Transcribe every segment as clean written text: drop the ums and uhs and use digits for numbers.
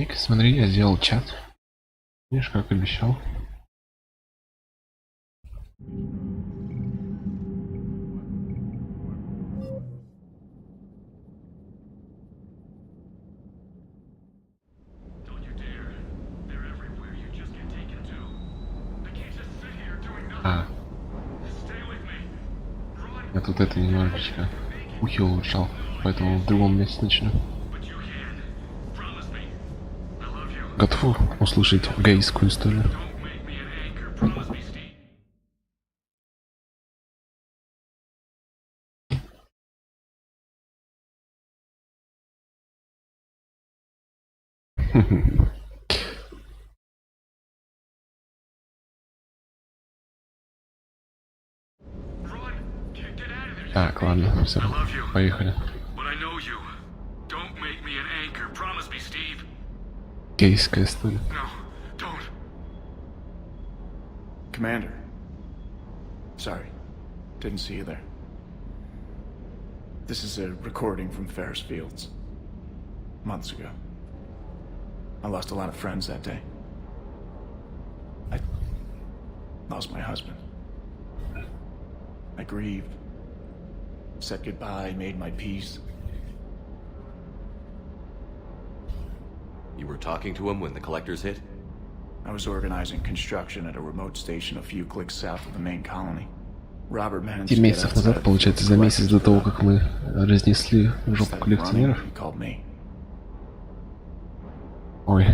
Ник, смотри, я сделал чат. Видишь, как обещал. А. Я тут это немножечко ухи улучшал, поэтому в другом месте начну. Готов услышать гейскую историю? Так, ладно, все, поехали. Гейская история. Commander. Sorry. Didn't see you there. This is a recording from Ferris Fields. Months ago. I lost a lot of friends that day. I lost my husband. I grieved. Said goodbye, made my peace. You were talking to him when the collectors hit? I was organizing construction at a remote station a few clicks south of the main colony. Robert managed to 10 get месяцев назад, получается, за месяц до того, как мы разнесли жопу коллекционеров. Ой,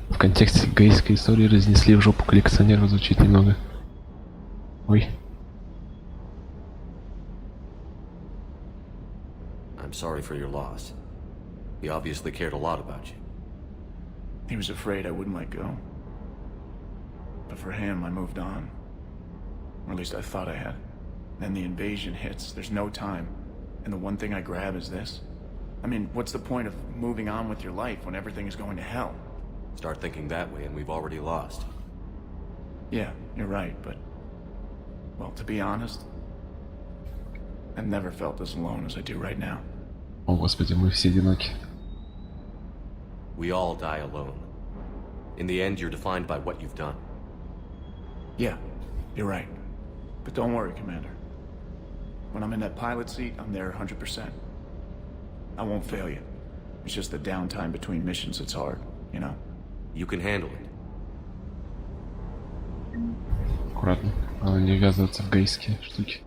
в контексте гейской истории разнесли в жопу коллекционеров звучит немного. Ой. I'm sorry for your loss. He obviously cared a lot about you. He was afraid I wouldn't let go. But for him, I moved on. Or at least I thought I had. Then the invasion hits, there's no time. And the one thing I grab is this. I mean, what's the point of moving on with your life when everything is going to hell? Start thinking that way and we've already lost. Yeah, you're right, but... Well, to be honest, I've never felt as alone as I do right now. О, господи, мы все одиноки. We all die alone. In the end, you're defined by what you've done. Yeah, you're right. But don't worry, Commander. When I'm in that pilot seat, I'm there 100%. I won't fail you. It's just the downtime between missions that's hard, you know? You can handle it. Аккуратно. Надо не ввязываться в гейские штуки.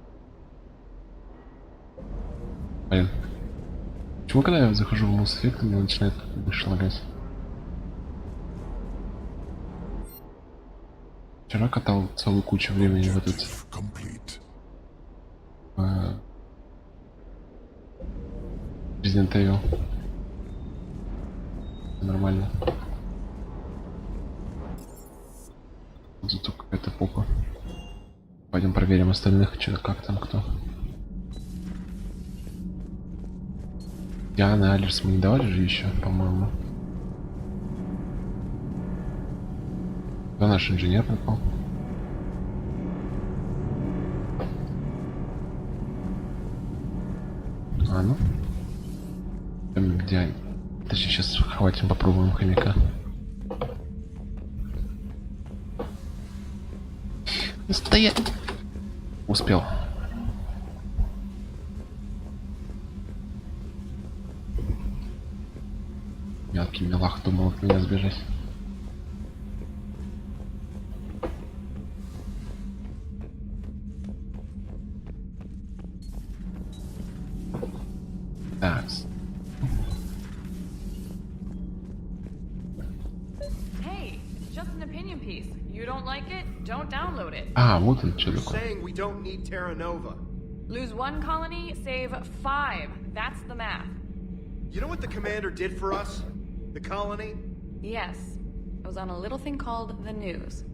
Блин. Почему, когда я захожу в Mass Effect, мне начинает больше лагать? Вчера катал целую кучу времени в этот... Resident Evil. Нормально. Зато какая-то попа. Пойдем проверим остальных, что, как там, кто. Диана, Алерс мы не давали же еще, по-моему. Да, наш инженер пропал. А, ну. Где? Точнее, сейчас хватим, попробуем хомяка. Стоять! Успел. Мелкий милах думал от меня сбежать. Так. Hey, it's just an opinion piece. You don't like it? Don't download it. А, вот он что такое. Saying we don't need Terra Nova. Lose one colony, save 5. That's the math. You know what the commander did for us? The colony? Yes. It was on a little thing called the news.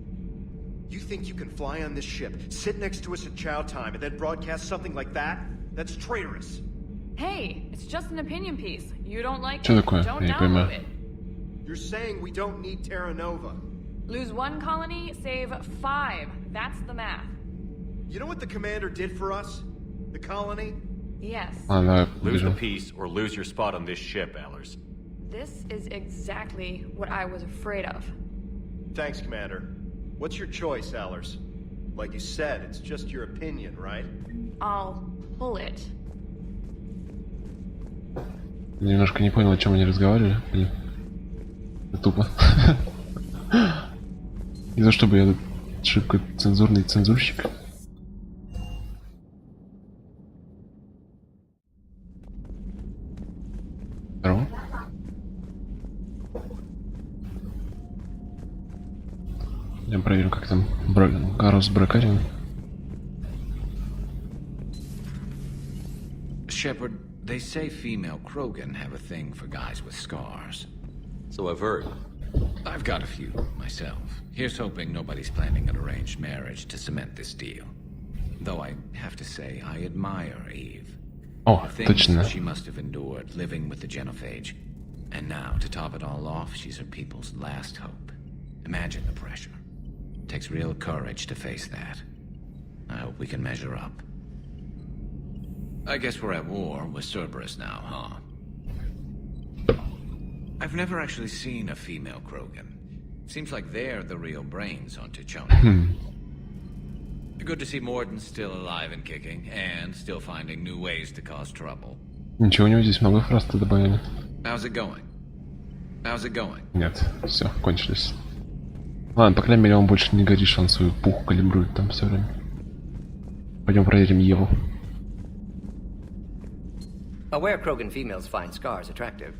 You think you can fly on this ship, sit next to us at chow time, and then broadcast something like that? That's traitorous. Hey, it's just an opinion piece. You don't like Что it? такое? Don't Я не download понимаю. it. You're saying we don't need Terra Nova. Lose one colony, save 5. That's the math. You know what the commander did for us? The colony? Yes. А, давай Lose the побежим. peace or lose your spot on this ship, Allers. This is exactly what I was afraid of. Thanks, Commander. What's your choice, Allers? Like you said, it's just your opinion, right? I'll pull it. Немножко не понял, о чем они разговаривали. Блин. Это тупо. Не за чтобы я шибко цензурный цензурщик. Здорово. Я проверю, как там Гарус с Бракарием. Shepard, they say female Krogan have a thing for guys with scars. So I've heard. I've got a few, myself. Here's hoping nobody's planning an arranged marriage to cement this deal. Though I have to say, I admire Eve. О, The things точно. she must have endured living with the genophage. And now, to top it all off, she's her people's last hope. Imagine the pressure. Takes real courage to face that. I hope we can measure up. I guess we're at war with Cerberus now, huh? I've never actually seen a female Krogan. Seems like they're the real brains on Tichona. Good to see Morden's still alive and kicking, and still finding new ways to cause trouble. Ничего, у него здесь много фраз-то добавили. How's it going? How's it going? Нет, все, кончились. Ладно, по крайней мере, он больше не горит, что он свою пуху калибрует там все время. Пойдем проверим Еву. Aware Krogan females find scars attractive.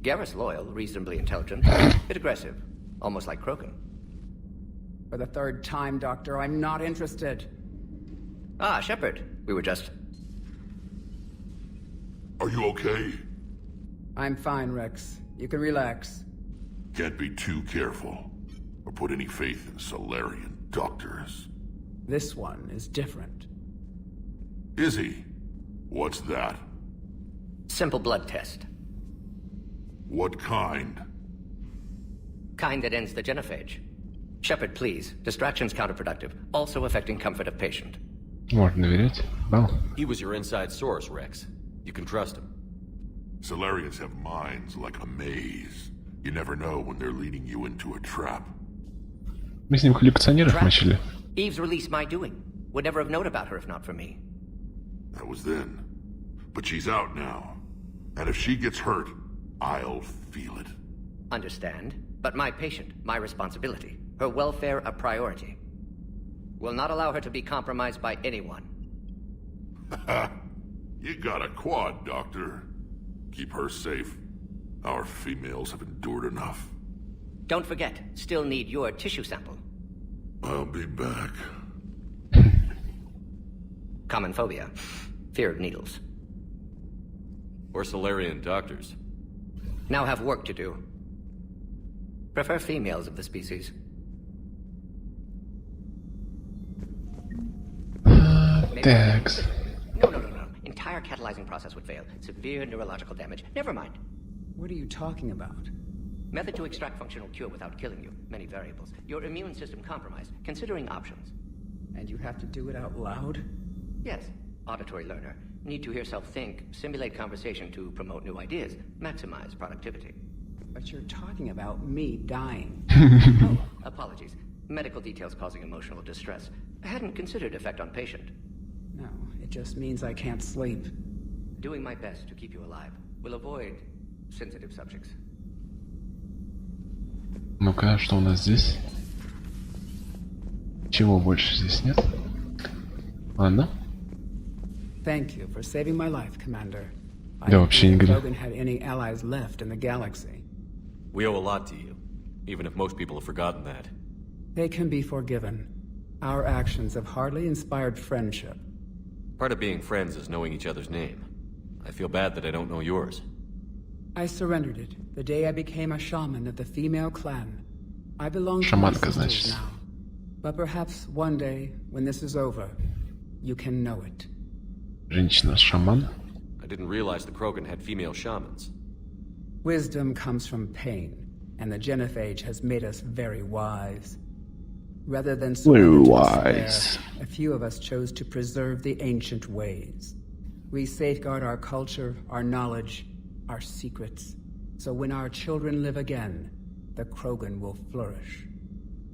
Garrus loyal, reasonably intelligent, bit aggressive, almost like Krogan. For the third time, Doctor, I'm not interested. Ah, Shepard, we were just... Are you okay? I'm fine, Rex. You can relax. Can't be too careful, or put any faith in Solarian doctors. This one is different. Is he? What's that? Simple blood test. What kind? Kind that ends the genophage. Shepard, please. Distraction's counterproductive, also affecting comfort of patient. Можно доверять. Да. He was your inside source, Rex. You can trust him. Solarians have minds like a maze. You never know when they're leading you into a trap. Мы с ним коллекционеров Trap. мочили. Eve's release my doing. Would never have known about her if not for me. That was then. But she's out now. And if she gets hurt, I'll feel it. Understand, but my patient, my responsibility. Her welfare a priority. Will not allow her to be compromised by anyone. You got a quad, Doctor. Keep her safe. Our females have endured enough. Don't forget, still need your tissue sample. I'll be back. Common phobia. Fear of needles. Or Solarian doctors. Now have work to do. Prefer females of the species. Такс. No. Entire catalyzing process would fail. Severe neurological damage. Never mind. What are you talking about? Method to extract functional cure without killing you. Many variables. Your immune system compromised. Considering options. And you have to do it out loud? Yes. Auditory learner. Need to hear self think. Simulate conversation to promote new ideas. Maximize productivity. But you're talking about me dying. Oh, apologies. Medical details causing emotional distress. I hadn't considered effect on patient. No, it just means I can't sleep. Doing my best to keep you alive. Will avoid sensitive subjects. Ну-ка, что у нас здесь? Чего больше здесь нет? Ладно. Thank you for saving my life, Commander. I Да didn't вообще не think говори. Logan had any allies left in the galaxy. We owe a lot to you, even if most people have forgotten that. They can be forgiven. Our actions have hardly inspired friendship. Part of being friends is knowing each other's name. I feel bad that I don't know yours. I surrendered it the day I became a shaman of the female clan. I belong to my Шаманка, sisters значит. now. But perhaps one day, when this is over, you can know it. Женщина-шаман. I didn't realize the Krogan had female shamans. Wisdom comes from pain, and the genophage has made us very wise. Rather than surrender to despair, wise. a few of us chose to preserve the ancient ways. We safeguard our culture, our knowledge, our secrets. So when our children live again, the Krogan will flourish.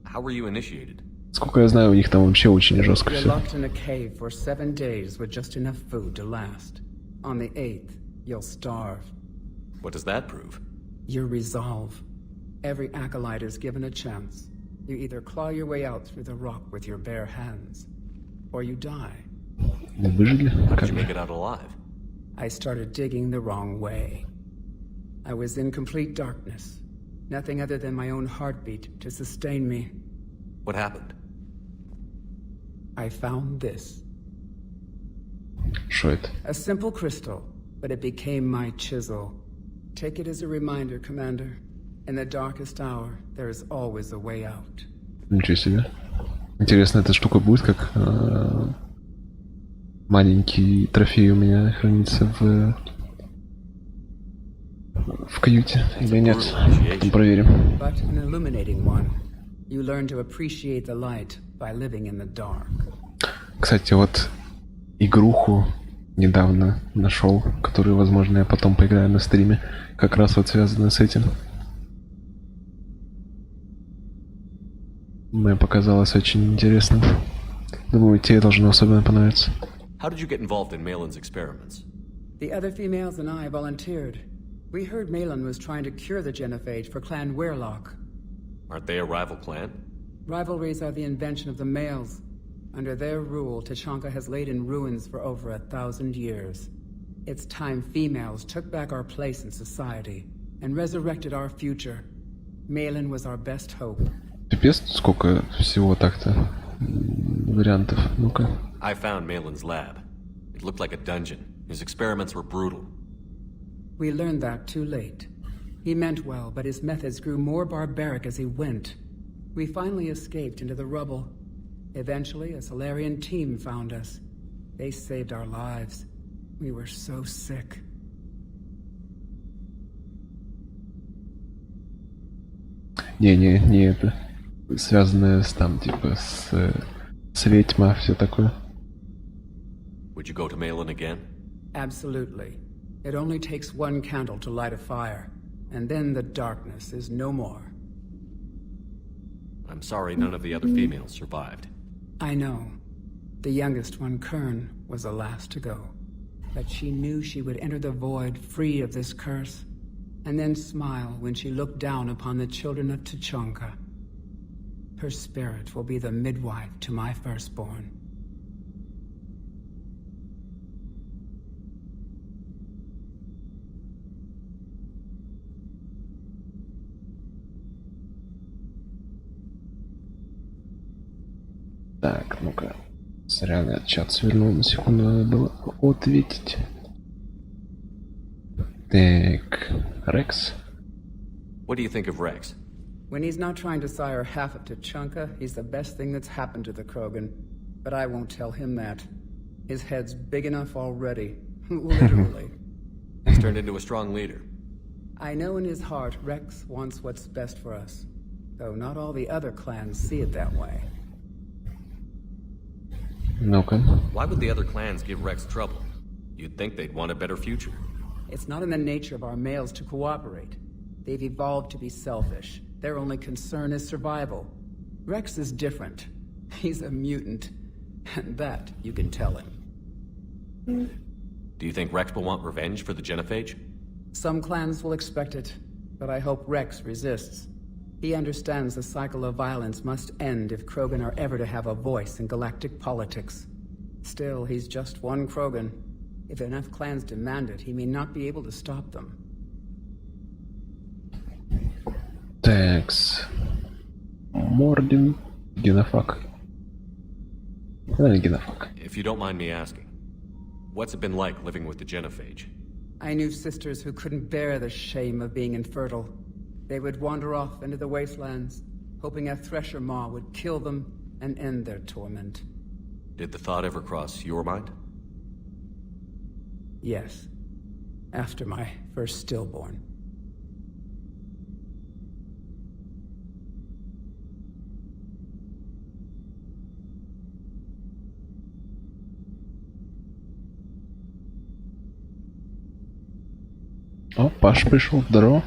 How were you initiated? Сколько я знаю, у них там вообще очень жестко You're все. locked in a cave for 7 days with just enough food to last. On the 8th, you'll starve. What does that prove? Your resolve. Every acolyte is given a chance. You either claw your way out through the rock with your bare hands, or you die. Выжили? How did Как you бы. make it out alive? I started digging the wrong way. I was in complete darkness. Nothing other than my own heartbeat to sustain me. What happened? I found this. Что это? A simple crystal, but it became my chisel. Take it as a reminder, Commander. In the darkest hour, there is always a way out. Ничего себе. Интересно, эта штука будет как маленький трофей у меня хранится в каюте или нет? Потом проверим. But an illuminating one. You learn to appreciate the light by living in the dark. Кстати, вот игруху недавно нашел, которую, возможно, я потом поиграю на стриме, как раз вот связанная с этим. Мне показалось очень интересным. Думаю, тебе должно особенно понравиться. How did you get involved in Malin's experiments? The other females and I volunteered. We heard Malin was trying to cure the genophage for Clan Weirlock. Aren't they a rival clan? Rivalries are the invention of the males. Under their rule, Tachanka has laid in ruins for over 1,000 years. It's time females took back our place in society and resurrected our future. Malin was our best hope. Пипец, сколько всего так-то вариантов. Ну-ка. I found Malin's lab. It looked like a dungeon. His experiments were brutal. We learned that too late. He meant well, but his methods grew more barbaric as he went. We finally escaped into the rubble. Eventually, a Solarian team found us. They saved our lives. We were so sick. Не это. Связанное с там, типа, с ведьма, все такое. Would you go to Malin again? Absolutely. It only takes one candle to light a fire, and then the darkness is no more. I'm sorry none of the other females survived. I know. The youngest one, Kern, was the last to go. But she knew she would enter the void free of this curse, and then smile when she looked down upon the children of Tachanka. Her spirit will be the midwife to my firstborn. Так, ну-ка. Зря я чат свернул, на секунду надо было ответить. Так, Рекс. What do you think of Rex? When he's not trying to sire half of Tachanka, he's the best thing that's happened to the Krogan. But I won't tell him that. His head's big enough already. Literally. He's turned into a strong leader. I know in his heart Rex wants what's best for us. Though not all the other clans see it that way. Ну-ка. Why would the other clans give Rex trouble? You'd think they'd want a better future. It's not in the nature of our males to cooperate. They've evolved to be selfish. Their only concern is survival. Rex is different. He's a mutant. And that you can tell him. Do you think Rex will want revenge for the genophage? Some clans will expect it, but I hope Rex resists. He understands the cycle of violence must end if Krogan are ever to have a voice in galactic politics. Still, he's just one Krogan. If enough clans demand it, he may not be able to stop them. Такс. Мордин. Генофак. Генофак. If you don't mind me asking, what's it been like living with the genophage? I knew sisters who couldn't bear the shame of being infertile. They would wander off into the wastelands, hoping a thresher maw would kill them and end their torment. Did the thought ever cross your mind? Yes. After my first stillborn. О, Паш пришел, здорово.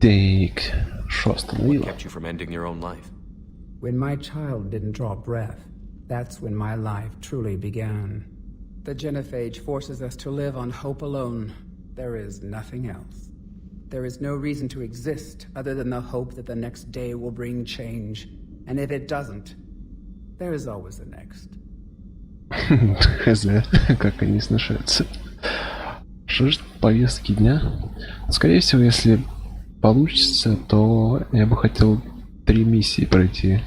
Так, что остановило? Kept you from ending your own life. When my child didn't draw breath, that's when my life truly began. The genophage forces us to live on hope alone. There is nothing else. There is no reason to exist other than the hope that the next day will bring change. And if it doesn't, there is always the next. Хз, как они сношаются. Что ж, повестки дня? Скорее всего, если получится, то я бы хотел 3 миссии пройти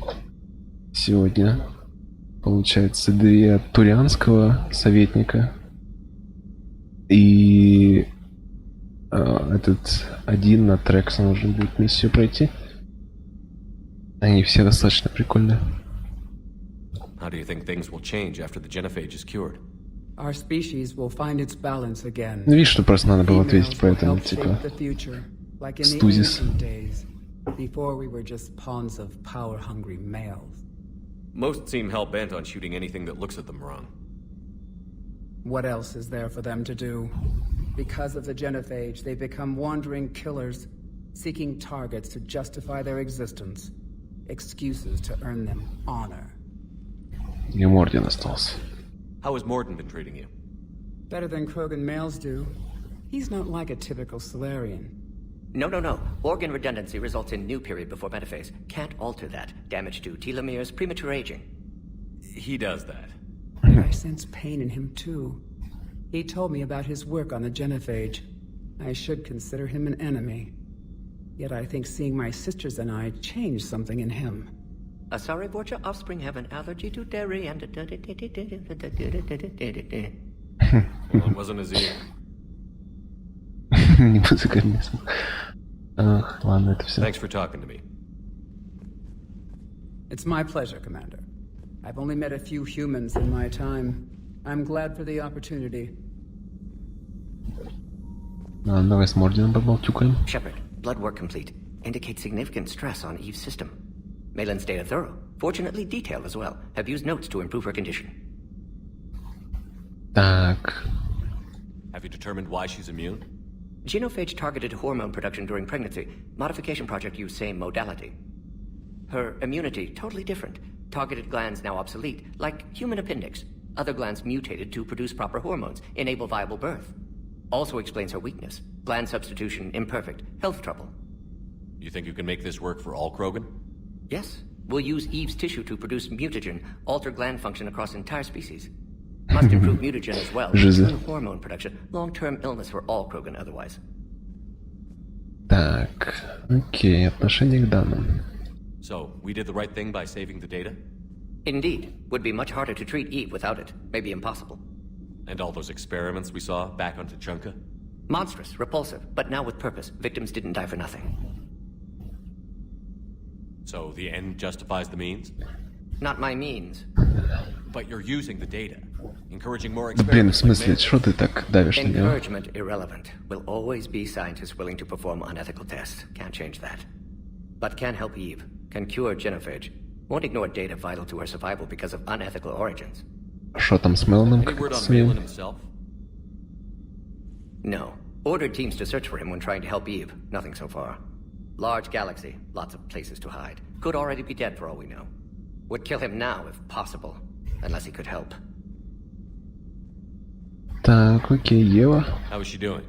сегодня. Получается, 2 от Турианского советника и этот один на Трекса нужно будет миссию пройти. Они все достаточно прикольные. How do you think things will change after the genophage is cured? Our species will find its balance again. Ну, видишь, что просто надо было ответить Females will поэтому, help типа, shape the future, like in the стузис. ancient days, before we were just pawns of power-hungry males. Most seem hell-bent on shooting anything that looks at them wrong. What else is there for them to do? Because of the genophage, they become wandering killers, seeking targets to justify their existence, excuses to earn them honor. И Мордин остался. How has Morden been treating you? Better than Krogan males do. He's not like a typical Solarian. No. Organ redundancy results in new period before metaphase. Can't alter that. Damage to telomeres, premature aging. He does that. I sense pain in him too. He told me about his work on the genophage. I should consider him an enemy. Yet I think seeing my sisters and I changed something in him. Asari Borgia offspring have an allergy to dairy and... Well, it wasn't as easy. Не музыкализм. Ах, ладно, это все. Thanks for talking to me. It's my pleasure, Commander. I've only met a few humans in my time. I'm glad for the opportunity. Давай с Мордином поболтюкаем. Shepard, blood work complete. Indicates significant stress on Eve's system. Malin's data thorough. Fortunately detailed as well. Have used notes to improve her condition. Так, Have you determined why she's immune? Genophage targeted hormone production during pregnancy. Modification project used same modality. Her immunity totally different. Targeted glands now obsolete, like human appendix. Other glands mutated to produce proper hormones, enable viable birth. Also explains her weakness. Gland substitution imperfect. Health trouble. You think you can make this work for all Krogan? Yes. We'll use Eve's tissue to produce mutagen, alter gland function across entire species. Must improve mutagen as well. Жиза. Turn hormone production. Long-term illness for all Krogan otherwise. так, окей, отношение к данным. So, we did the right thing by saving the data? Indeed. Would be much harder to treat Eve without it. Maybe impossible. And all those experiments we saw back on Tuchanka? Monstrous, repulsive, but now with purpose. Victims didn't die for nothing. So, the end justifies the means? Not my means. But you're using the data. Encouraging more Да блин, в experiments like смысле, Mail. что ты так давишь на него? Encouragement irrelevant. Will always be scientists willing to perform unethical tests. Can't change that. But can help Eve. Can cure genophage. Won't ignore data vital to her survival because of unethical origins. Что там с Меланом? Any word Как с on ним? Malin himself? No. Ordered teams to search for him when trying to help Eve. Nothing so far. Large galaxy. Lots of places to hide. Could already be dead for all we know. Would kill him now if possible. Unless he could help. Так, окей, Ева. How is she doing?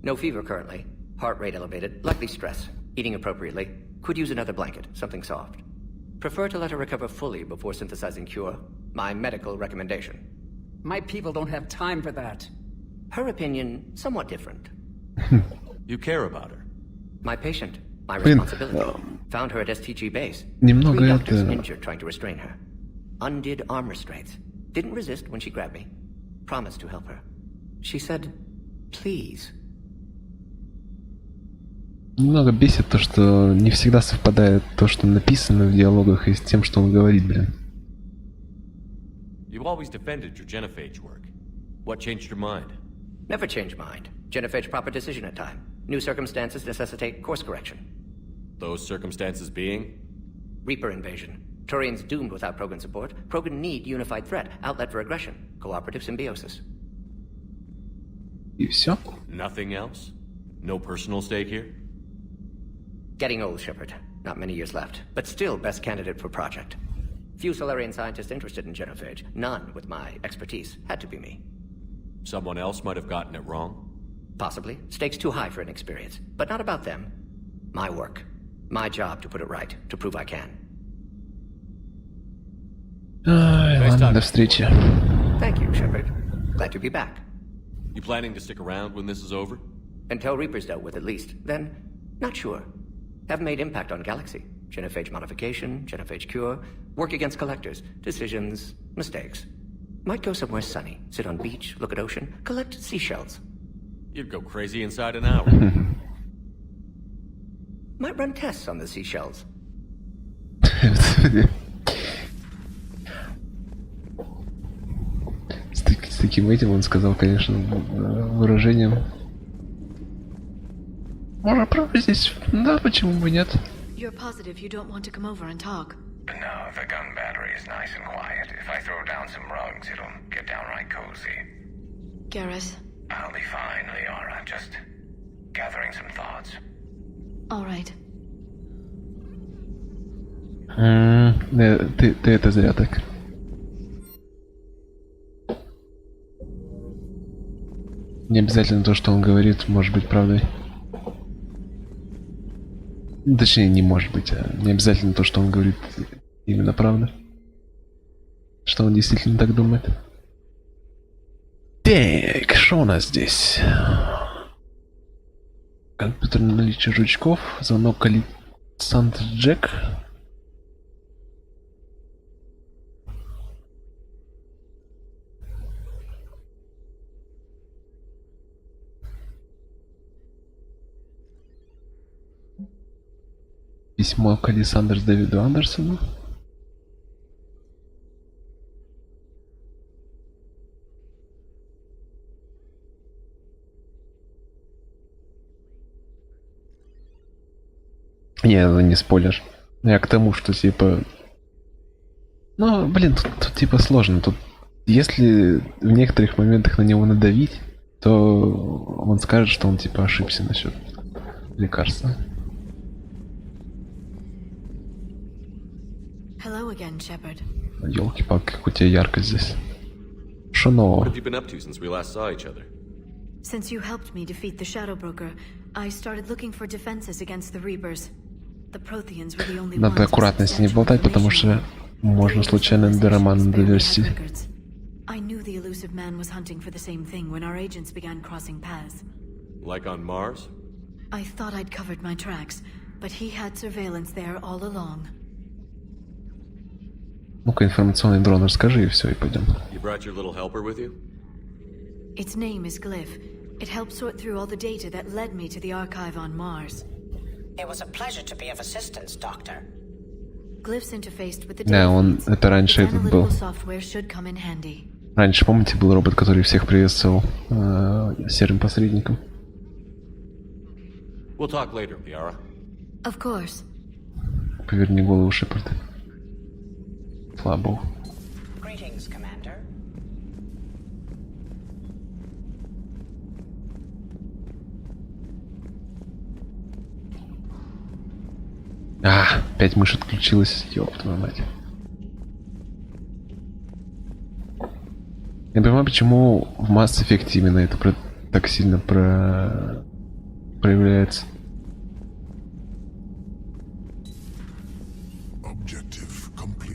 No fever currently. Heart rate elevated. Likely stress. Eating appropriately. Could use another blanket. Something soft. Prefer to let her recover fully before synthesizing cure. My medical recommendation. My people don't have time for that. Her opinion, somewhat different. You care about her. My patient. My Блин, responsibility. Found her at STG base. немного 3 doctors это... injured trying to restrain her. Undid arm restraints. Didn't resist when she grabbed me. Promised to help her. She said, please. Немного бесит то, что не всегда совпадает то, что написано в диалогах, и с тем, что он говорит, блин. You've always defended your genophage work. What changed your mind? Never change mind. Genophage proper decision at time. New circumstances necessitate course correction. Those circumstances being? Reaper invasion. Turians doomed without Krogan support. Krogan need unified threat. Outlet for aggression. Cooperative symbiosis. И все. Nothing else? No personal stake here? Getting old, Shepard. Not many years left, but still best candidate for project. Few Solarian scientists interested in genophage. None with my expertise. Had to be me. Someone else might have gotten it wrong? Possibly. Stakes too high for inexperience. But not about them. My work. My job to put it right. To prove I can. Ладно, до встречи. Thank you, Shepard. Glad to be back. You planning to stick around when this is over? Until Reaper's dealt with, at least. Then, not sure. Have made impact on Galaxy. Genophage modification, genophage cure, work against collectors, decisions, mistakes. Might go somewhere sunny, sit on beach, look at ocean, collect seashells. You'd go crazy inside an hour. Might run tests on the seashells. С таким этим он сказал, конечно, выражением. Можно правда здесь? Да, почему бы нет? You're positive you don't want to come over and talk? No, the gun battery is nice and quiet. If I throw down some rugs, it'll get downright cozy. Garrus? I'll be fine, Liara. Just gathering some thoughts. All right. Ты это зря так. Не обязательно то, что он говорит, может быть правдой. Точнее, не может быть, а не обязательно то, что он говорит, именно правда. Что он действительно так думает. Так, что у нас здесь? Компьютерное наличие жучков, звонок Александр Джек. Письмо Кали Сандерс Дэвиду Андерсону. Не, это не спойлер. Я к тому, что типа... Ну, блин, тут типа сложно. Тут, если в некоторых моментах на него надавить, то он скажет, что он типа ошибся насчет лекарства. Hello again, Shepard. Ёлки-палки, как у тебя ярко здесь. Что нового? What have you been up to since we last saw each other? Since you helped me defeat the Shadow Broker, I started looking for defenses against the Reapers. The Protheans were the only ones. Надо аккуратно с ней болтать, потому что можно случайно до романа довести. I knew the elusive man was hunting for the same thing when our agents began crossing paths. Like on Mars? I thought I'd covered my tracks, but he had surveillance there all along. Ну-ка, информационный дрон расскажи, и все, и пойдем. You brought your little helper with you? Its name is Glyph. It helped sort through all the data that led me to the archive on Mars. It was a pleasure to be of assistance, Doctor. Glyph's interfaced with the Да, он это раньше этот был. software should come in handy. Раньше, помните, был робот, который всех приветствовал серым посредником. We'll talk later, Liara. Of course. Поверни голову, Шепард. Слава богу. Greetings, Commander. Опять мышь отключилась. Ёб твою мать. Я не понимаю, почему в Mass Effect именно это так сильно проявляется.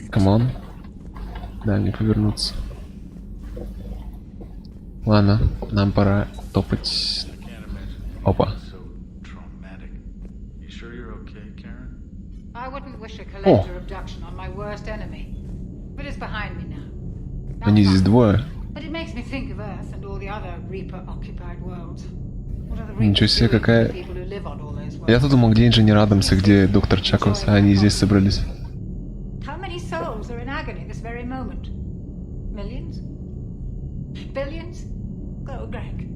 Камон. Да, не повернуться. Ладно, нам пора топать. Опа. I wouldn't wish a collector abduction on my worst enemy. But it's behind me now. Они здесь двое. But it makes me think of Earth and all the other Reaper-occupied worlds. What are the Ничего себе, какая... people who live on all those worlds? Я-то думал, где инженер Адамс и где доктор Чаклс, а они здесь собрались. How many souls are in agony this very moment? Millions? Billions? Oh, Greg.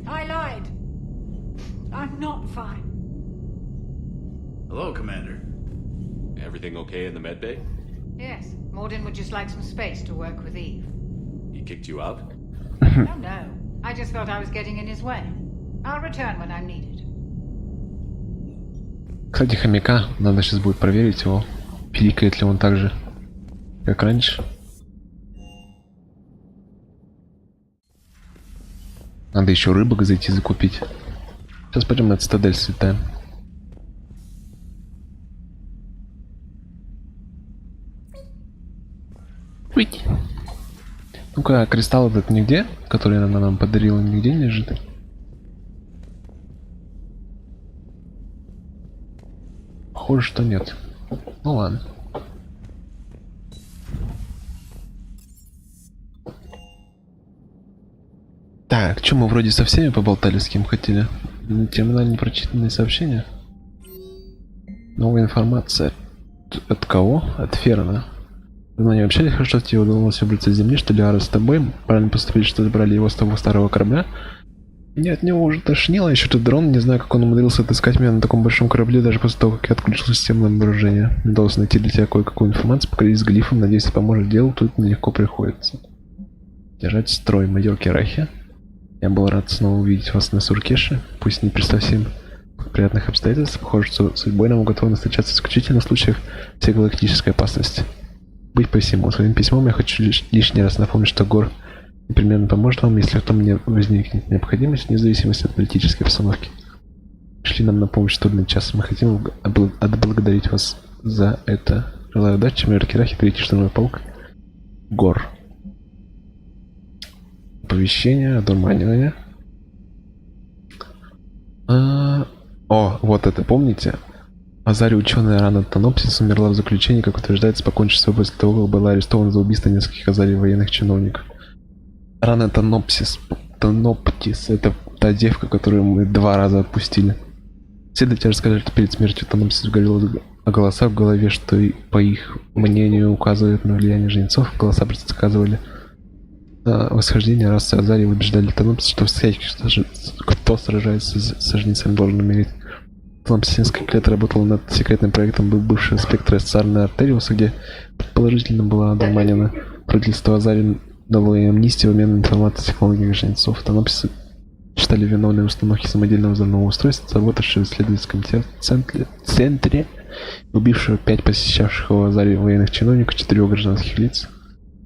I lied. I'm not fine. Hello, Commander. Everything okay in the medbay? Yes, Mordin would just like some space to work with Eve. He kicked you out? Oh no, I just thought I was getting in his way. I'll return when I'm needed. Кстати, хомяка надо сейчас будет проверить его. Пиликает ли он так же, как раньше. Надо еще рыбок зайти закупить. Сейчас пойдем на цитадель слетаем. Ну-ка, кристалл этот нигде, который она нам подарила, нигде не лежит. Похоже, что нет. Ну ладно. Так, что мы вроде со всеми поболтали, с кем хотели. Терминально непрочитанные сообщения. Новая информация. От кого? От Ферна. Но не общались, хорошо, тебе удалось выбраться с земли, что Лиара с тобой. Правильно поступили, что забрали его с того старого корабля. Меня от него уже тошнило, еще тут дрон, не знаю, как он умудрился отыскать меня на таком большом корабле, даже после того, как я отключил системное обнаружение. Должен найти для тебя кое-какую информацию, поговорить с глифом, надеюсь, это поможет делу, тут нелегко приходится. Держать строй, майор Керахи. Я был рад снова увидеть вас на Суркеше, пусть не при совсем приятных обстоятельствах, похоже, что судьбой нам уготовано встречаться исключительно в случаях всегалактической опасности. Быть посему, своим письмом я хочу лишний раз напомнить, что Гор непременно поможет вам, если в том не возникнет необходимость, вне зависимости от политической обстановки. Пришли нам на помощь в трудный час. Мы хотим отблагодарить вас за это. Желаю удачи, майор Керахи, перейти штурмовой полк. Гор. Оповещение, одурманивание. О, вот это, помните? Азари, ученая Рана Танопсис, умерла в заключении, как утверждается, покончив с после того, как была арестована за убийство нескольких Азари военных чиновников. Рана Таноптис, это та девка, которую мы 2 раза отпустили. Следователи рассказали, что перед смертью Танопсис говорила о голосах в голове, что, по их мнению, указывает на влияние жнецов. Голоса предсказывали восхождение расы Азари, убеждали Танопсис, что всякий, кто сражается со жнецами, должен умереть. Танопсисинская клетка работала над секретным проектом бывшего спектра сцарной Артериуса, где предположительно была одурманена. Правительство Азари дало ей амнистию в обмен на информацию о технологиях жнецов. Танопсисы считали виновной установки самодельного взрывного устройства, заработавшего в исследовательском центре, убившего 5 посещавших его Азари военных чиновников, 4 гражданских лиц.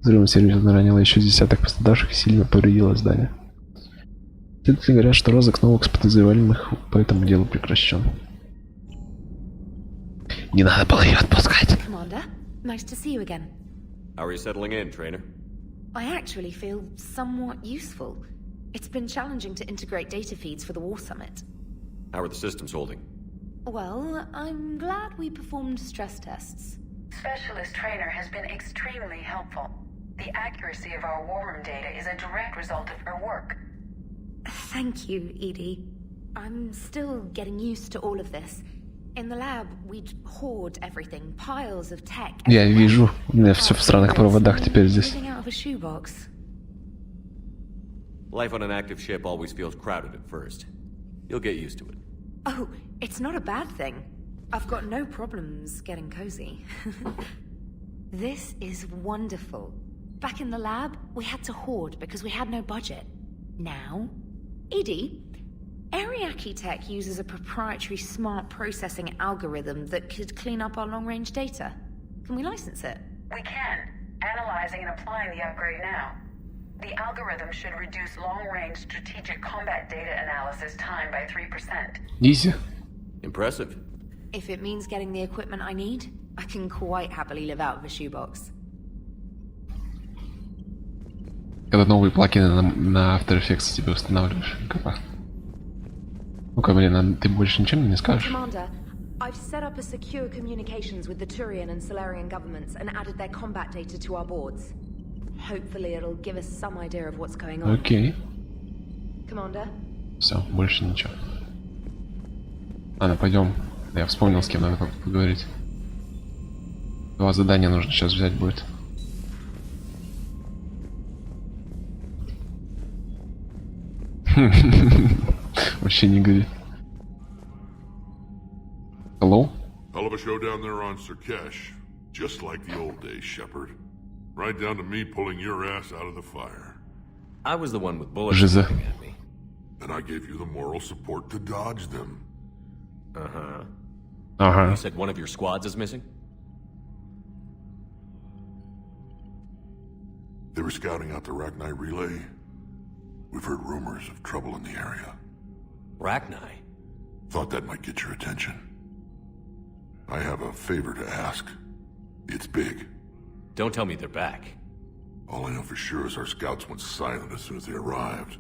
Взрывом серьезно ранило еще десяток пострадавших и сильно повредило здание. Следователи говорят, что розыск новых подозреваемых по этому делу прекращен. Не надо было ее отпускать. Commander, nice to see you again. How are you settling in, trainer? I actually feel somewhat useful. It's been challenging to integrate data feeds for the War Summit. How are the systems holding? Well, I'm glad we performed stress tests. Specialist Trainer has been extremely helpful. The accuracy of our war room data is a direct result of her work. Thank you, Edie. I'm still getting used to all of this. In the lab, we'd hoard everything, piles of tech. Я вижу, у меня все в странных проводах теперь здесь. Life on an active ship always feels crowded at first. You'll get used to it. Oh, it's not a bad thing. I've got no problems getting cozy. This is wonderful. Back in the lab, we had to hoard because we had no budget. Now, Edie, Ariake Tech uses a proprietary smart processing algorithm that could clean up our long-range data. Can we license it? We can. Analyzing and applying the upgrade now. The algorithm should reduce long-range strategic combat data analysis time by 3%. Easy. Impressive. If it means getting the equipment I need, I can quite happily live out of a shoebox. Когда новые плагины на After Effects тебе устанавливаешь. Ну-ка, блин, ты больше ничем не скажешь? Commander, I've set up a secure communications with the Turian and Solarian governments and added their combat data to our boards. Hopefully it'll give us some idea of what's going on. Окей. Commander? Все, больше ничего. Ладно, пойдем. Я вспомнил, с кем надо поговорить. 2 задания нужно сейчас взять будет. Вообще не говори. Hello? Hell of a show down there on Surkesh. Just like the old days, Shepard. Right down to me pulling your ass out of the fire. I was the one with bullets Жиза. shooting at me. And I gave you the moral support to dodge them. Uh-huh. Ага. You said one of your squads is missing? They were scouting out the Rachni relay. We've heard rumors of trouble in the area. Rachni? Thought that might get your attention. I have a favor to ask. It's big. Don't tell me they're back. All I know for sure is our scouts went silent as soon as they arrived.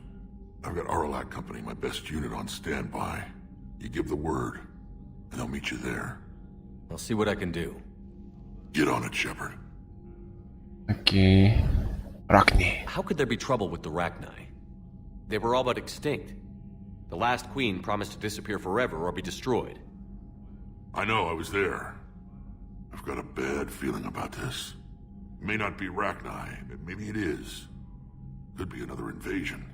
I've got Aralac Company, my best unit, on standby. You give the word, and I'll meet you there. I'll see what I can do. Get on it, Shepard. Окей. Ракни. How could there be trouble with the Rachni? They were all but extinct. The last queen promised to disappear forever or be destroyed. I know, I was there. I've got a bad feeling about this. It may not be Rachni, but maybe it is. Could be another invasion.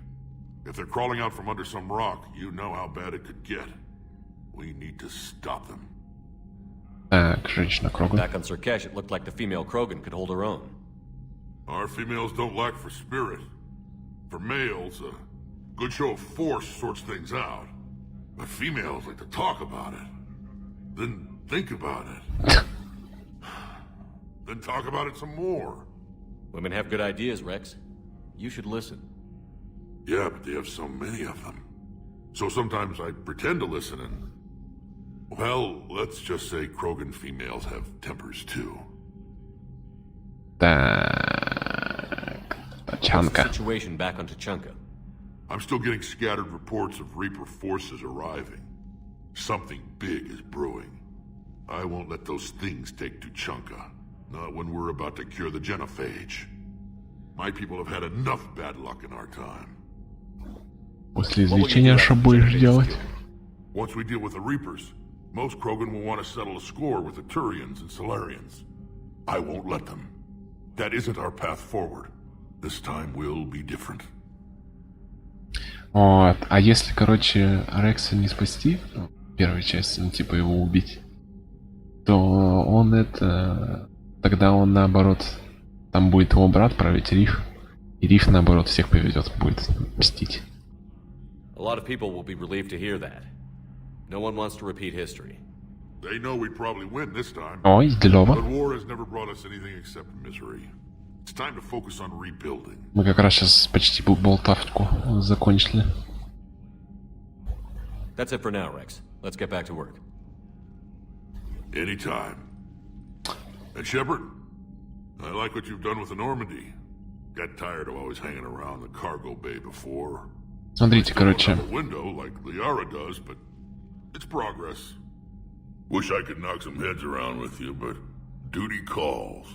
If they're crawling out from under some rock, you know how bad it could get. We need to stop them. Так, женщина Кроган. Back on Surkesh, it looked like the female Krogan could hold her own. Our females don't lack for spirit. For males, a good show of force sorts things out. But females like to talk about it. Then think about it. Then talk about it some more. Women have good ideas, Rex. You should listen. Yeah, but they have so many of them. So sometimes I pretend to listen and... Well, let's just say Krogan females have tempers too. Так. What's the Тачанка. situation back on Tachanka? I'm still getting scattered reports of Reaper forces arriving. Something big is brewing. I won't let those things take Tuchanka. Not when we're about to cure the genophage. My people have had enough bad luck in our time. После излечения что будешь делать? Once we deal with the Reapers, most Krogan will want to settle a score with the Turians and Solarians. I won't let them. That isn't our path forward. This time will be different. Вот. А если, короче, Рекса не спасти, в первой части, ну, типа его убить, то он это... Тогда он, наоборот, там будет его брат править Риф, и Риф, наоборот, всех поведет, будет мстить. A lot of people will be relieved to hear that. No one wants to repeat history. They know we probably win this time. Ой, здорово. But war has never brought us anything except misery. It's time to focus on rebuilding. Мы как раз сейчас почти болтавку закончили. That's it for now, Rex. Let's get back to work. Anytime. And Shepard, I like what you've done with the Normandy. Got tired of always hanging around the cargo bay before. Смотрите, короче. Out the window like Liara does, but it's progress. Wish I could knock some heads around with you, but duty calls.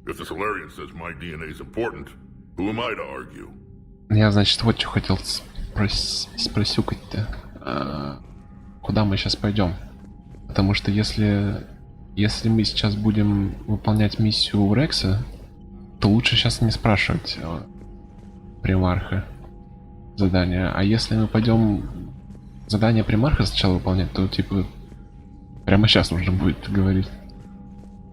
If the Solarian says my DNA is important, who am I to argue? Я, значит, вот что хотел спросюкать-то. Куда мы сейчас пойдем? Потому что если мы сейчас будем выполнять миссию у Рекса, то лучше сейчас не спрашивать примарха задания. А если мы пойдем задание примарха сначала выполнять, то типа прямо сейчас нужно будет говорить.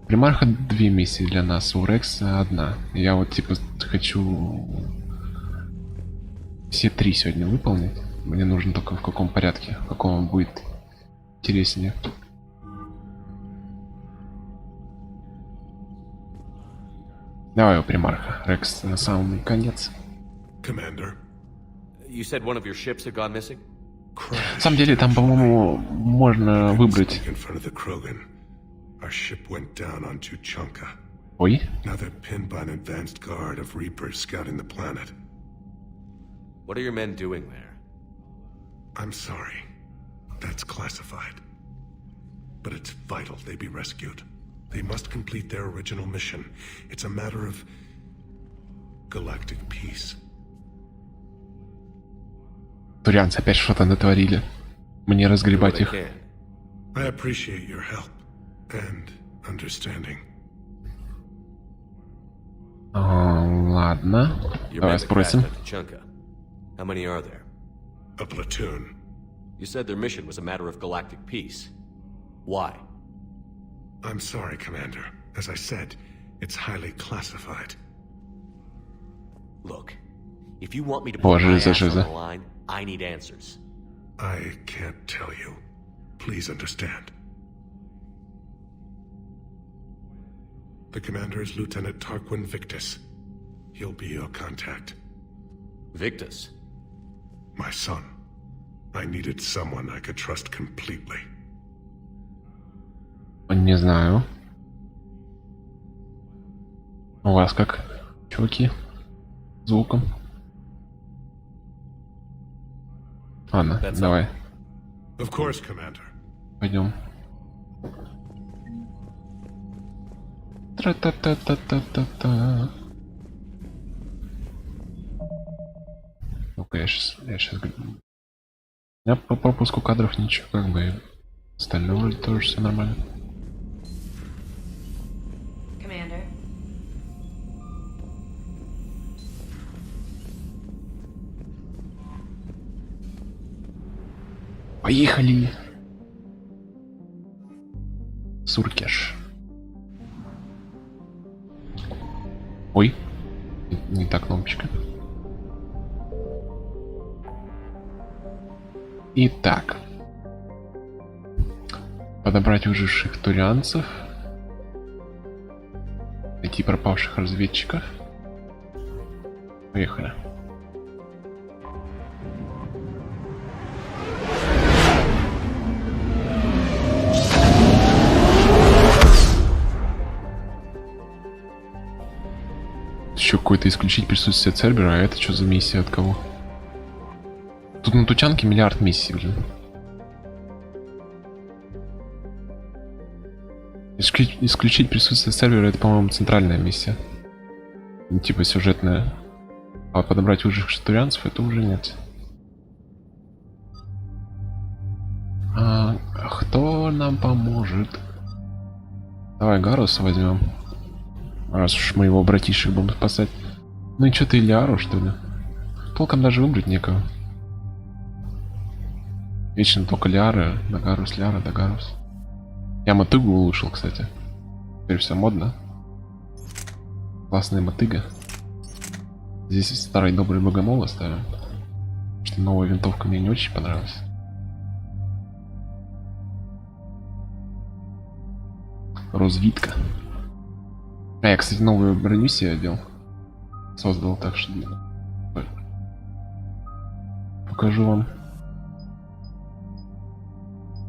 Примарха 2 миссии для нас, у Рекса 1. Я вот типа хочу все 3 сегодня выполнить. Мне нужно только в каком порядке, в каком будет интереснее. Давай у примарха. Рекс на самый конец. Commander. You said one of your ships had gone missing? На самом деле там, по-моему, можно выбрать. In front of the Krogan. Our ship went down on Tuchanka. Ой. Now they're pinned by an advanced guard of Reapers scouting the planet. What are your men doing there? I'm sorry. That's classified. But it's vital they be rescued. They must complete their original mission. It's a matter of galactic peace. Турианцы опять что-то натворили. Мне разгребать их. I appreciate your help and understanding. Ладно. Давай спросим. How many are there? A platoon. You said their mission was a matter of galactic peace. Why? I'm sorry, Commander. As I said, it's highly classified. Look, If you want me to О, put my жиза, ass on жиза. the line, I need answers. I can't tell you. Please understand. The commander is Lieutenant Tarquin Victus. He'll be your contact. Victus? My son. I needed someone I could trust completely. Не знаю. У вас как, чуваки? Звуком? Ладно, давай. Of course, Commander. Пойдем. Тра-та-та-та-та-та-та. Ну-ка, я сейчас... У меня по пропуску кадров ничего, как бы... Остальное вроде тоже все нормально. Commander. Поехали! Суркеш. Ой, не та кнопочка. Итак. Подобрать выживших турианцев. Найти пропавших разведчиков. Поехали. Еще какой-то исключить присутствие Цербера, а это что за миссия от кого? Тут на Тучанке миллиард миссий, блин. Исключить присутствие сервера — это, по-моему, центральная миссия. Ну, типа сюжетная. А вот подобрать выживших турианцев — это уже нет. А кто нам поможет? Давай Гаруса возьмем. Раз уж мы его братишек будем спасать. Ну и что-то Илиару, что ли? Толком даже выбрать некого. Вечно только Лиары, Дагарус, Лиара, Дагарус. Я мотыгу улучшил, кстати. Теперь все модно. Классная мотыга. Здесь старый добрый богомол оставим. Потому что новая винтовка мне не очень понравилась. Развитка. А я, кстати, новую броню себе одел. Создал, так что... Покажу вам.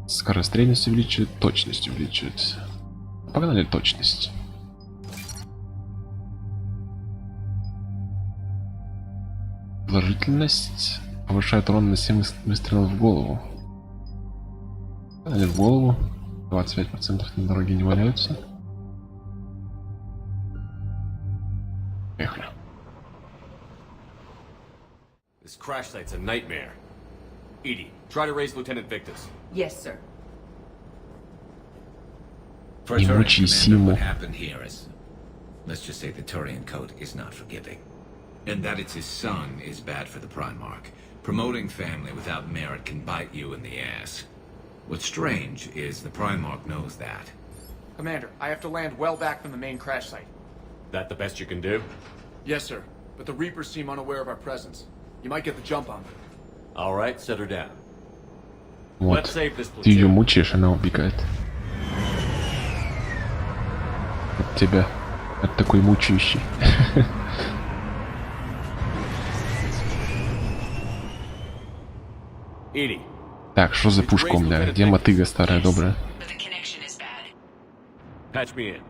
Скорострельность увеличивает, точность увеличивает. Погнали точность. Положительность повышает урон на 7 выстрелов в голову. Погнали в голову. 25% на дороге не валяются. Поехали. This crash site's a nightmare. Edie, try to raise Lieutenant Victus. Yes, sir. For Не Turian, мучай Commander, Симу. What happened here is, let's just say the Turian code is not forgiving. And that it's his son is bad for the Primarch. Promoting family without merit can bite you in the ass. What's strange is the Primarch knows that. Commander, I have to land well back from the main crash site. That the best you can do? Yes, sir. But the Reapers seem unaware of our presence. You might get the jump on them. All right, set her down. Вот. Let's save this Ты ее platoon. мучаешь, она убегает. От тебя. От такой мучающий. Edie, Так, что за пушка у меня? Где мотыга старая добрая? patch me in.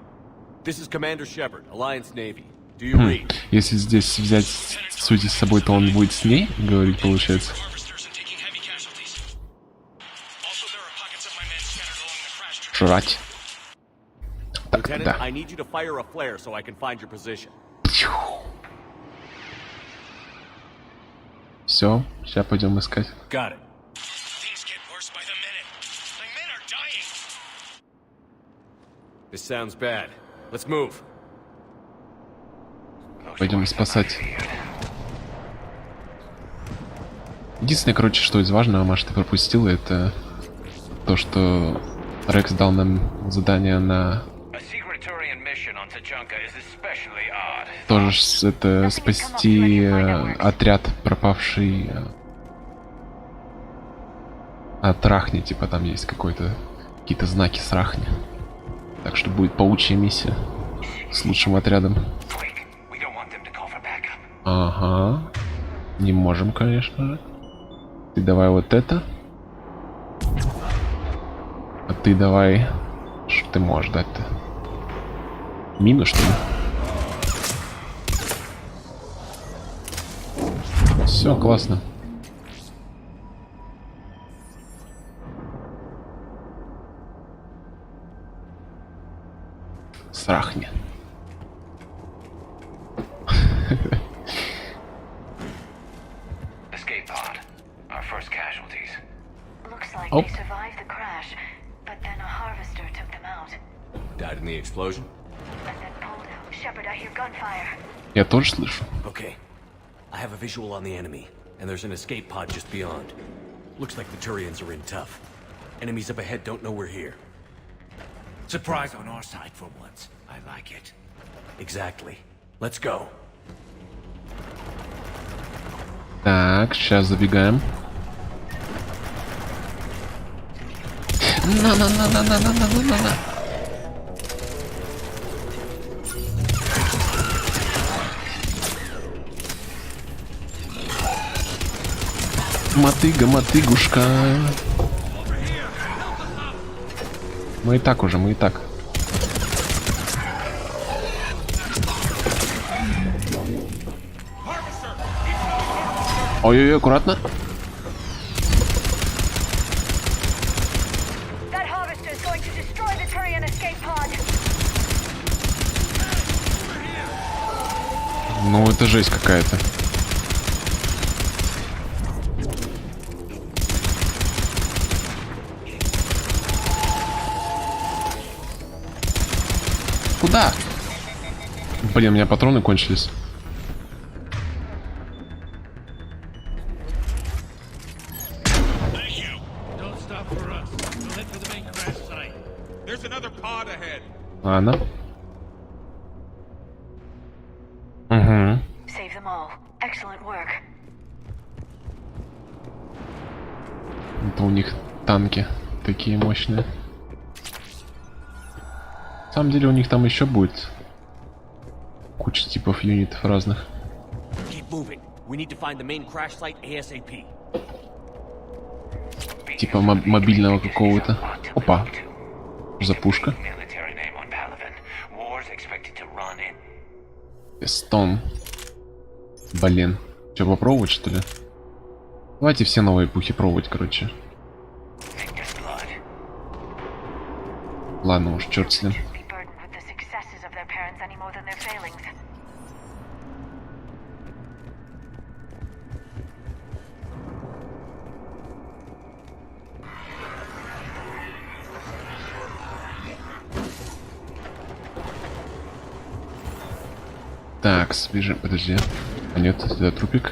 This is Commander Shepard, Alliance Navy. Do you read? Если здесь взять судьи с собой, то он будет с ней говорить, получается. Жрать. Так, Lieutenant, да. I need you to fire a flare so I can find your position. Все, сейчас пойдем искать. Got it. This sounds bad. Let's move. Пойдем спасать. Единственное, короче, что из важного, Маш, ты пропустила, это то, что Рекс дал нам задание на Тоже это спасти отряд пропавший от Рахни, типа там есть какие-то знаки с Рахни. Так что будет паучья миссия с лучшим отрядом. Ага. Не можем, конечно же. Ты давай вот это. А ты давай... Что ты можешь дать-то? Мину, что ли? Все, классно. Срахни. Escape pod. Our first casualties. Looks like Oh. they survived the crash, but then a harvester took them out. Died in the explosion? And then pulled out. Shepard, I hear gunfire. Я тоже слышу. Okay. I have a visual on the enemy, and there's an escape pod just beyond. Looks like the Turians are in tough. Enemies up ahead don't know we're here. Surprise on our side for once. I like it. Exactly. Let's go. Так, сейчас забегаем. На. Мотыгушка. Мы и так. Ой-ой-ой, аккуратно. That harvester is going to destroy the Turian escape pod. Ну, это жесть какая-то. Куда? Блин, у меня патроны кончились. Ладно. Угу. Save them all. Excellent work. Это у них танки такие мощные. На самом деле у них там еще будет куча типов юнитов разных. Типа мобильного какого-то. Опа. За пушка. Пистон. Блин. Че, попробовать, что ли? Давайте все новые пухи пробовать, короче. Ладно уж, черт с ним. Так, сбежим. Подожди. А нет, это трупик.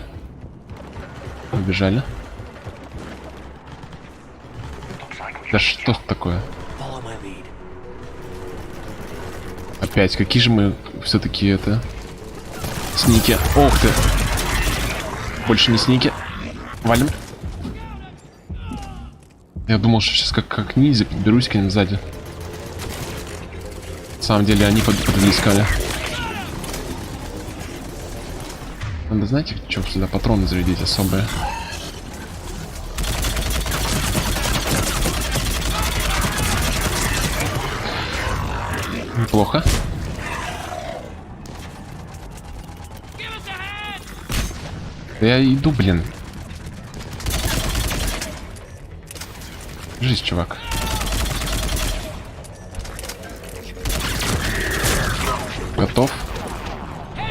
Убежали. Да что такое? Опять, какие же мы все-таки это... Сники. Ох ты. Больше не сники. Валим. Я думал, что сейчас как ниндзя подберусь к ним сзади. На самом деле они подвискали. Надо, знаете, что сюда патроны заведите особые. Неплохо. Да я иду, блин. Жизнь, чувак. Готов?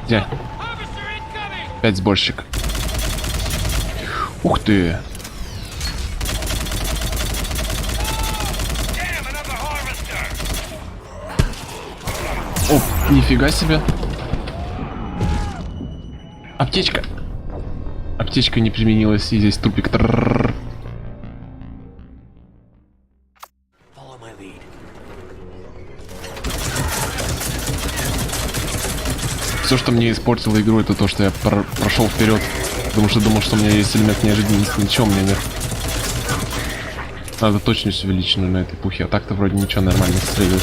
Где? 5 сборщик. Ух ты! О, нифига себе. Аптечка. Аптечка не применилась, и здесь тупик. Трррррр. Все, что мне испортило игру, это то, что я прошел вперед. Потому что думал, что у меня есть элемент неожиданности. Ничего у меня нет. Надо точность увеличенную на этой пухе. А так-то вроде ничего, нормально стреляет.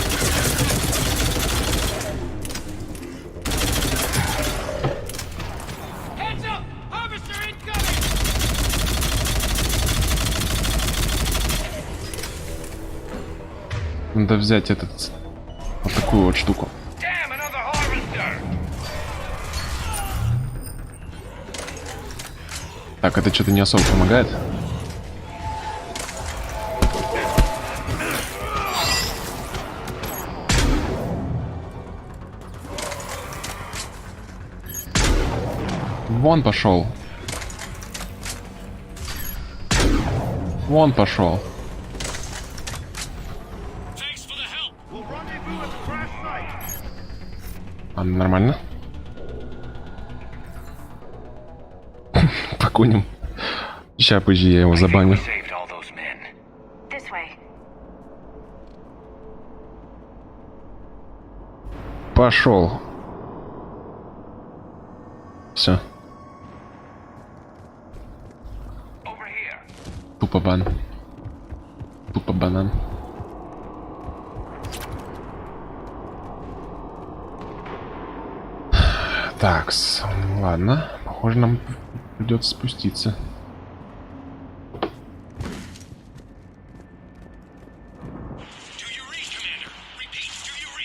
Надо взять вот такую вот штуку. Так, это что-то не особо помогает. Вон пошел. Вон пошел. А, нормально. Покунем. Сейчас позже я его забаню. Пошел. Все. Тупо бан. Тупо банан. Такс, ладно. Похоже, нам придется спуститься.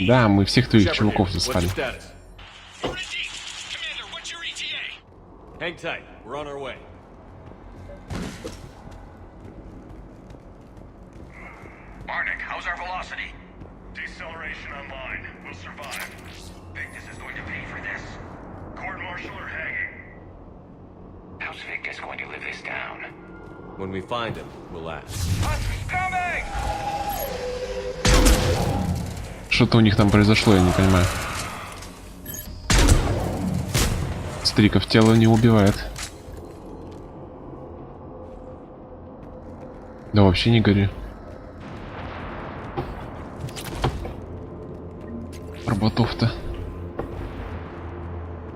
Да, мы всех твоих чуваков заспали. Hang tight. We're on our way. Barnick, how's our velocity? Deceleration online. We'll survive. Victus is going to pay for this. Court-martial or hanging? How's Victus going to live this down? When we find him, we'll ask. Coming! Что-то у них там произошло, я не понимаю. Стриков тело не убивает. Да вообще не гори. Работов-то.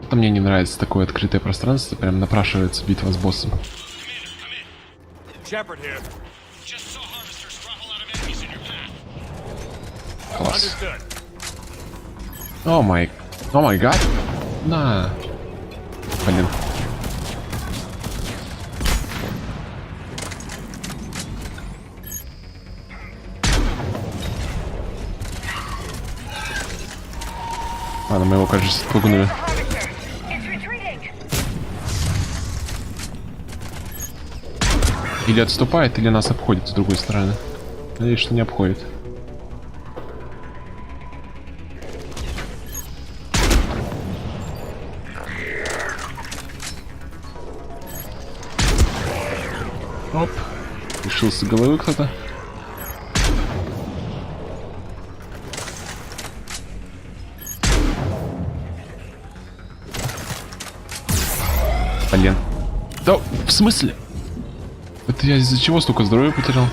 Это мне не нравится такое открытое пространство. Прям напрашивается битва с боссом. Класс. О май гад. На. Блин. Ладно, мы его, кажется, спугнули. Или отступает, или нас обходит с другой стороны. Надеюсь, что не обходит. Оп. Лишился головы кто-то. Блин. Да, в смысле? Это я из-за чего столько здоровья потерял?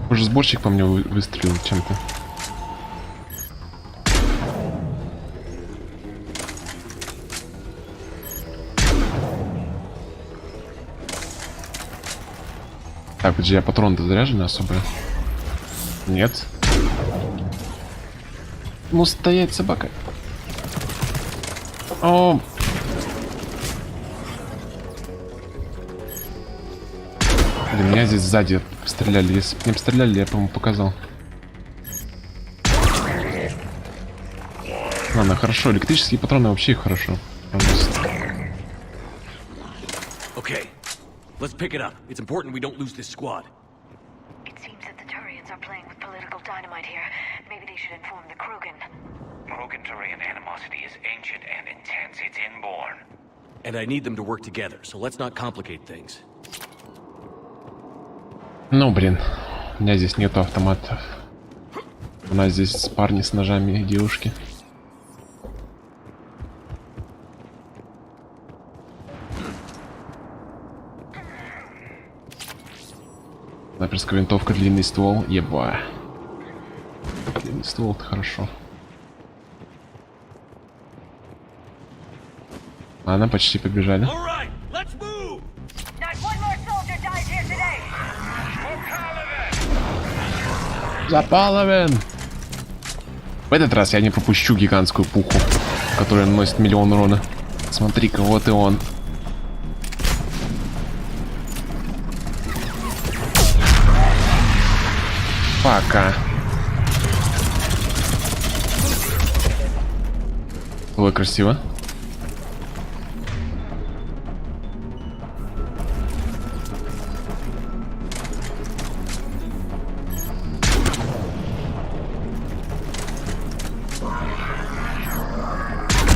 Уже сборщик по мне выстрелил чем-то. Так, подожди, я патрон-то заряжены особо? Нет. Ну, стоять, собака. О. Для меня здесь сзади стреляли. Если бы не стреляли, я, по-моему, показал. Ладно, хорошо. Электрические патроны вообще хорошо. Okay, let's pick it up. It's important we don't lose this squad. It seems that the Turians are playing with political dynamite here. Maybe they should inform the Krogan. Krogan-Turian animosity is ancient and intense. It's inborn. And I need them to work together, so let's not complicate things. Ну, блин. У меня здесь нету автоматов. У нас здесь парни с ножами и девушки. Снайперская винтовка, длинный ствол. Еба. Длинный ствол, это хорошо. Ладно, почти побежали. Запаловен! В этот раз я не пропущу гигантскую пуху, которая наносит миллион урона. Смотри-ка, вот и он. Пока. Ой, красиво.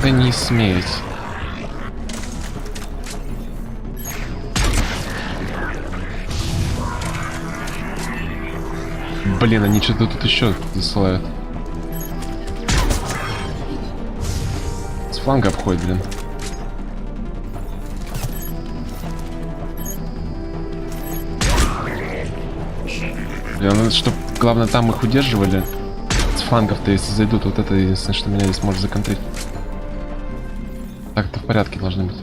Да не сметь. Блин, они что-то тут еще засылают. С фланга обходит, блин. Блин, надо, чтобы, главное, там их удерживали. С флангов-то, если зайдут, вот это единственное, что меня здесь может законтрить. Так-то в порядке должны быть.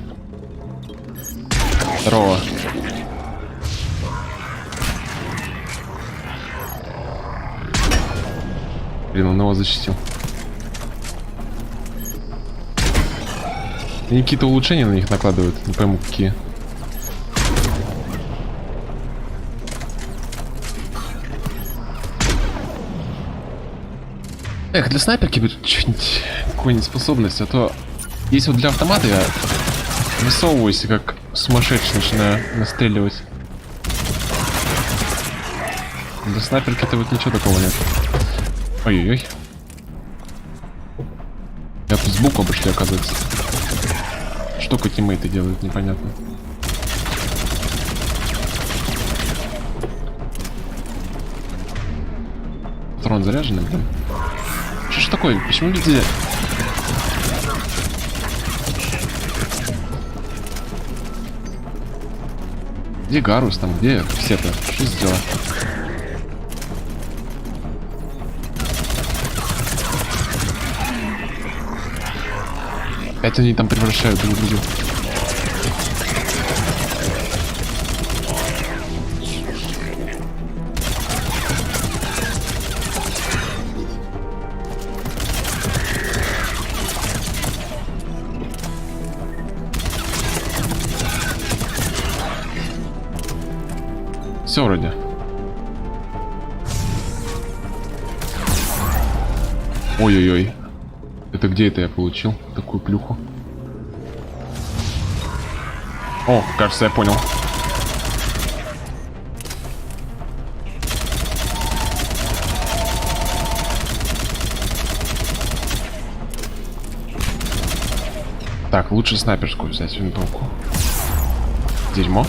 Здорово. Блин, он его защитил. Они какие-то улучшения на них накладывают, не пойму какие. Эх, для снайперки бы что-нибудь, какую-нибудь способность, а то если вот для автомата я высовываюсь и как сумасшедший начинаю настреливать. Для снайперки-то вот ничего такого нет. Ой-ой-ой. Я тут сбоку обошли, оказывается. Что тиммейты делают, непонятно. Патрон заряженный, блин. Что ж такое? Почему люди... Где Гарус там? Где все-то? Что сделал? Опять они там превращают друг друга. Все вроде. Ой-ой-ой. Это где это я получил? Такую плюху. О, кажется, я понял. Так, лучше снайперскую взять винтовку. Дерьмо.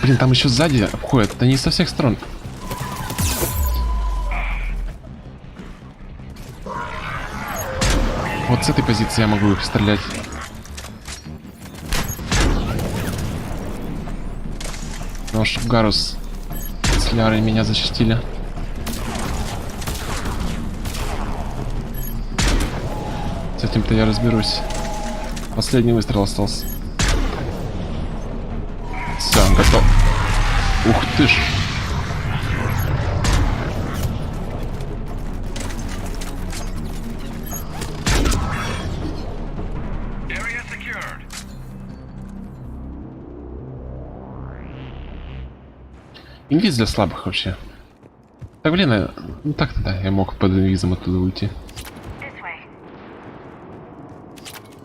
Блин, там еще сзади обходят. Это не со всех сторон. Вот с этой позиции я могу их стрелять. Потому что Гарус с Лярой меня защитили. С этим-то я разберусь. Последний выстрел остался. Все, готов. Ух ты ж. Инвиз для слабых вообще. Так, блин, ну так-то да, я мог под инвизом оттуда уйти.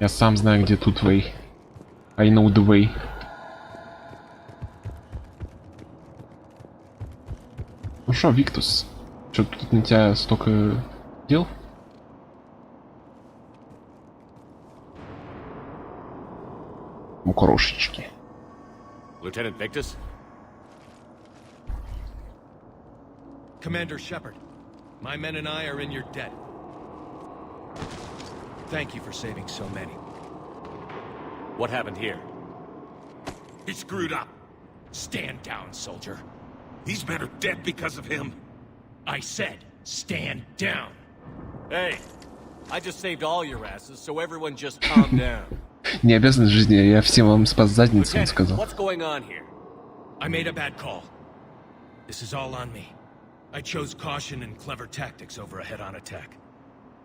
Я сам знаю, где тут way. I know the way. Ну шо, Виктус? Чё тут на тебя столько дел? Мукорошечки. Lieutenant Victus? Commander Shepard, my men and I are in your debt. Thank you for saving so many. What happened here? He screwed up. Stand down, soldier. These men are dead because of him. I said, stand down. Hey, I just saved all your asses, so everyone just calm down. Не обязан в жизни, я всем вам спас задницу, он Lieutenant, сказал. what's going on here? I made a bad call. This is all on me. I chose caution and clever tactics over a head-on attack.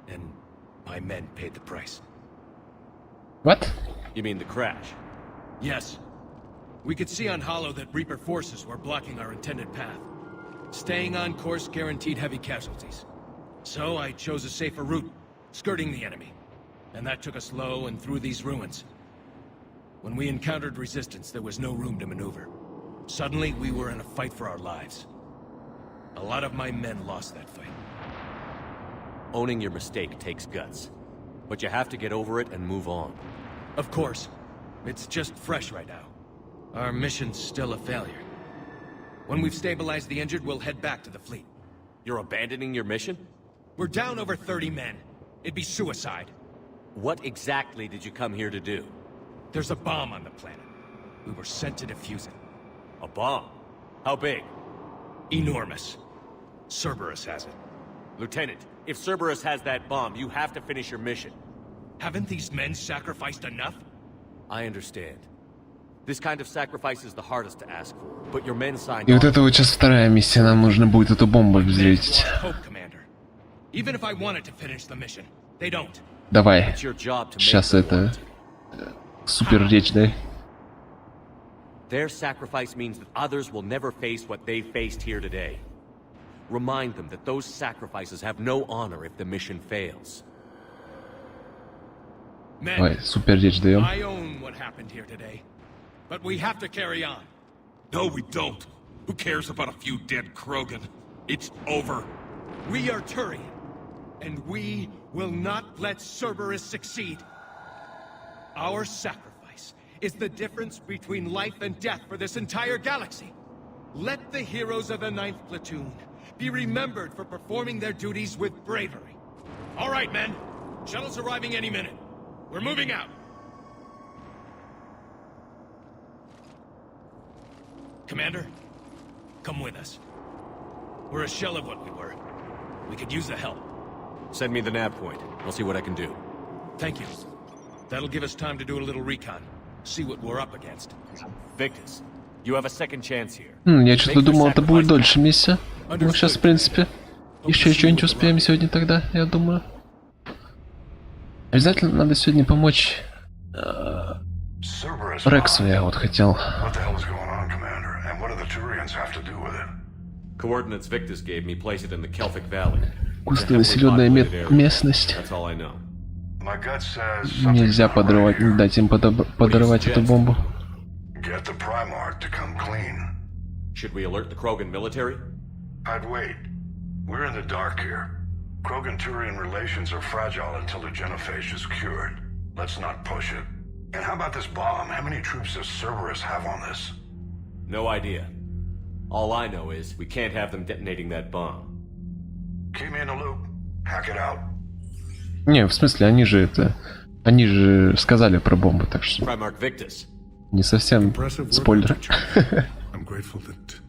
And my men paid the price. What? You mean the crash? Yes. We could see on Hollow that Reaper forces were blocking our intended path. Staying on course guaranteed heavy casualties. So I chose a safer route, skirting the enemy. And that took us low and through these ruins. When we encountered resistance, there was no room to maneuver. Suddenly, we were in a fight for our lives. A lot of my men lost that fight. Owning your mistake takes guts. But you have to get over it and move on. Of course. It's just fresh right now. Our mission's still a failure. When we've stabilized the injured, we'll head back to the fleet. You're abandoning your mission? We're down over 30 men. It'd be suicide. What exactly did you come here to do? There's a bomb on the planet. We were sent to defuse it. A bomb? How big? Enormous. Cerberus has it. Lieutenant, if Cerberus has that bomb, you have to finish your mission. Haven't these men sacrificed enough? I understand. This kind of sacrifice is the hardest to ask for, but your men signed И вот on. это вот сейчас вторая миссия, нам нужно будет эту бомбу взвесить. Hope, Commander. Even if I wanted to finish the mission, they don't. Давай. It's your job to make Сейчас them это... want. Супер речь, дай. Their sacrifice means that others will never face what they faced here today. Remind them that those sacrifices have no honor if the mission fails. Давай, супер речь даем. I own what happened here today. But we have to carry on. No, we don't. Who cares about a few dead Krogan? It's over. We are Turian, and we will not let Cerberus succeed. Our sacrifice is the difference between life and death for this entire galaxy. Let the heroes of the 9th Platoon be remembered for performing their duties with bravery. All right, men. Shuttle's arriving any minute. We're moving out. Commander, come with us. We're a shell of what we were. We could use the help. Send me the nav point. I'll see what I can do. Thank you. That'll give us time to do a little recon. See what we're up against. Victus, you have a second chance here. Я что-то думал, это будет дольше миссия. Ну, сейчас, в принципе, еще что-нибудь успеем сегодня тогда, я думаю. Обязательно надо сегодня помочь Рексу, я вот хотел. Coordinates Victus gave me place it in the Celtic Valley. Густонаселенная местность. That's all I know. Нельзя подорвать, дать им подорвать эту бомбу. Get the Primarch to come clean. Should we alert the Krogan military? I'd wait. We're in the dark here. Krogan-Turian relations are fragile until the genophage is cured. Let's not push it. And how about this bomb? How many troops does Cerberus have on this? No idea. All I know is we can't have them detonating that bomb. Keep me in the loop. Hack it out. Не, в смысле, они же это... Они же сказали про бомбу, так что... Primarch Victus. Не совсем спойлер. I'm grateful that...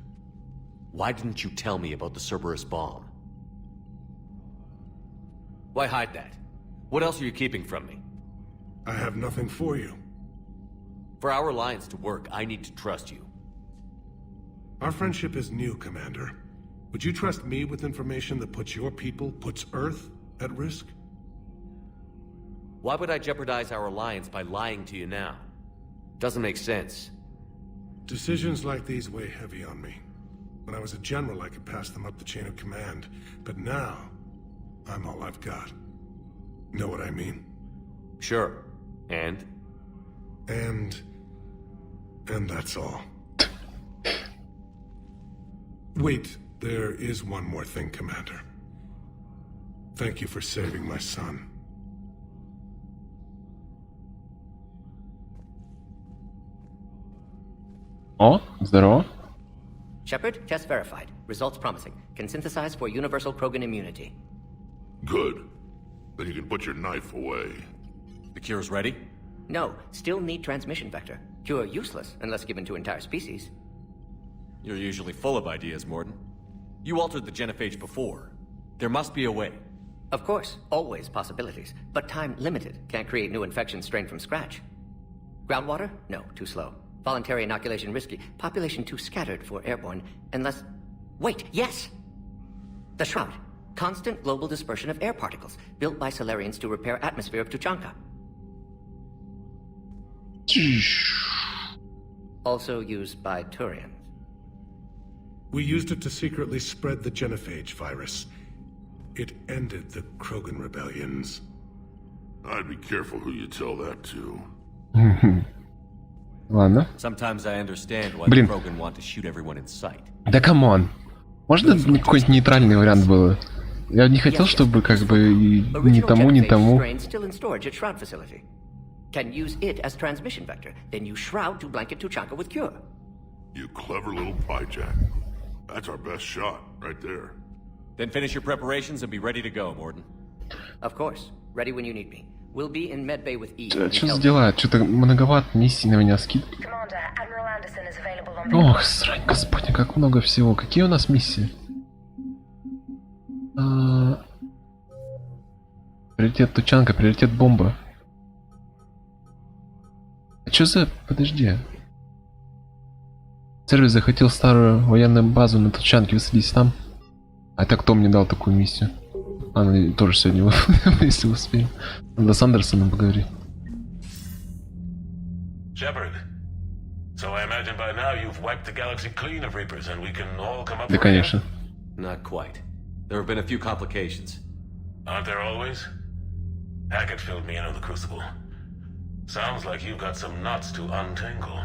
Why didn't you tell me about the Cerberus bomb? Why hide that? What else are you keeping from me? I have nothing for you. For our alliance to work, I need to trust you. Our friendship is new, Commander. Would you trust me with information that puts your people, puts Earth, at risk? Why would I jeopardize our alliance by lying to you now? Doesn't make sense. Decisions like these weigh heavy on me. When I was a general, I could pass them up the chain of command. But now, I'm all I've got. Know what I mean? Sure. And? And that's all. Wait, there is one more thing, Commander. Thank you for saving my son. О, здорово. Shepard, test verified. Results promising. Can synthesize for universal Krogan immunity. Good. Then you can put your knife away. The cure's ready? No, still need transmission vector. Cure useless unless given to entire species. You're usually full of ideas, Morden. You altered the genophage before. There must be a way. Of course, always possibilities, but time limited. Can't create new infections strained from scratch. Groundwater? No, too slow. Voluntary inoculation risky. Population too scattered for airborne, unless... Wait, yes! The Shroud. Constant global dispersion of air particles, built by Solarians to repair atmosphere of Tuchanka. Also used by Turians. We used it to secretly spread the genophage virus. It ended the Krogan rebellions. I'd be careful who you tell that to. Ладно. Sometimes I understand why the Krogan want to shoot everyone in sight. Да камон. Можно какой-нибудь нейтральный вариант было? Я не хотел, чтобы как бы ни тому, ни тому. Can use it as transmission vector, then use Shroud to blanket Tuchanka with cure. You clever little pyjack. That's our best shot, right there. Then finish your preparations and be ready to go, Morden. Of course. Ready when you need me. We'll be in medbay with E. Что за дела? Что-то многовато миссий на меня скидывают. Ох, срань, господи, как много всего. Какие у нас миссии? Приоритет Тучанка, приоритет бомба. А чё за... Подожди. Сервис захватил старую военную базу на Тучанке, высадись там. А это кто мне дал такую миссию? Она тоже сегодня, если успеем. Надо с Андерсоном поговорить. Shepard. So I imagine by now you've wiped the galaxy clean of Reapers and we can all come up. Да, конечно. Not quite. There have been a few complications. Aren't there always? Hackett filled me in on the Crucible. Sounds like you've got some knots to untangle.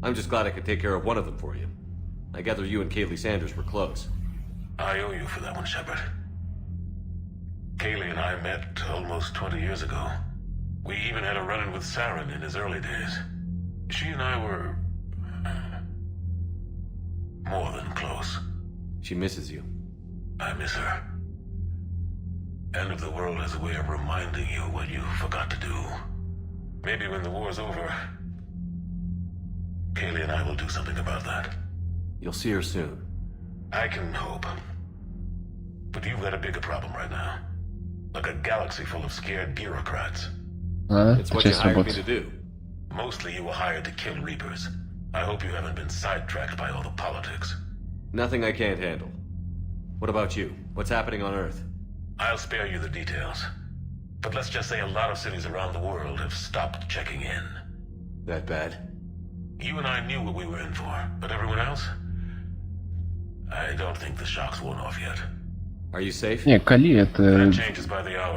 I'm just glad I could take care of one of them for you. I gather you and Kaylee Sanders were close. I owe you for that one, Shepard. Kaylee and I met almost 20 years ago. We even had a run-in with Saren in his early days. She and I were... more than close. She misses you. I miss her. End of the world has a way of reminding you what you forgot to do. Maybe when the war's over, Kaylee and I will do something about that. You'll see her soon. I can hope. But you've got a bigger problem right now. Like a galaxy full of scared bureaucrats. It's what you hired me to do. Mostly you were hired to kill Reapers. I hope you haven't been sidetracked by all the politics. Nothing I can't handle. What about you? What's happening on Earth? I'll spare you the details. But let's just say a lot of cities around the world have stopped checking in. That bad? You and I knew what we were in for, but everyone else? I don't think the shock's worn off yet. Are you safe? Не, Кали это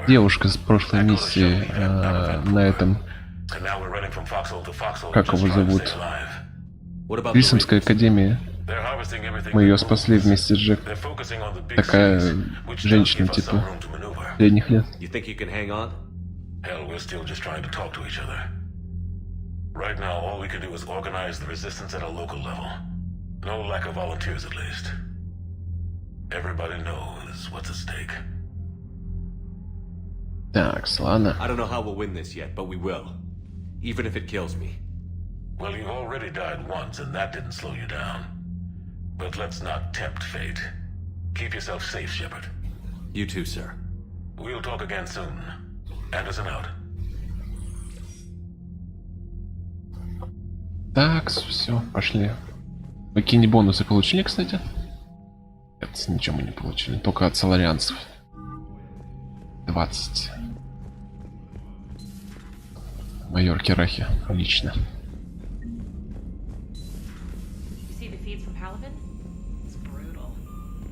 девушка с прошлой миссии на этом. Как его зовут? Вильсомская академия. Мы ее спасли вместе с Джек. Такая женщина типа средних лет. You think you can hang on? Hell, we're still just trying to talk to each other. Right now, all we can do is organize the resistance at a local level. No lack of volunteers, at least. Everybody knows what's at stake. Так, ладно. I don't know how we'll win this yet, but we will. Even if it kills me. Well, you already died once, and that didn't slow you down. But let's not tempt fate. Keep yourself safe, Shepard. You too, sir. We'll talk again soon. Anderson out. Так, все, пошли. Какие-нибудь бонусы получили, кстати? Нет, ничего мы не получили. Только от соларианцев. 20. Майор Керахи. Отлично. See the feeds from Paladin? It's brutal.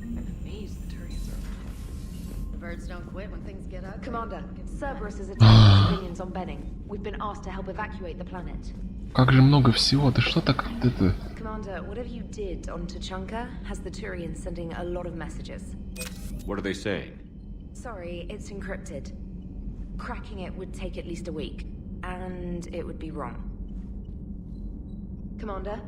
I'm amazed the Turians are alive. The birds don't quit when things get ugly. Commander, Cerberus is attacking civilians on Benning. We've been asked to help evacuate the planet. Как же много всего. Ты что так это? Commander, whatever you did on Tuchanka has the Turians sending a lot of messages. What are they saying? Sorry, it's encrypted. Cracking it would take at least a week, and it would be wrong. Commander?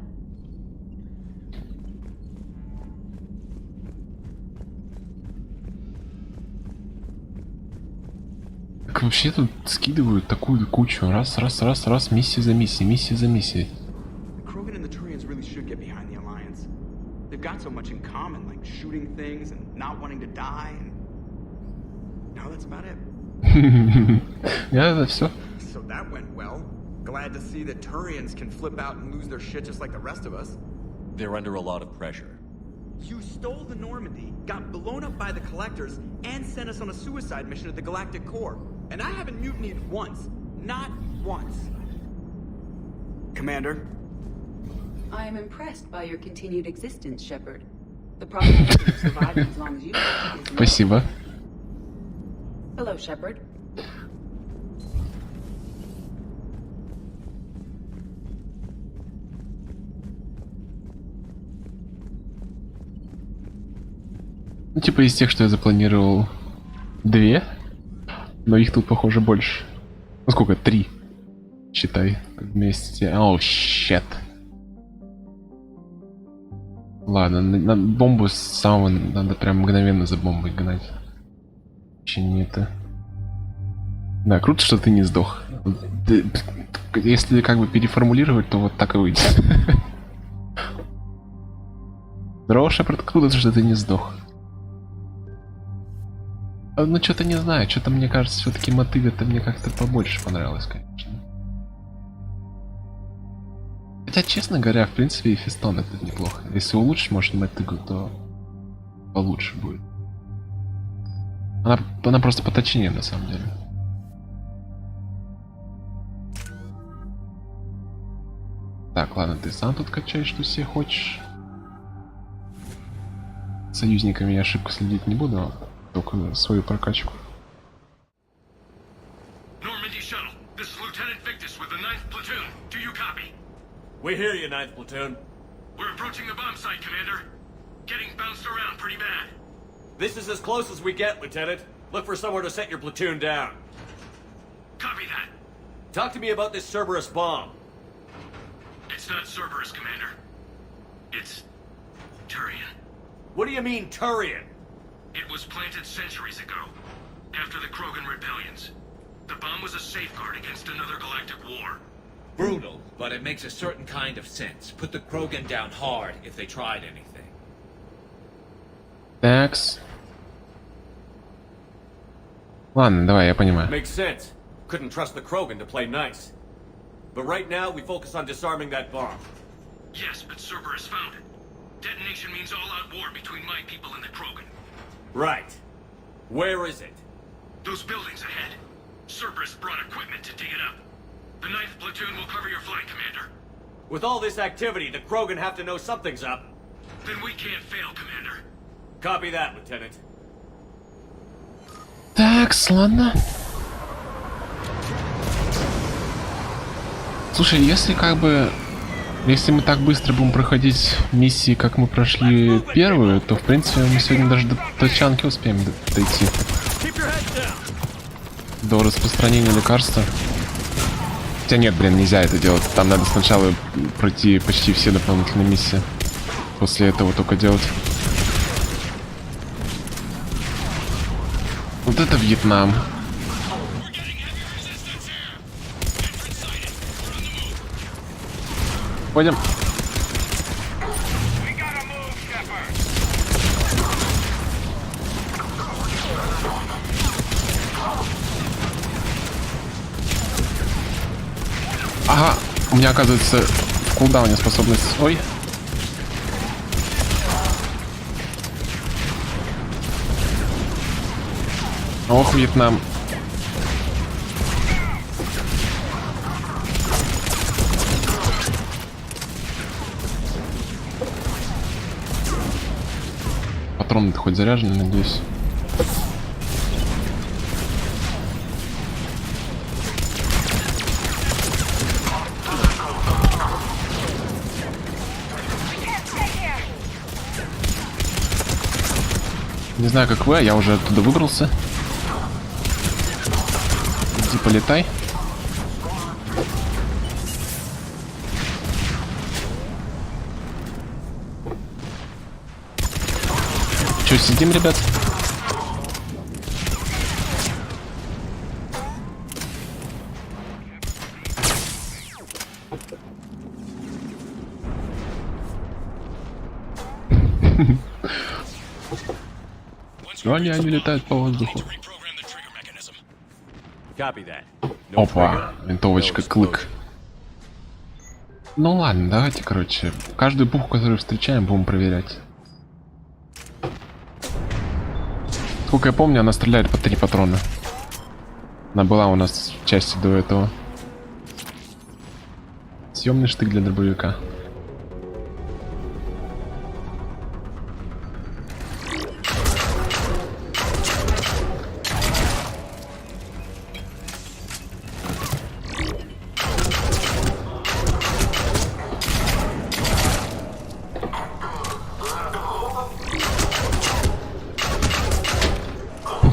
Как вообще тут скидывают такую кучу. Раз, миссия за миссией, миссия за миссией. The Krogan and the Turians really should get behind the Alliance. They've got so much in common, like shooting things and not wanting to die, and now that's about it. Yeah, that's все. So that went well. Glad to see that Turians can flip out and lose their shit just like the rest of us. They're under a lot of pressure. You stole the Normandy, got blown up by the Collectors, and sent us on a suicide mission at the Galactic Core. And I haven't mutinied once. Not once. Commander? I am impressed by your continued existence, Shepard. The probability of surviving as long as you have is low. Спасибо. Hello, Shepard. Ну, типа из тех, что я запланировал, 2, но их тут, похоже, больше. Ну, сколько? 3. Считай, вместе. Оу, щет. Ладно, на бомбу с самого надо прям мгновенно за бомбой гнать. Вообще не это. Да, круто, что ты не сдох. Если как бы переформулировать, то вот так и выйдет. Здорово, Шепард, круто, что ты не сдох. Ну, что-то не знаю, что-то мне кажется, все-таки мотыга это мне как-то побольше понравилось, конечно. Хотя, честно говоря, в принципе, и Фистон это неплохо. Если улучшить, может, мотыгу, то получше будет. Она просто поточнее, на самом деле. Так, ладно, ты сам тут качаешь, что себе хочешь. С союзниками я ошибку следить не буду, а только свою прокачку. Normandy shuttle. This is Lieutenant Victus with the 9th platoon. Do you copy? We hear you, 9th platoon. We're approaching the bomb site, Commander. Getting bounced around pretty bad. This is as close as we get, Lieutenant. Look for somewhere to set your platoon down. Copy that. Talk to me about this Cerberus bomb. It's not Cerberus, Commander. It's Turian. What do you mean, Turian? It was planted centuries ago, after the Krogan rebellions. The bomb was a safeguard against another galactic war. Brutal, but it makes a certain kind of sense. Put the Krogan down hard if they tried anything. Такс. Ладно, давай, я понимаю. Makes sense. Couldn't trust the Krogan to play nice. But right now, we focus on disarming that bomb. Yes, but Cerberus found it. Detonation means all-out war between my people and the Krogan. Right. Where is it? Those buildings ahead. Cerberus brought equipment to dig it up. The 9th platoon will cover your flank, Commander. With all this activity, the Krogan have to know something's up. Then we can't fail, Commander. Copy that, Lieutenant. Такс, ладно. Слушай, если как бы... Если мы так быстро будем проходить миссии, как мы прошли первую, то, в принципе, мы сегодня даже до тачанки успеем дойти. До распространения лекарства. Хотя нет, блин, нельзя это делать. Там надо сначала пройти почти все дополнительные миссии. После этого только делать. Вот это Вьетнам. Пойдем. Ага, у меня оказывается в кулдауне способность. Ой. Ох, Вьетнам. Патроны-то хоть заряжены, надеюсь. Не знаю, как вы, а я уже оттуда выбрался. Иди полетай. Че, сидим, ребят? Они летают по воздуху. Copy that. Опа, винтовочка Клык. Ну ладно, давайте, короче, каждую буху, которую встречаем, будем проверять. Сколько я помню, она стреляет по 3 патрона. Она была у нас в части до этого. Съемный штык для дробовика.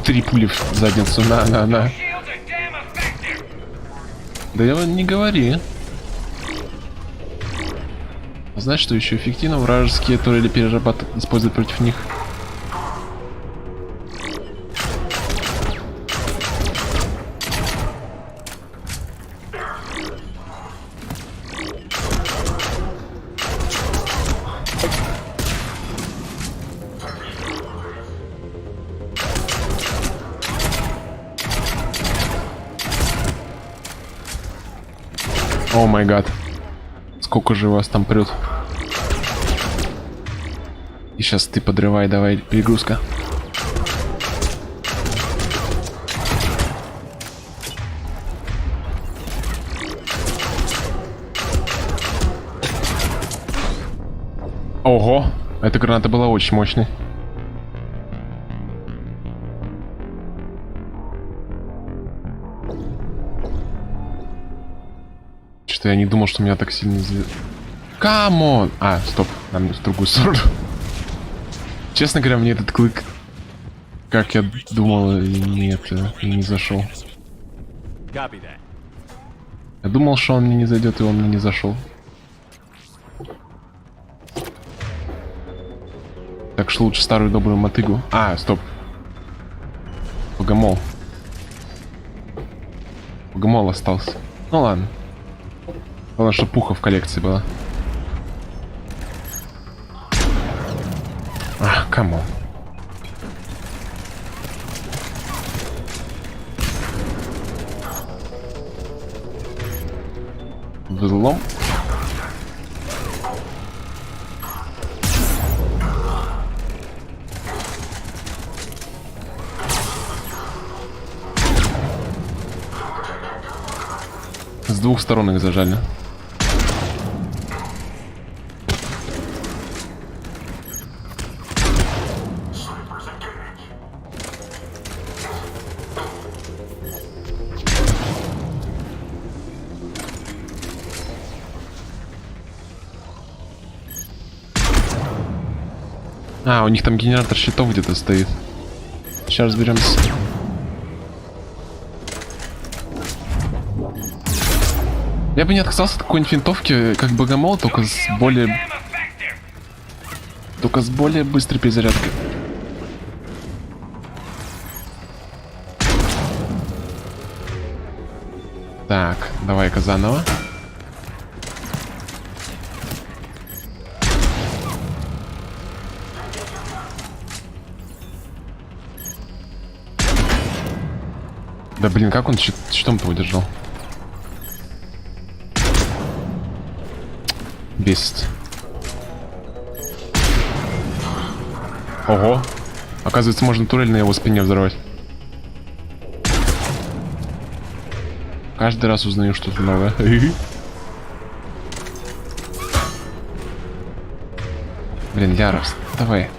Три пули в задницу, на. Да я не говори. Знаешь, что еще эффективно? Вражеские турели перерабатывать, использовать против них. О май гад. Сколько же вас там прет. И сейчас ты подрывай, давай, перегрузка. Ого, эта граната была очень мощной. Что-то я не думал, что меня так сильно Камон! А, стоп, нам в другую сторону. Честно говоря, мне этот клык, как я думал, и не зашел. Я думал, что он мне не зайдет, и он мне не зашел. Так что лучше старую добрую мотыгу. А, стоп. Богомол. Богомол остался. Ну ладно. Главное, что пуха в коллекции была. А, камон. Взлом. С двух сторон их зажали. А, у них там генератор щитов где-то стоит. Сейчас разберемся. Я бы не отказался от какой-нибудь винтовки, как богомол, только с более быстрой перезарядкой. Так, давай-ка заново. Да блин, как он щитом-то удержал? Бесит. Ого. Оказывается, можно турель на его спине взорвать. Каждый раз узнаю что-то новое. Блин, ярость. Давай.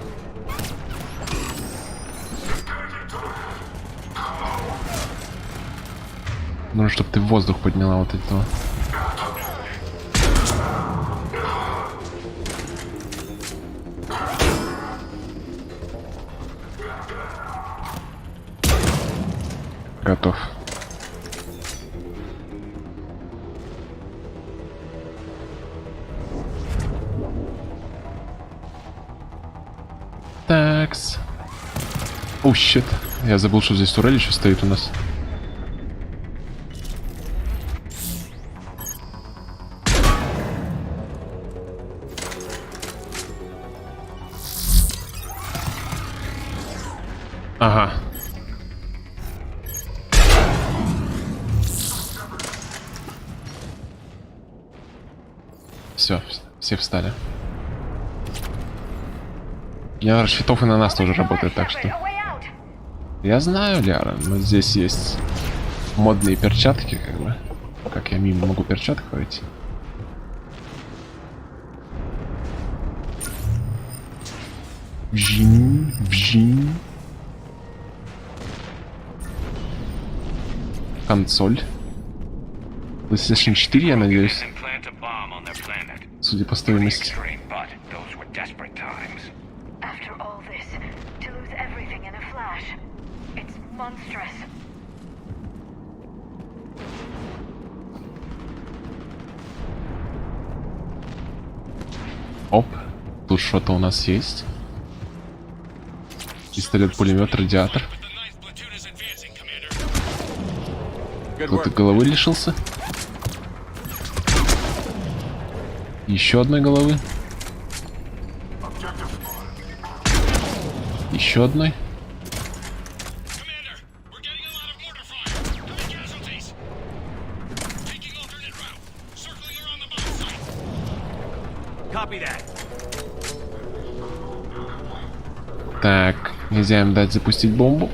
Нужно, чтобы ты в воздух подняла вот этого. Готов. Такс. О, щит. Я забыл, что здесь турель еще стоит у нас. Ага. Все встали. Генератор щитов и на нас тоже работает, так что... Я знаю, Ляра, но здесь есть модные перчатки, как бы. Как я мимо могу перчаток пройти? Вжинь. Консоль. PlayStation 4, я надеюсь. Судя по стоимости. Оп, тут что-то у нас есть. Пистолет-пулемет, радиатор. Кто-то головы лишился. Еще одной головы. Еще одной. Так, нельзя им дать запустить бомбу.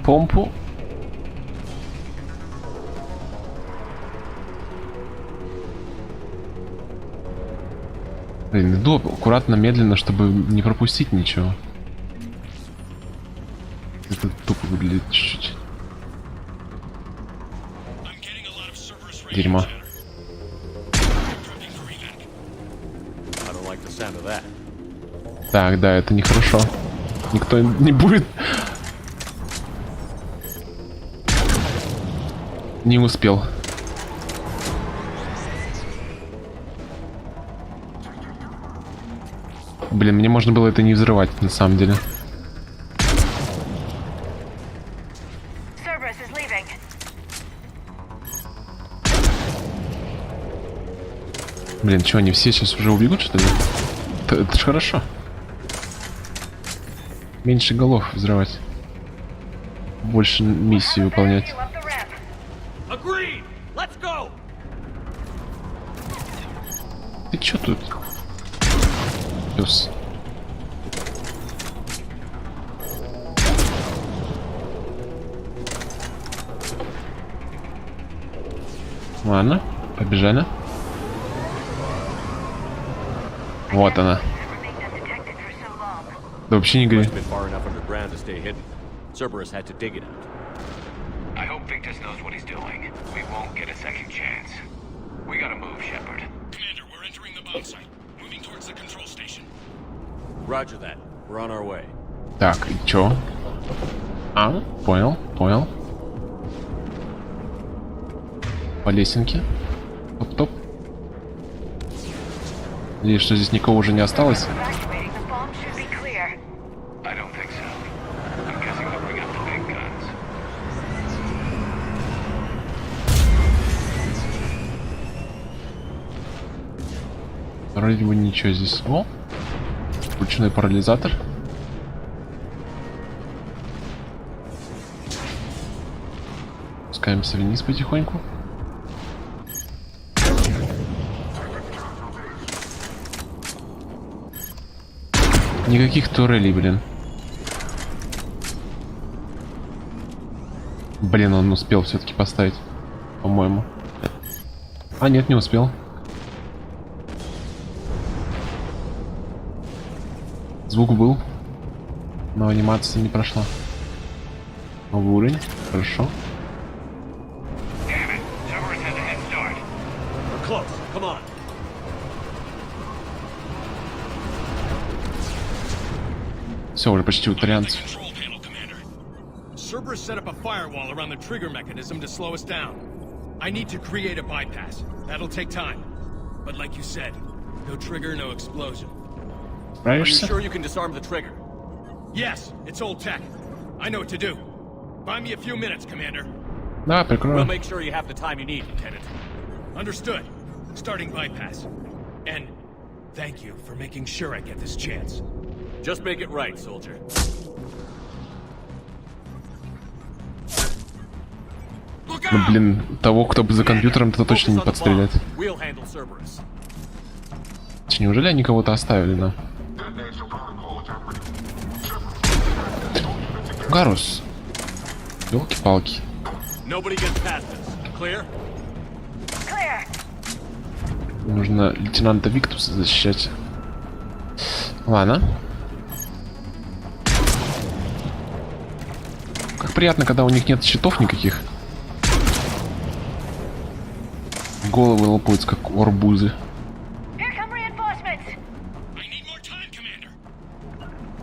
Помпу. Блин, иду аккуратно, медленно, чтобы не пропустить ничего. Это тупо выглядит чуть-чуть. Дерьмо. Так, да, это нехорошо. Никто не будет. Не успел. Блин, мне можно было это не взрывать, на самом деле. Блин, что, они все сейчас уже убегут, что ли? Это ж хорошо. Меньше голов взрывать. Больше миссии выполнять. Ты чё тут? Пёс. Ладно, побежали. Вот она. Да вообще не говори. Так, и чё? А, понял. По лесенке. Топ-топ. Надеюсь, что здесь никого уже не осталось. Вроде бы ничего здесь. О! Ручной парализатор. Спускаемся вниз потихоньку. Никаких турелей, блин. Блин, он успел все-таки поставить, по-моему. А, нет, не успел. Звук был, но анимация не прошла. Новый уровень, хорошо. Все, уже почти у итальянцев. Cerberus set up a firewall around the trigger mechanism to slow us down. I need to create a bypass. That'll take time. But like you said, no trigger, no explosion. Are you sure you can disarm the trigger? Yes, it's old tech. I know what to do. Buy me a few minutes, Commander. Да, прикрою. We'll make sure you have the time you need, Lieutenant. Understood. Starting bypass. And thank you for making sure I get this chance. Just make it right, soldier. Ну блин, того, кто бы за компьютером, то точно не подстрелят. We'll handle Cerberus. Неужели они кого-то оставили, да? Гарус. Ёлки-палки. Nobody gets past us. Clear? Clear. Нужно лейтенанта Виктуса защищать. Ладно. Как приятно, когда у них нет щитов никаких. Головы лопаются, как арбузы. Here come reinforcements.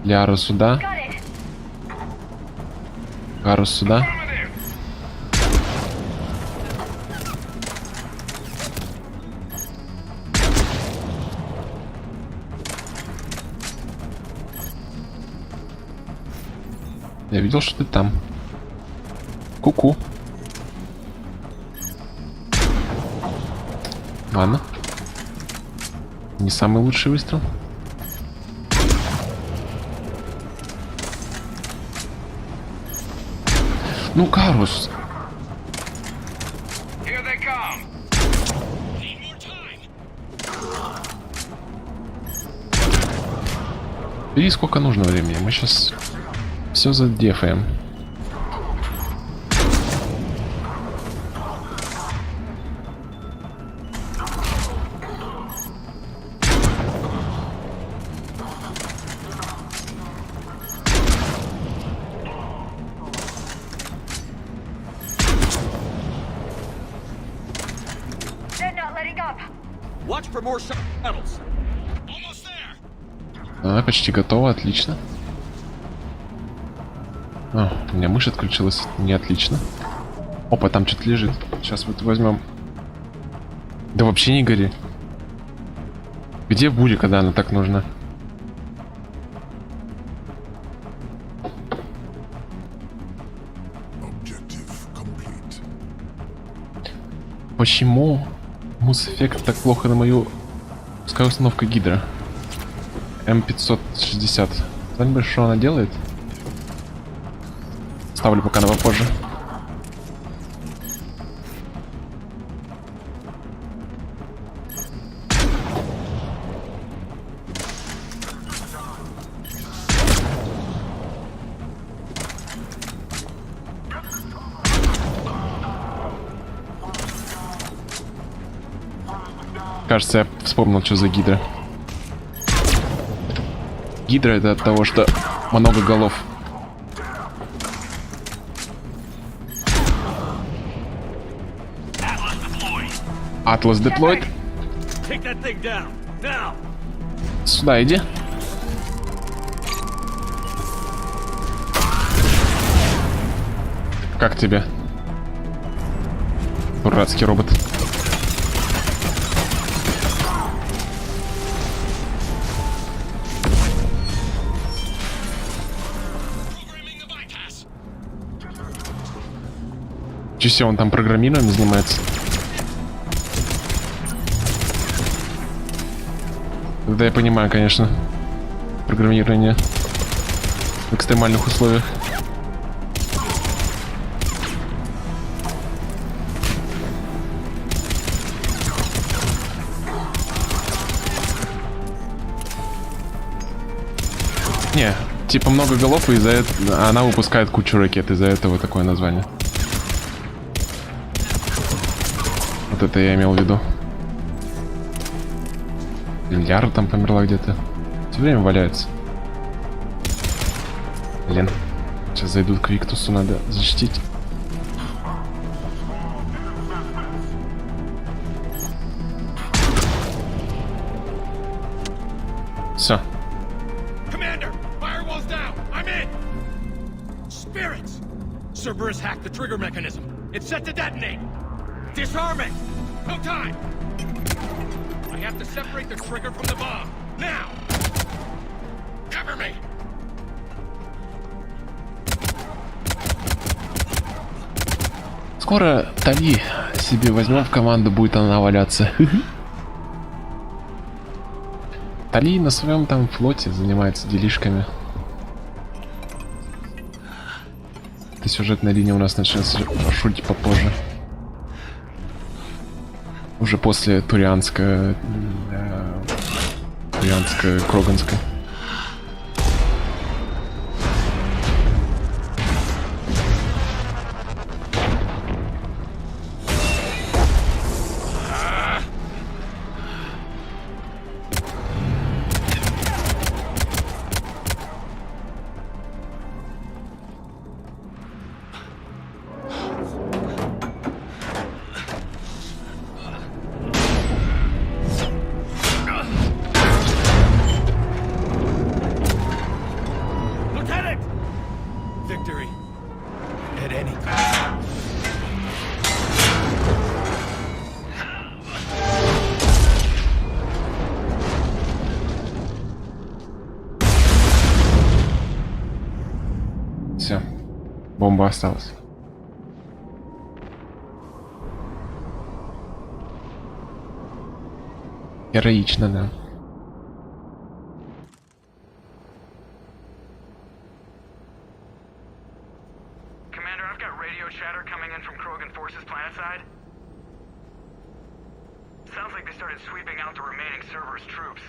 Ляра сюда. Got it. Гарус сюда. Я видел, что ты там. Ку-ку. Ладно. Не самый лучший выстрел. Ну, Карус. Бери сколько нужно времени. Мы сейчас все задефаем. They're not letting up. Watch for more shuttles. Она почти готова, отлично. А, у меня мышь отключилась, не отлично. Опа, там что-то лежит. Сейчас вот возьмем. Да вообще не гори. Где буря, когда она так нужна? Почему мус-эффект так плохо на мою пускай установка Гидра? М560. Знаешь, что она делает? Ставлю пока на попозже. Кажется, я вспомнил, что за Гидра. Гидра — это от того, что много голов. Атлас деплойд. Сюда иди. Как тебе? Дурацкий робот. Чё, он там программированием занимается? Да, я понимаю, конечно. Программирование в экстремальных условиях. Не, типа много голов, и из-за этого она выпускает кучу ракет, из-за этого такое название. Вот это я имел в виду. Ляра там померла где-то. Все время валяется. Блин. Сейчас зайдут к Виктусу, надо защитить. Все. Cerberus hacked the trigger mechanism. It's set to detonate. Disarm it. No time. I have to separate the trigger from the bomb. Now. Cover me. Скоро Тали себе возьмем в команду, будет она валяться. Тали на своем там флоте занимается делишками. Эта сюжетная линия у нас начнется шутить попозже. Уже после турианская, Кроганская. Victory. At any cost. Все. Бомба осталась. Героично, да. Commander, I've got radio chatter coming in from Krogan forces planetside. Sounds like they started sweeping out the remaining Cerberus troops.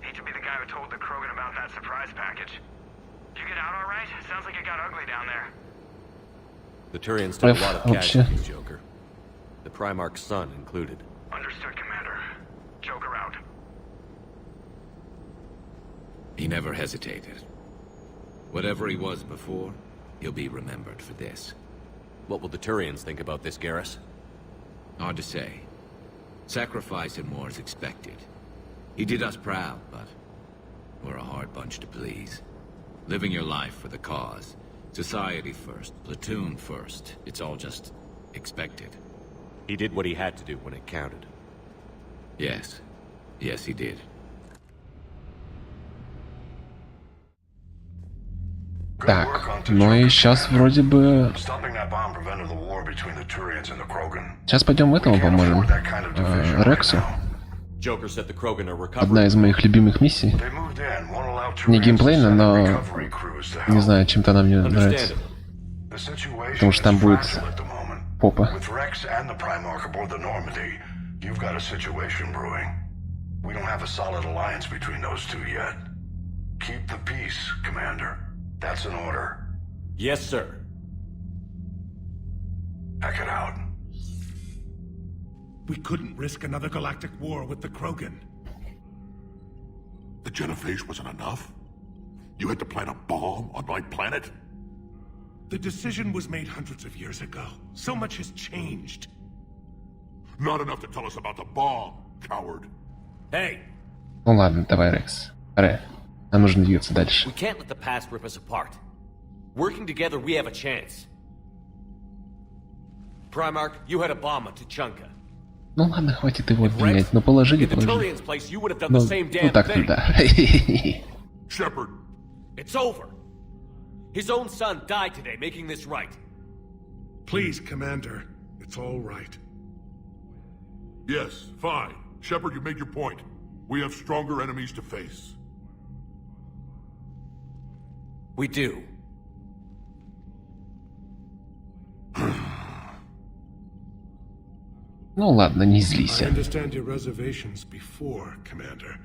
Hate to be the guy who told the Krogan about that surprise package. Did you get out all right? Sounds like it got ugly down there. The Turians took a lot of casualties, Joker. The Primarch's son included. Understood, Commander. Joker out. He never hesitated. Whatever he was before, he'll be remembered for this. What will the Turians think about this, Garrus? Hard to say. Sacrifice in war is expected. He did us proud, but we're a hard bunch to please. Living your life for the cause. Society first, platoon first. It's all just expected. He did what he had to do when it counted. Yes. Yes, he did. Так, ну и сейчас вроде бы... Сейчас пойдем этому поможем. Рексу. Одна из моих любимых миссий. Не геймплейно, но... Не знаю, чем-то она мне нравится. Потому что там будет попа. That's an order. Yes, sir. Pack it out. We couldn't risk another galactic war with the Krogan. The genophage wasn't enough? You had to plant a bomb on my planet? The decision was made hundreds of years ago. So much has changed. Not enough to tell us about the bomb, coward. Hey! Ну ладно, давай, Рекс. Пора. Нам нужно двигаться дальше. We can't let the past rip us apart. Working together, we have a chance. Primarch, you had a bomb at Tuchanka. Ну ладно, хватит его обвинять. Ну положили, положили. Ну так-то да. Shepard. It's over. His own son died today, making this right. Please, Commander. It's all right. Yes, fine. Shepard, you made your point. We have stronger enemies to face. We do. Ну ладно, не злись. I understand your reservations before, Commander.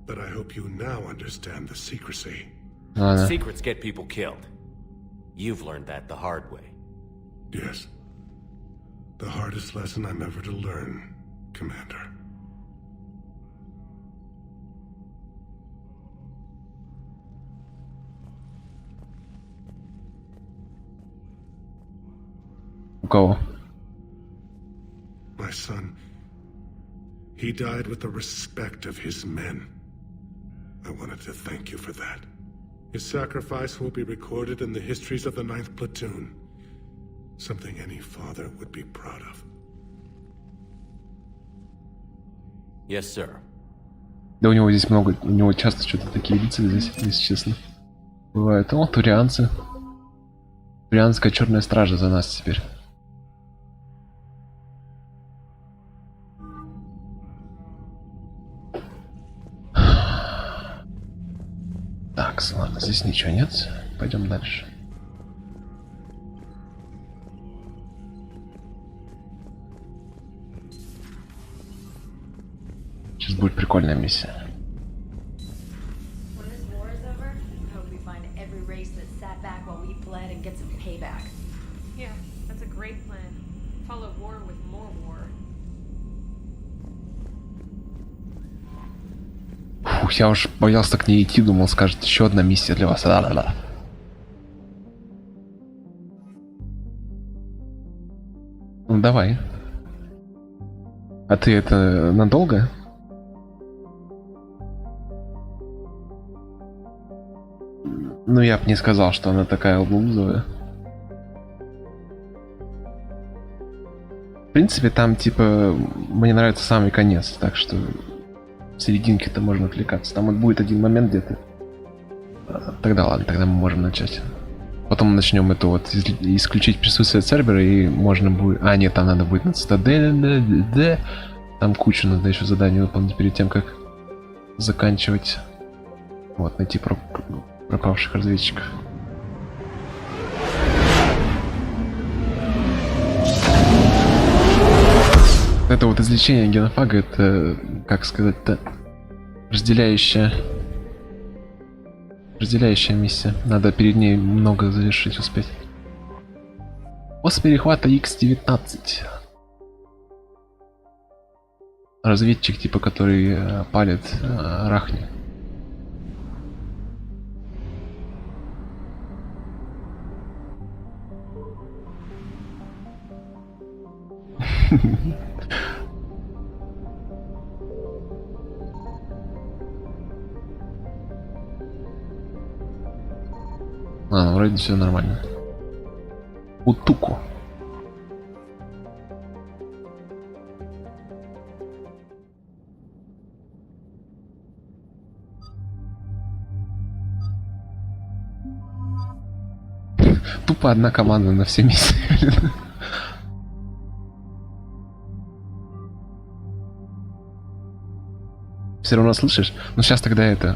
But I hope you now understand the secrecy. Secrets get people killed. You've learned that the hard way. Yes. The hardest lesson I'm ever to learn, Commander. У кого? My son, he died with the respect of his men. I wanted to thank you for that. His sacrifice will be recorded in the histories of the 9th Platoon. Something any father would be proud of. Yes, sir. Да у него здесь много, у него часто что-то такие лица здесь, если честно. Бывает. О, турианцы. Турианская черная стража за нас теперь. Так, ладно, здесь ничего нет. Пойдем дальше. Сейчас будет прикольная миссия. When this war is over, I hope we find every race that sat back while we bled and get some payback. Yeah, that's a great plan. Follow war with more war. Фух, я уж боялся к ней идти, думал, скажет, еще одна миссия для вас. Да-да-да. Ну давай. А ты это надолго? Ну я б не сказал, что она такая лузовая. В принципе, там типа мне нравится самый конец, так что в серединке-то можно отвлекаться. Там вот будет один момент где-то. Тогда ладно, тогда мы можем начать. Потом начнем это вот исключить присутствие сервера и можно будет... А, нет, там надо будет на цитадель. Там кучу надо еще заданий выполнить перед тем, как заканчивать. Вот, найти пропавших разведчиков. Это вот излечение генофага, это, как сказать-то, разделяющая миссия. Надо перед ней много завершить успеть. После перехвата X-19. Разведчик, типа, который палит рахни. Ладно, вроде все нормально. Утуку. Тупо одна команда на все миссии. Все равно слышишь? Ну сейчас тогда это...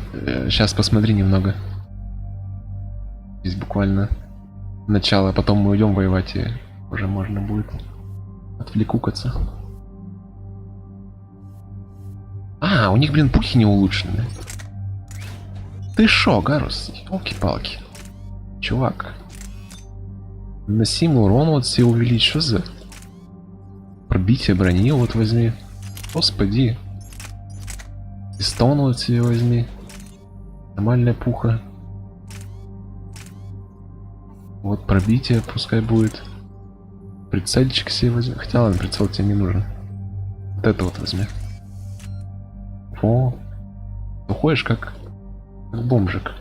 Сейчас посмотри немного. Здесь буквально начало, потом мы уйдем воевать, и уже можно будет отвлекукаться. А, у них, блин, пухи не улучшены. Ты шо, Гарус? Ёлки-палки. Чувак. Наносимый урон вот все увеличить. Что за... Пробитие брони вот возьми. Господи. Пистон вот себе возьми. Нормальная пуха. Вот пробитие пускай будет. Прицельчик себе возьми. Хотя ладно, прицел тебе не нужен. Вот это вот возьми. О, уходишь как бомжик.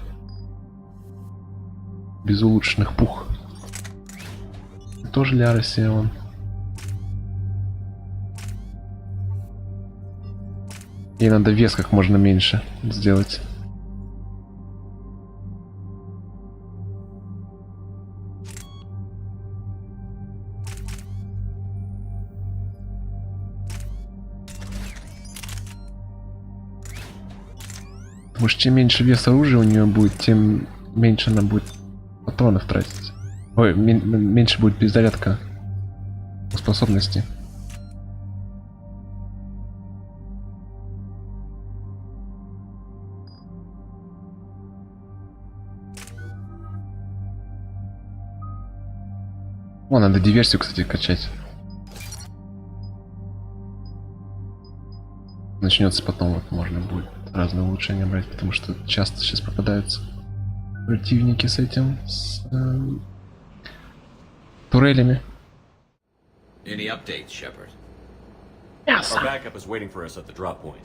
Без улучшенных пух. Тоже ляра себе вон. Ей надо вес как можно меньше сделать. Потому что чем меньше вес оружия у нее будет, тем меньше она будет патронов тратить. Ой, меньше будет перезарядка способности. О, надо диверсию, кстати, качать. Начнется потом, вот можно будет разные улучшения брать, потому что часто сейчас попадаются противники с этим, с турелями. Any updates, Shepard? Yes. Our backup is waiting for us at the drop point.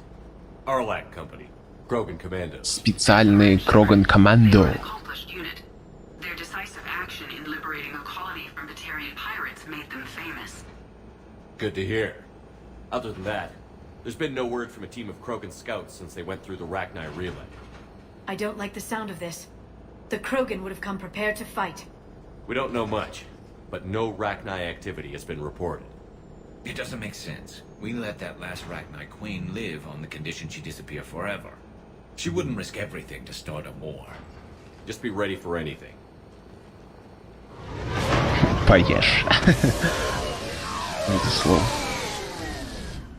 Arlac Company, Krogan Commandos. Специальные Krogan Commando. Accomplished unit. Their decisive action in liberating a colony from Batarian pirates made them famous. Good to hear. Other than that, there's been no word from a team of Krogan scouts since they went through the Rachni relay. I don't like the sound of this. The Krogan would have come prepared to fight. We don't know much, but no Rachni activity has been reported. It doesn't make sense. We let that last Rachni queen live on the condition she disappear forever. She wouldn't risk everything to start a war. Just be ready for anything. Поешь. Это слово.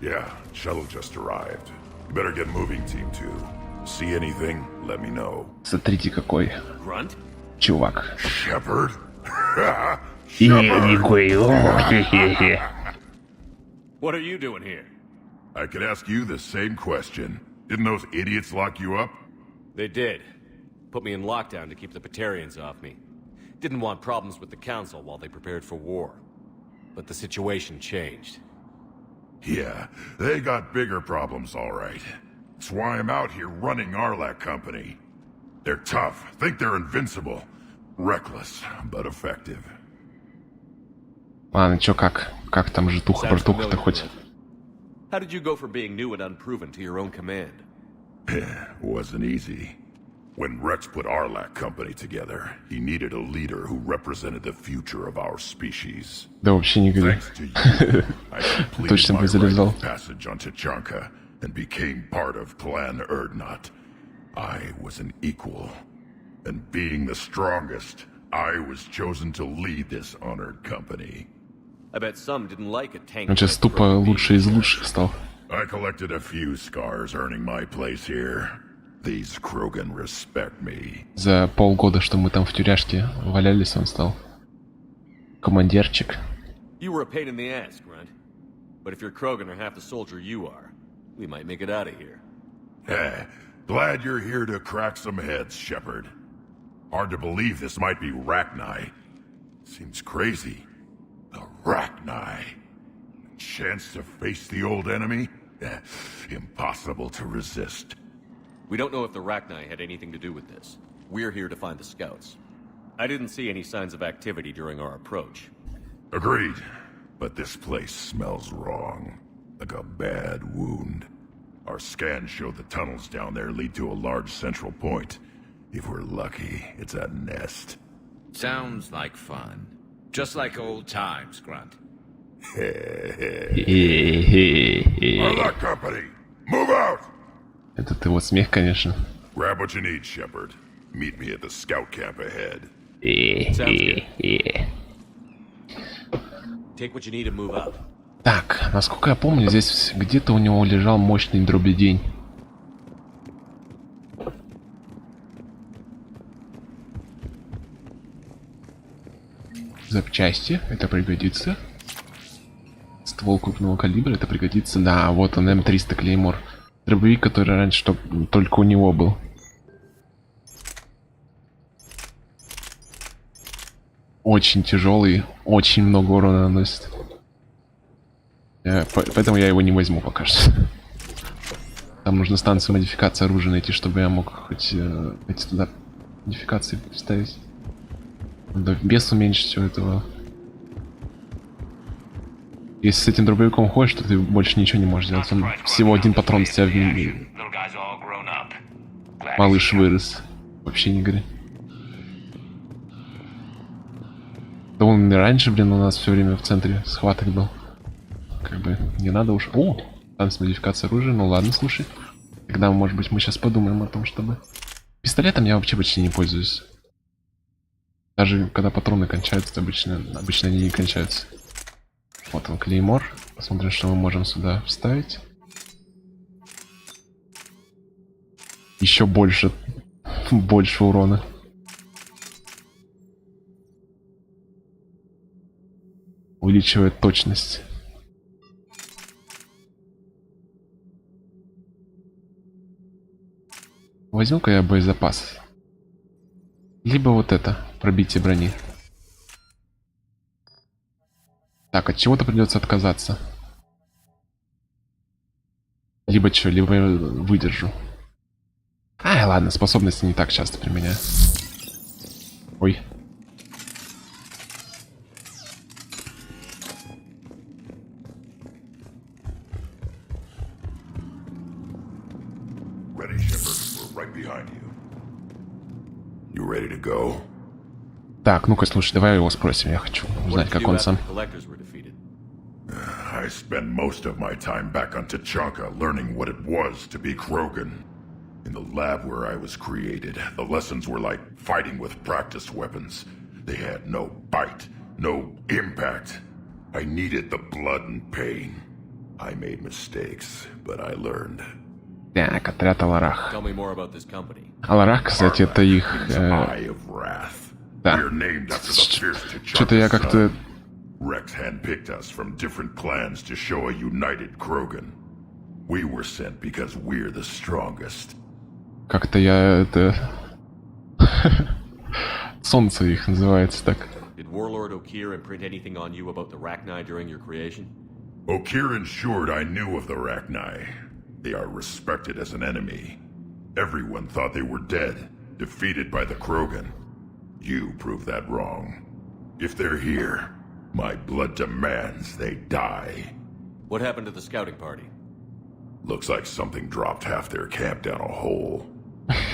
Yeah, shuttle just arrived. You better get moving, Team 2. See anything, let me know. Смотрите, какой Grunt? чувак. Shepard? What are you doing here? I could ask you the same question. Didn't those idiots lock you up? They did. Put me in lockdown to keep the Batarians off me. Didn't want problems with the Council while they prepared for war. But the situation changed. Yeah, they got bigger problems, all right. That's why I'm out here running Arlac Company. They're tough, think they're invincible. Reckless, but effective. Ладно, чё, как там житуха-братуха-то хоть? How did you go from being new and unproven to your own command? Wasn't easy. When Rex put Arlac Company together, he needed a leader who represented the future of our species. Да вообще не говори. Thanks to you, I Точно completed my залезал. rite of passage on Tachanka and became part of Clan Erdnot. I was an equal, and being the strongest, I was chosen to lead this honored company. I bet some didn't like a tank. Он сейчас тупо лучший из лучших стал. I collected a few scars earning my place here. These Krogan respect me. За полгода, что мы там в тюряшке валялись, он стал командирчик. You were a pain in the ass, Grunt. But if you're Krogan or half the soldier you are, we might make it out of here. Glad you're here to crack some heads, Shepard. Hard to believe this might be Rachni. Seems crazy. The Rachni. Chance to face the old enemy? Impossible to resist. We don't know if the Rachni had anything to do with this. We're here to find the scouts. I didn't see any signs of activity during our approach. Agreed. But this place smells wrong. Like a bad wound. Our scans show the tunnels down there lead to a large central point. If we're lucky, it's a nest. Sounds like fun. Just like old times, Grunt. Arlac Company, move out! Этот его смех, конечно. Grab what you need, Shepard. Meet me at the scout camp ahead. Take what you need and move out. Так, насколько я помню, здесь где-то у него лежал мощный дробидень. Запчасти, это пригодится. Ствол крупного калибра, это пригодится. Да, вот он, М300 Клеймор. Дробовик, который раньше только у него был. Очень тяжелый, очень много урона наносит. Поэтому я его не возьму пока что. Там нужно станцию модификации оружия найти, чтобы я мог хоть эти туда модификации вставить. Надо вес уменьшить всего этого. Если с этим дробовиком ходишь, то ты больше ничего не можешь делать. Он всего один патрон с тебя в нем. Малыш вырос. Вообще не говори. Да он и раньше, блин, у нас все время в центре схваток был. Как бы не надо уж. О, там с модификацией оружия. Ну ладно, слушай. Тогда, может быть, мы сейчас подумаем о том, чтобы... Пистолетом я вообще почти не пользуюсь. Даже когда патроны кончаются, обычно они не кончаются. Вот он, клеймор. Посмотрим, что мы можем сюда вставить. Еще больше урона. Увеличивает точность. Возьму-ка я боезапас. Либо вот это, пробитие брони. Так, от чего-то придется отказаться. Либо что, либо выдержу. Ладно, способности не так часто применяю. Ой. Ready, Shepard. We're right behind you. You ready to go? Так, ну-ка, слушай, давай его спросим. Я хочу узнать, как он сам. I spent most of my time back on Tachanka learning what it was to be Krogan. In the lab where I was created, the lessons were like fighting with practice weapons. They had no bite, no impact. I needed the blood and pain. I made mistakes, but I learned. Так, отряд Аларах. Tell me more about this company. Аларах, кстати, это их... Да. Что-то я как-то... Rex handpicked us from different clans to show a united Krogan. We were sent because we're the strongest. Как-то я это... Солнце их называется так. Did Warlord Okir imprint anything on you about the Rachni during your creation? Okir ensured I knew of the Rachni. They are respected as an enemy. Everyone thought they were dead, defeated by the Krogan. You proved that wrong. If they're here, my blood demands they die. What happened to the scouting party? Looks like something dropped half their camp down a hole.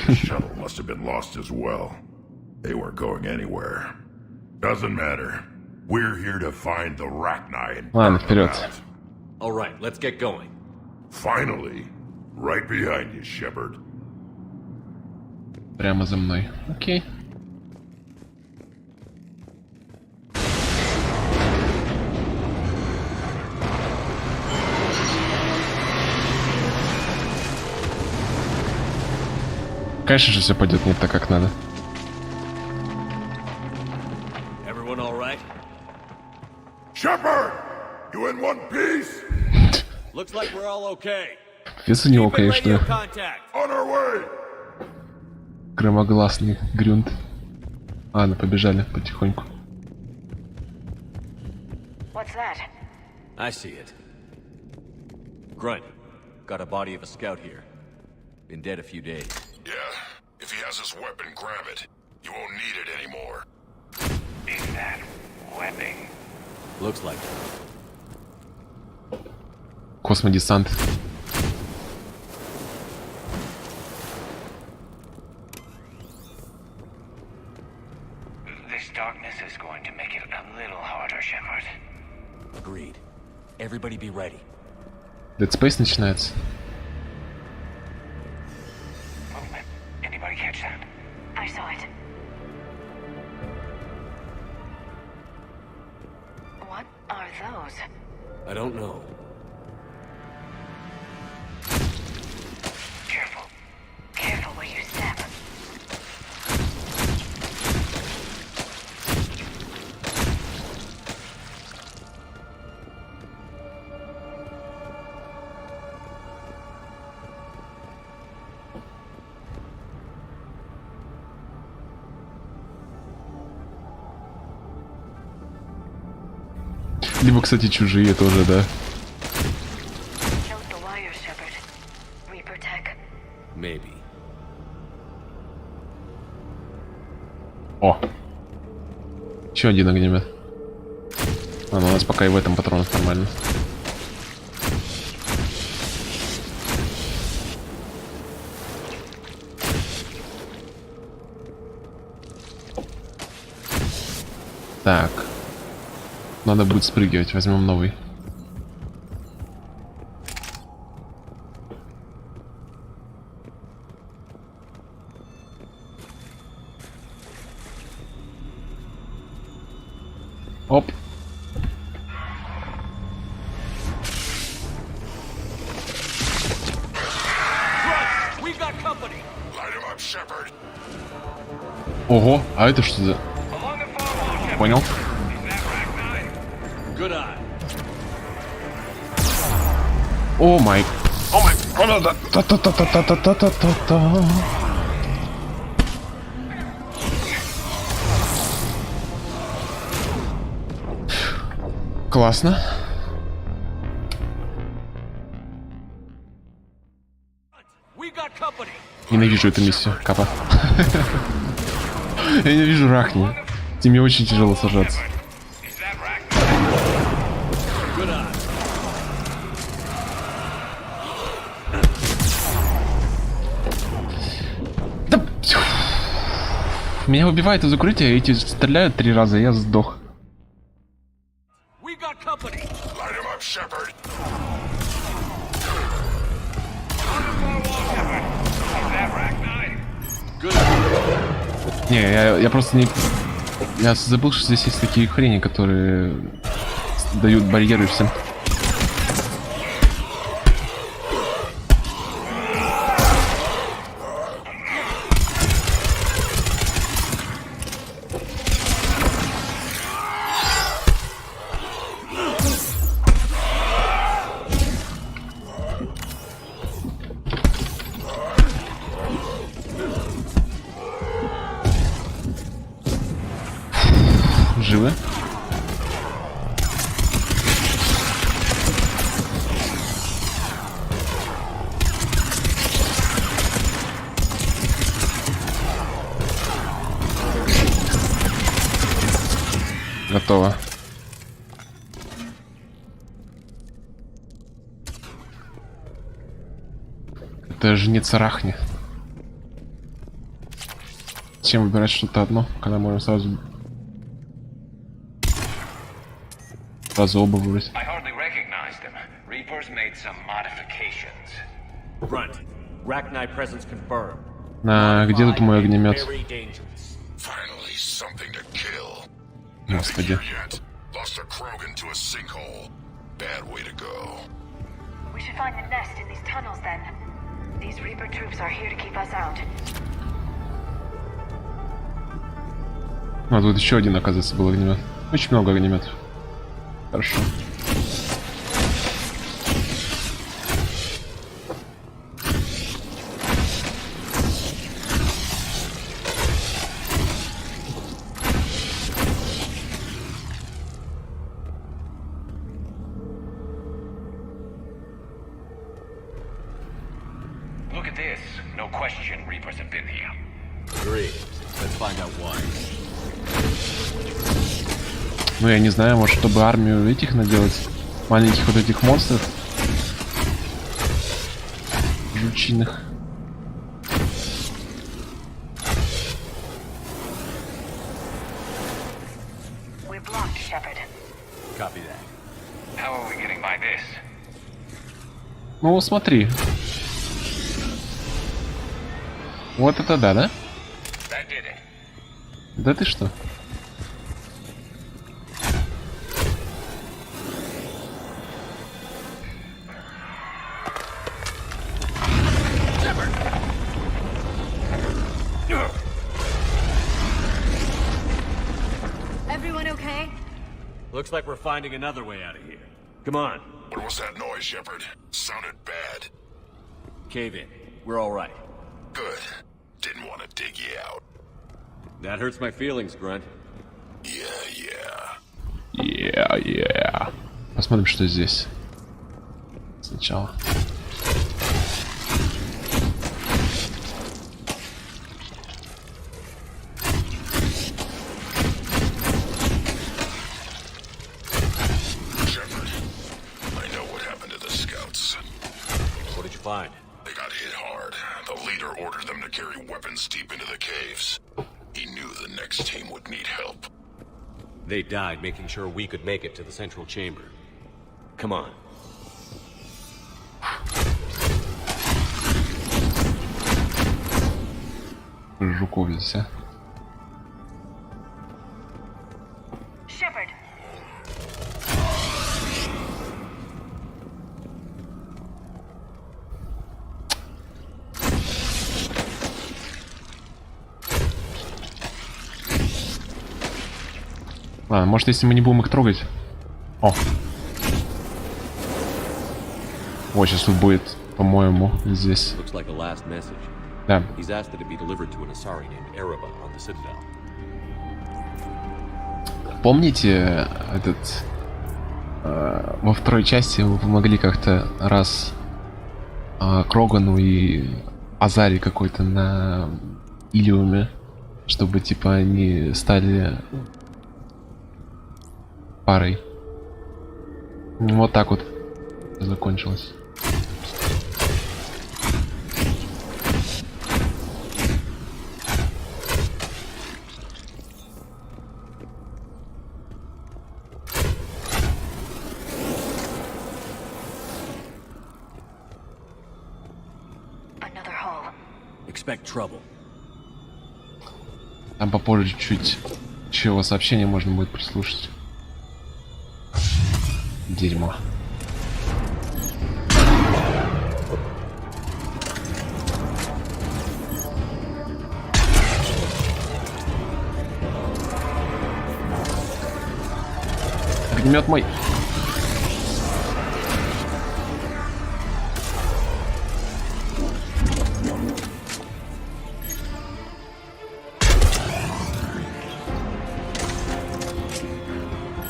The shuttle must have been lost as well. They weren't going anywhere. Doesn't matter. We're here to find the Rachni and Ладно, вперед. All right, let's get going. Finally, right behind you, Shepard. Прямо за мной. Окей. Конечно же, все пойдет не так, как надо. Everyone all right? Shepard, you in one piece? Looks like we're all okay. Вес у него, конечно, On our way. громогласный грюнт. Ладно, побежали потихоньку. What's that? I see it. Grunt, got a body of a scout here. Been dead a few days. Yeah, if he has his weapon, grab it. You won't need it anymore. Is that webbing? Looks like it. Космодесант. This darkness is going to make it a little harder, Shepard. Agreed. Everybody be ready. Dead Space начинается. Movement. Anybody catch that? I saw it. What are those? I don't know. Careful. Careful where you step. Либо, кстати, чужие тоже, да. Note the wire, Shepard. Reaper tech. Maybe. О! Еще один огнемет. А, ну у нас пока и в этом патронов нормально. Так. Надо будет спрыгивать, возьмем новый. Оп. Ого, а это что за... Понял. О май. О май. Та-та-та-та-та-та-та-та-та-та. Классно. Ненавижу эту миссию, капа. Я ненавижу Рахни. Тебе очень тяжело сажаться. Да... Меня убивает из укрытия, эти стреляют 3 раза, и я сдох. Не, я просто не... Я забыл, что здесь есть такие хрени, которые дают барьеры всем. Живы? Готово. Это жнецы рахни. Зачем выбирать что-то одно, когда можно сразу оба выбрать? I hardly recognized them. Reapers made some modifications. Grunt. Rachni presence confirmed. На, где тут мой огнемет? Finally, something to kill. Господи. Yet. Lost a Krogan to a sinkhole. Bad way to go. We should find the nest in these tunnels then. These Reaper troops are here to keep us out. А тут еще один, оказывается, был огнемет. Очень много огнеметов. Хорошо. Look at this. No question Reapers have been here. Agreed. Let's find out why. Ну, я не знаю, может, чтобы армию этих наделать, маленьких вот этих монстров. Жучиных. We're blocked, Shepard. Copy that. How are we getting by this? Ну, смотри. Вот это да, да? That did it. Да ты что? Everyone okay? Looks like we're finding another way out of here. Come on. What was that noise, Shepard? Sounded bad. Cave in. We're all right. Good. Didn't want to dig you out. That hurts my feelings, Grunt. Yeah. Посмотрим, что здесь. Сначала. Fine. They got hit hard. The leader ordered them to carry weapons deep into the caves. He knew the next team would need help. They died making sure we could make it to the central chamber. Come on. Жуков здесь, а? Shepard. Ладно, может, если мы не будем их трогать. О, сейчас тут будет, по-моему, здесь. Да. Помните этот... во второй части вы помогли как-то раз Крогану и Азари какой-то на Илиуме, чтобы типа они стали парой. Вот так вот закончилось. Expect trouble. Там попозже чуть чего сообщения можно будет прослушать. Дерьмо. Огнемет мой.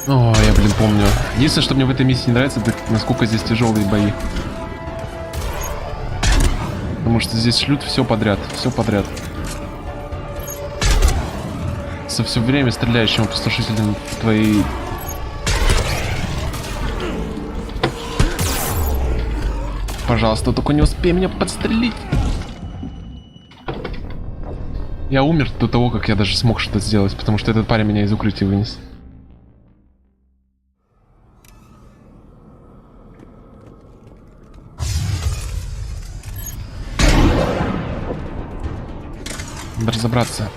О, я, блин, помню. Единственное, что мне в этой миссии не нравится, это насколько здесь тяжелые бои. Потому что здесь шлют все подряд, все подряд. Со все время стреляющим опустошителем твои... Пожалуйста, только не успей меня подстрелить. Я умер до того, как я даже смог что-то сделать, потому что этот парень меня из укрытия вынес. Надо разобраться.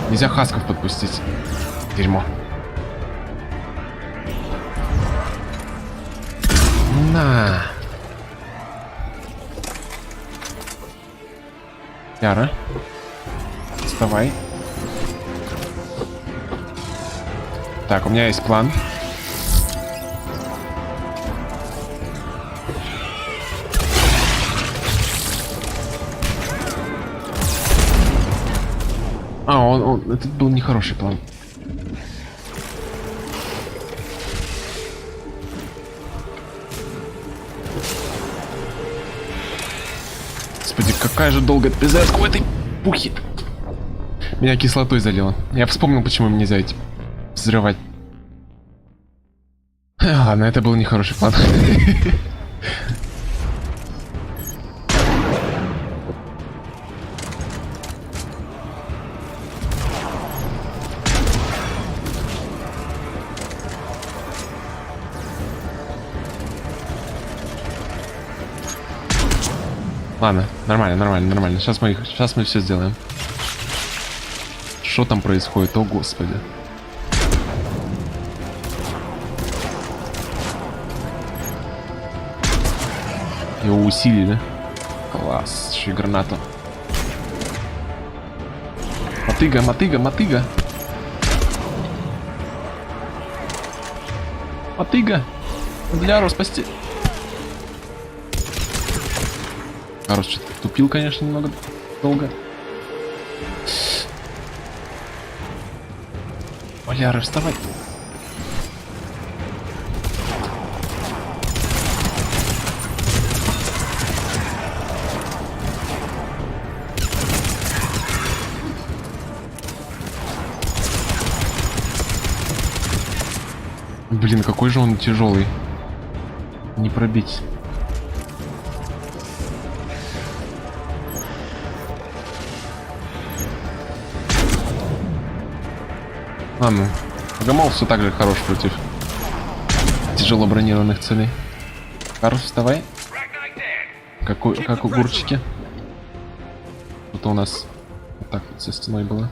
Нельзя хасков подпустить. Дерьмо. На. Яра. Вставай. Так, у меня есть план. Это был нехороший план. Господи, какая же долгая пизарка в этой пухе. Меня кислотой залило. Я вспомнил, почему мне нельзя идти взрывать. Ладно, это был нехороший план. Ладно, нормально. Сейчас мы все сделаем. Что там происходит? О, господи. Его усилили. Класс. Еще и гранату. Мотыга. Мотыга. Ляру спасти. Арус что-то тупил, конечно, немного долго. Валяра, вставай. Блин, какой же он тяжелый. Не пробить. Ладно, Гамол все так же хорош против тяжело бронированных целей. Карл, вставай. Как огурчики. Это у нас вот так вот со стеной было.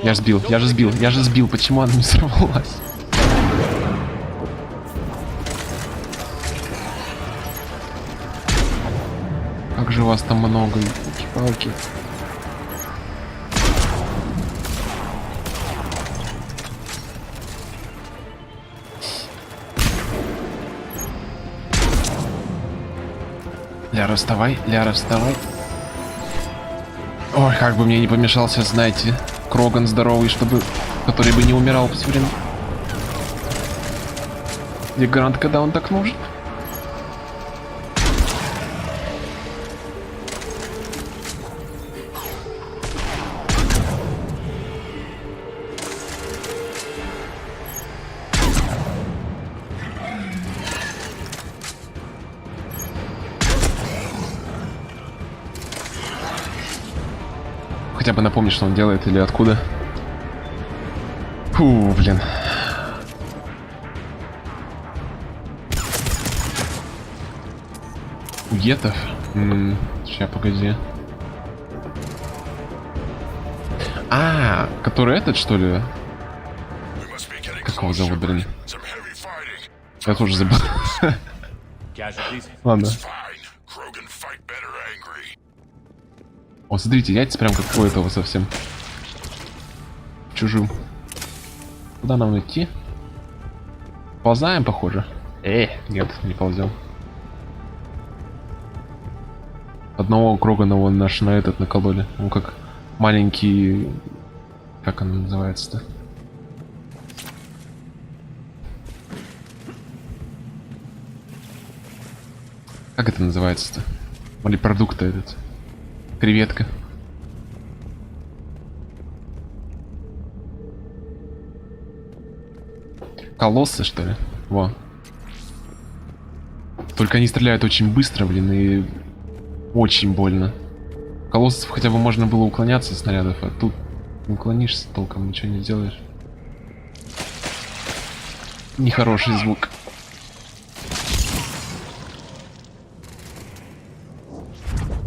Я же сбил, почему она не сорвалась? Как же вас там много, палки. Ляра, вставай, Ой, как бы мне не помешался, знаете, Кроган здоровый, который бы не умирал все время. Где Грант, когда он так нужен? Хотя бы напомни, что он делает или откуда. Фу, блин. У гетов? Ща, погоди. А, который этот, что ли? Как его зовут, блин? Я тоже забыл. Ладно. О, смотрите, яйца прям как у этого совсем. Чужим. Куда нам идти? Ползаем, похоже. Нет, не ползем. Одного Крогана вон наш на этот накололи. Он как маленький... Как он называется-то? Как это называется-то? Морепродукт этот. Креветка. Колоссы, что ли? Во. Только они стреляют очень быстро, блин, и очень больно. Колоссов хотя бы можно было уклоняться от снарядов, а тут не уклонишься толком, ничего не сделаешь. Нехороший звук.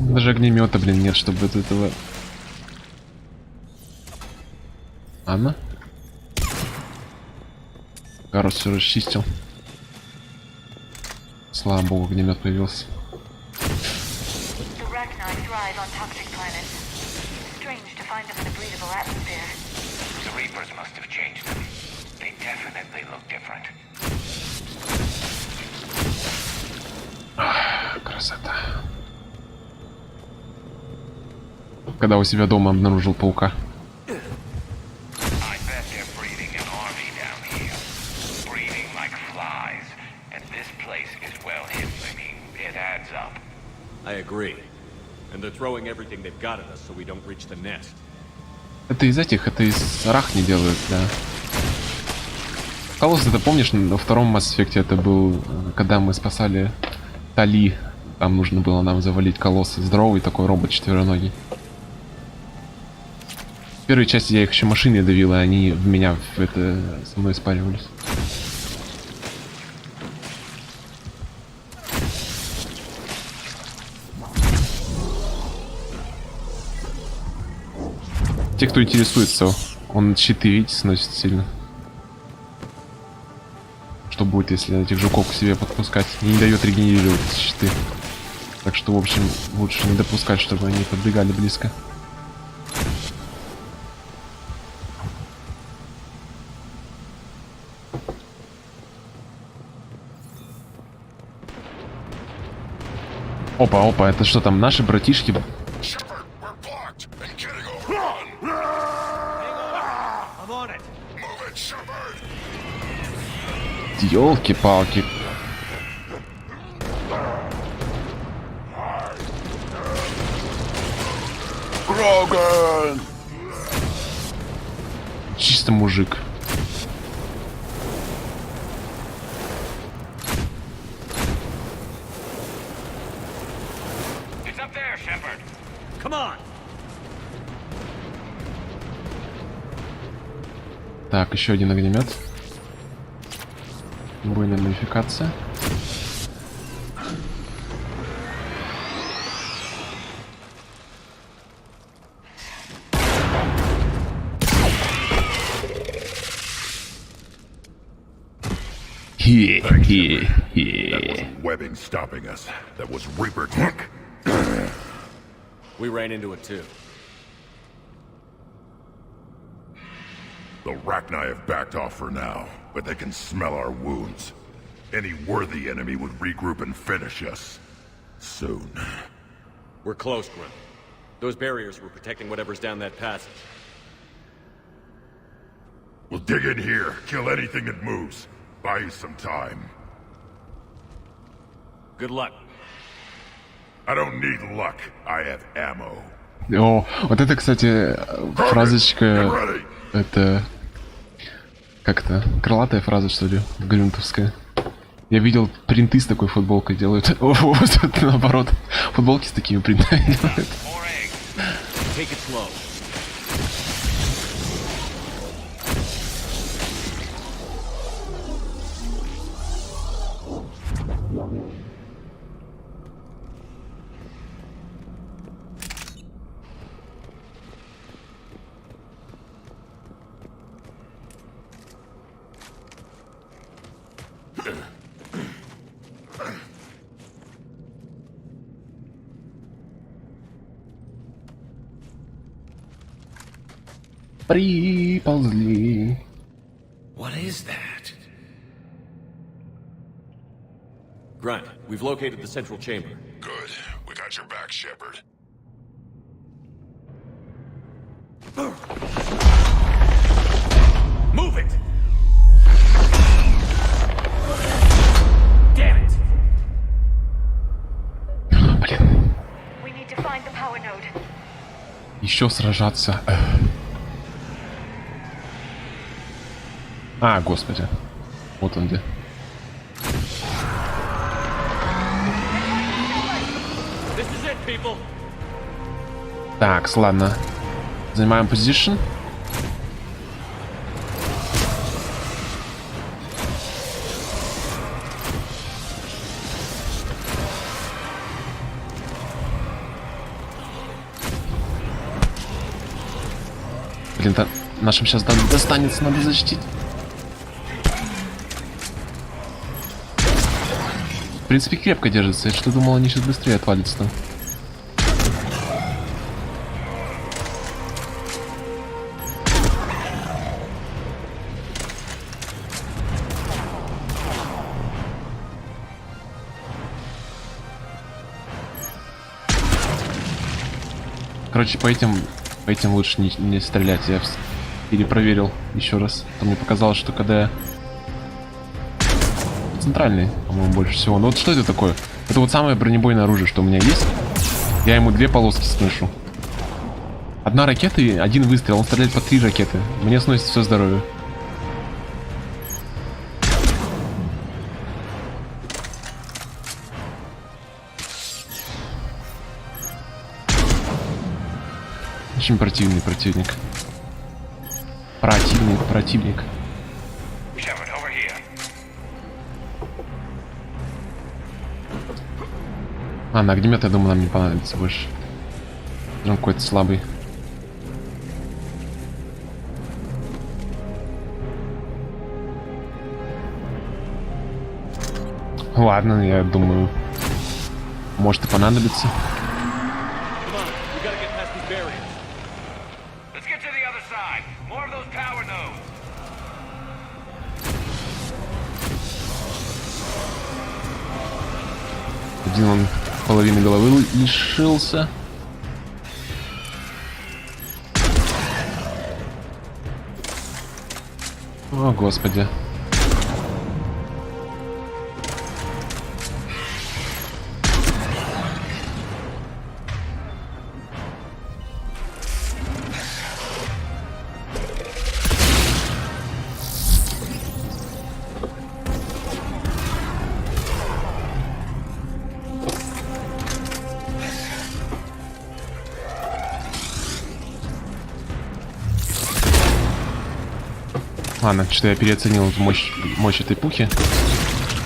Даже огнемета, блин, нет, чтобы от этого... Анна? Карус все расчистил. Слава богу, огнемет появился. Красота. Когда у себя дома обнаружил паука. I agree. And they're throwing everything they've got at us so we don't reach the nest. Это из этих, это из арахни делают, да. Колосс, это помнишь, во втором Mass Effect это был, когда мы спасали Тали. Там нужно было нам завалить колосса. Здоровый такой робот четвероногий. В первой части я их еще машиной давил, и они в меня со мной спаривались. Те, кто интересуется, он щиты, видите, сносит сильно. Что будет, если этих жуков к себе подпускать? И не дает регенерировать щиты. Так что, в общем, лучше не допускать, чтобы они подбегали близко. Опа, опа, это что там, наши братишки? Ёлки-палки. Кроган! Чисто мужик. Так, еще один огнемет. Убойная модификация. That wasn't webbing stopping us. That was Reaper tech. We ran into it too. The Rachni have backed off for now, but they can smell our wounds. Any worthy enemy would regroup and finish us. Soon. We're close, Grim. Those barriers were protecting whatever's down that passage. We'll dig in here, kill anything that moves. Buy you some time. Good luck. I don't need luck. I have ammo. О, вот это, кстати, фразочка... Это... Как-то крылатая фраза, что ли, глюнтовская. Я видел, принты с такой футболкой делают. О, вот это наоборот. Футболки с такими принтами делают. Приползли. What is that? Grant, we've located the central chamber. Good. We got your back, Shepard. Move it! Damn it! Блин. We need to find the power node. Еще сражаться. А, господи. Вот он где. This is it, people. Так, ладно. Занимаем позицию. Блин, нашим сейчас достанется, надо защитить. В принципе, крепко держится. Я что думал, они сейчас быстрее отвалятся там. Короче, по этим лучше не стрелять. Я перепроверил еще раз. Там мне показалось, что когда я... Центральный, по-моему, больше всего. Но вот что это такое? Это вот самое бронебойное оружие, что у меня есть. Я ему 2 полоски сношу. 1 ракета и 1 выстрел. Он стреляет по 3 ракеты. Мне сносит все здоровье. Очень противный противник. Противник. А, на огнемет, я думаю, нам не понадобится больше. Он какой-то слабый. Ладно, я думаю, может и понадобится. Один он половины головы лишился. О, господи. Ладно, что я переоценил эту мощь этой пухи.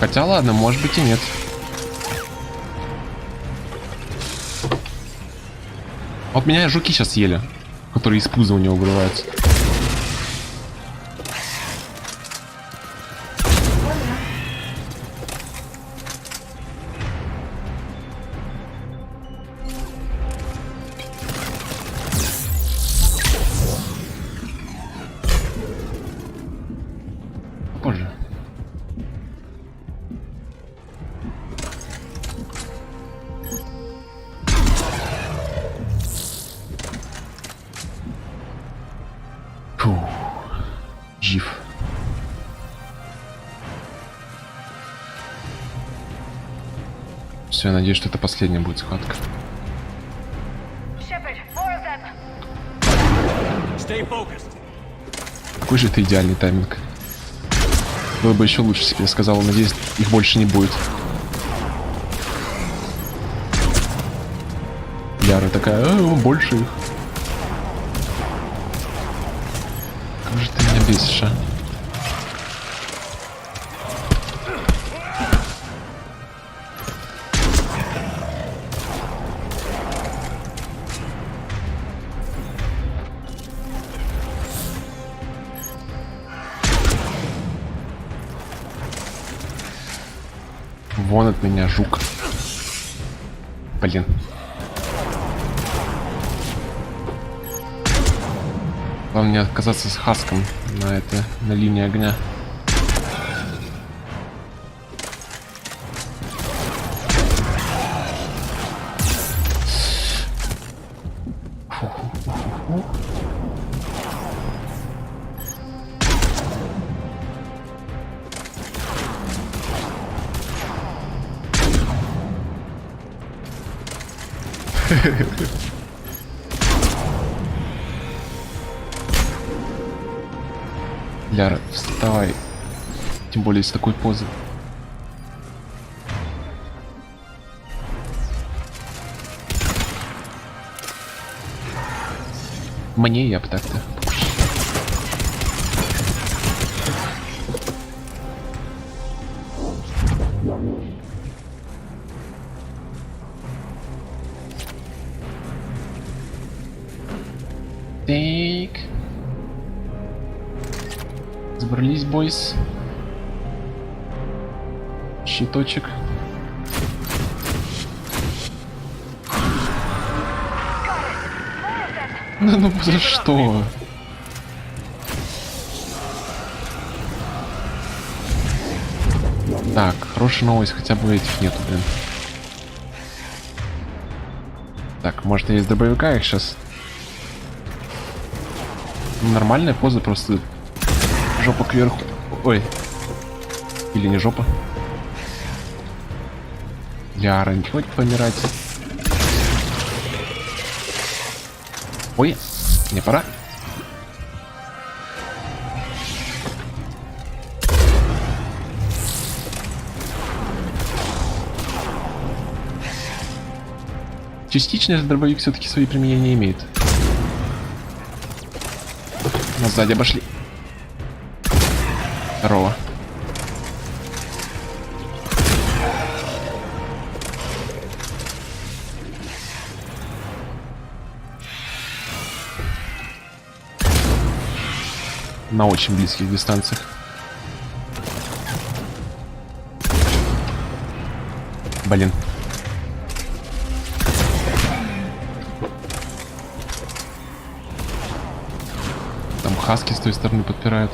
Хотя ладно, может быть и нет. Вот меня жуки сейчас съели, которые из пуза у него вырываются. Позже. Фу. Жив. Все, я надеюсь, что это последняя будет схватка. Какой же это идеальный тайминг. Было бы еще лучше, если я сказал, надеюсь, их больше не будет. Яра такая, больше их. Как же ты меня бесишь, а? Вон от меня, жук. Блин. Главное не отказаться с Хаском на линии огня. Ляра, вставай. Тем более с такой позы. Мне я бы так-то. Так. Сбрались, бойс. Щиточек. Ну за что? Так, хорошая новость, хотя бы этих нету, блин. Так, может я из дробовика их сейчас. Нормальная поза, просто жопа кверху. Ой. Или не жопа. Ляра, не хоть помирать. Ой, не пора. Частично этот дробовик все-таки свои применения имеет. Нас сзади обошли. Здорово. На очень близких дистанциях. Блин. Там хаски с той стороны подпирают.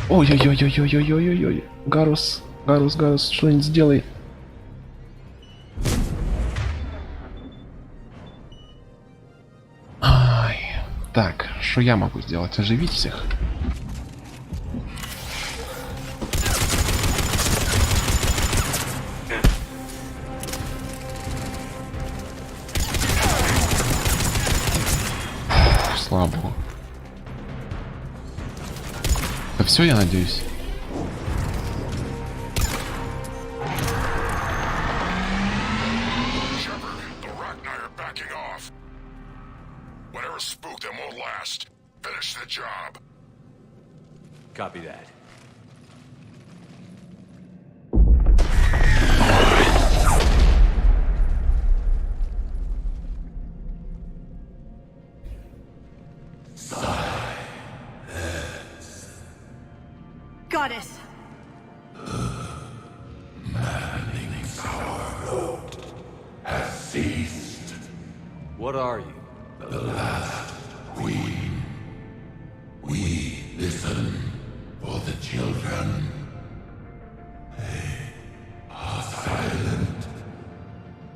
Ой-ой-ой-ой-ой-ой-ой-ой-ой. Гарус, что-нибудь сделай. Так, что я могу сделать? Оживить всех? Слабо. Да все, я надеюсь. Copy that. Goddess! Maddening's our road has ceased. What are you? The last queen. We listen for the children. They are silent.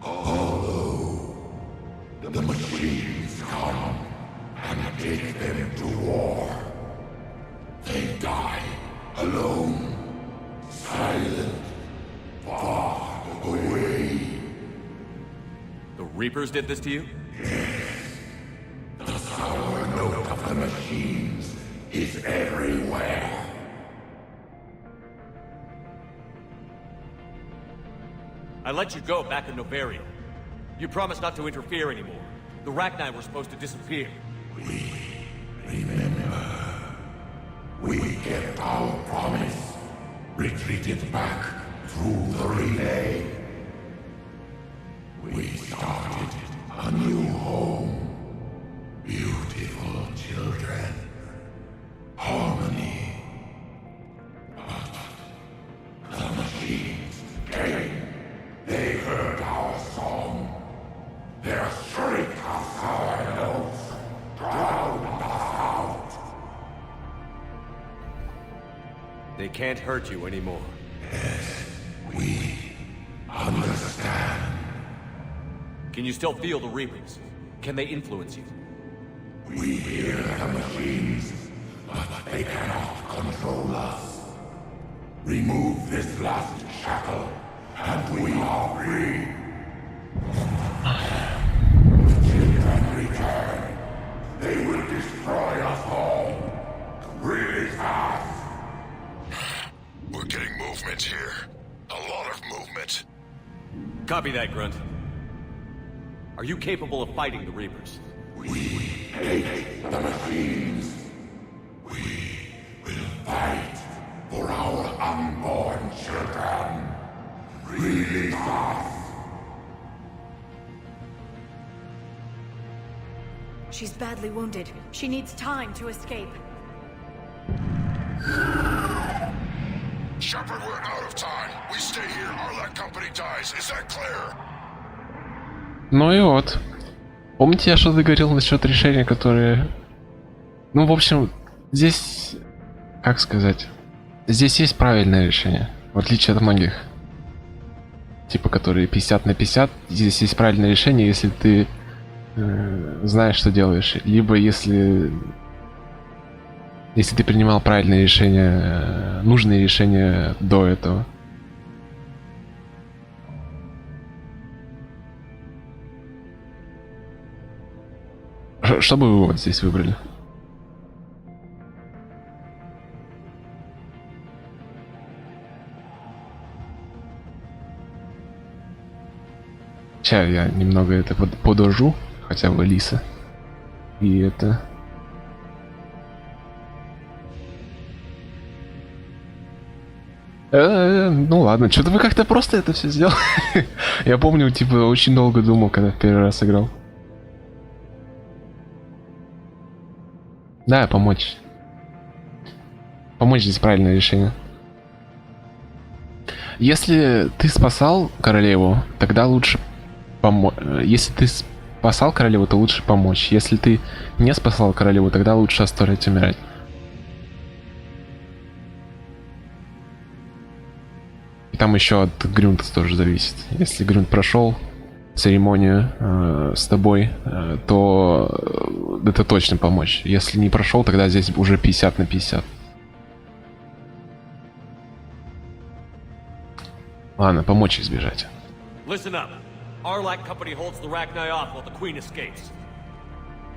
Although the machines come and take them to war, they die alone, silent, far away. The Reapers did this to you? The sour note of the machines is everywhere. I let you go back in Novaria. You promised not to interfere anymore. The Rachni were supposed to disappear. We remember. We kept our promise. Retreated back through the relay. We started a new home. Beautiful children. Harmony. They can't hurt you anymore. We understand. Can you still feel the Reapers? Can they influence you? We hear the machines, but they cannot control us. Remove this last shackle, and we are free. Children return. They will destroy us all. Really fast. We're getting movement here. A lot of movement. Copy that, Grunt. Are you capable of fighting the Reapers? We hate the machines. We will fight for our unborn children. Release us. She's badly wounded. She needs time to escape. Shepard, we're out of time. We stay here, our company dies. Is that clear? Ну и вот. Помните, я что-то говорил насчет решения, которое... Ну, в общем, здесь... Как сказать? Здесь есть правильное решение, в отличие от многих. Типа, которые 50 на 50. Здесь есть правильное решение, если ты знаешь, что делаешь. Либо если ты принимал правильные решения, нужные решения до этого. Что бы вы вот здесь выбрали? Сейчас я немного это подожу, хотя бы Лиса. И это... Ну ладно, что-то вы как-то просто это все сделали. Я помню, типа, очень долго думал, когда в первый раз играл. Да, помочь. Помочь здесь правильное решение. Если ты спасал королеву, тогда лучше помочь. Если ты спасал королеву, то лучше помочь. Если ты не спасал королеву, тогда лучше оставить умирать. И там еще от Грюнта тоже зависит. Если Грюнт прошел церемонию с тобой, то это точно помочь. Если не прошел, тогда здесь уже 50 на 50. Ладно, помочь избежать. Listen up. Our Lack Company holds the Rachni off while the Queen escapes.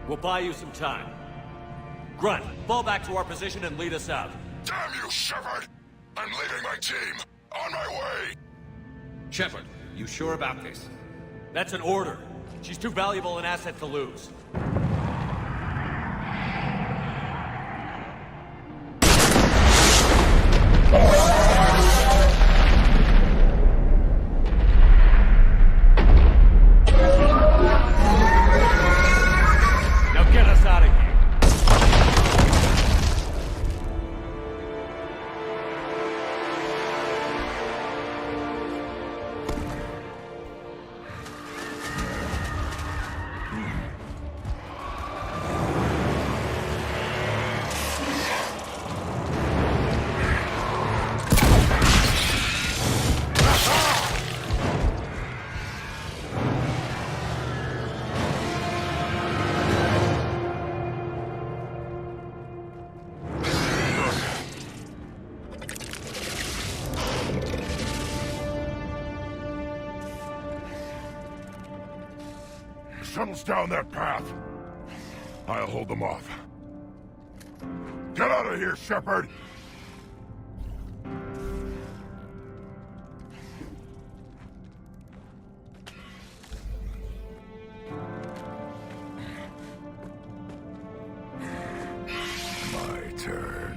We'll buy you some time. Grunt, fall back to our position and lead us out. Damn you, Shepard! I'm leaving my team. On my way. Shepard, you sure about this? That's an order. She's too valuable an asset to lose. Now get us out of here. Shuttle's down that path. I'll hold them off. Get out of here, Shepard! My turn.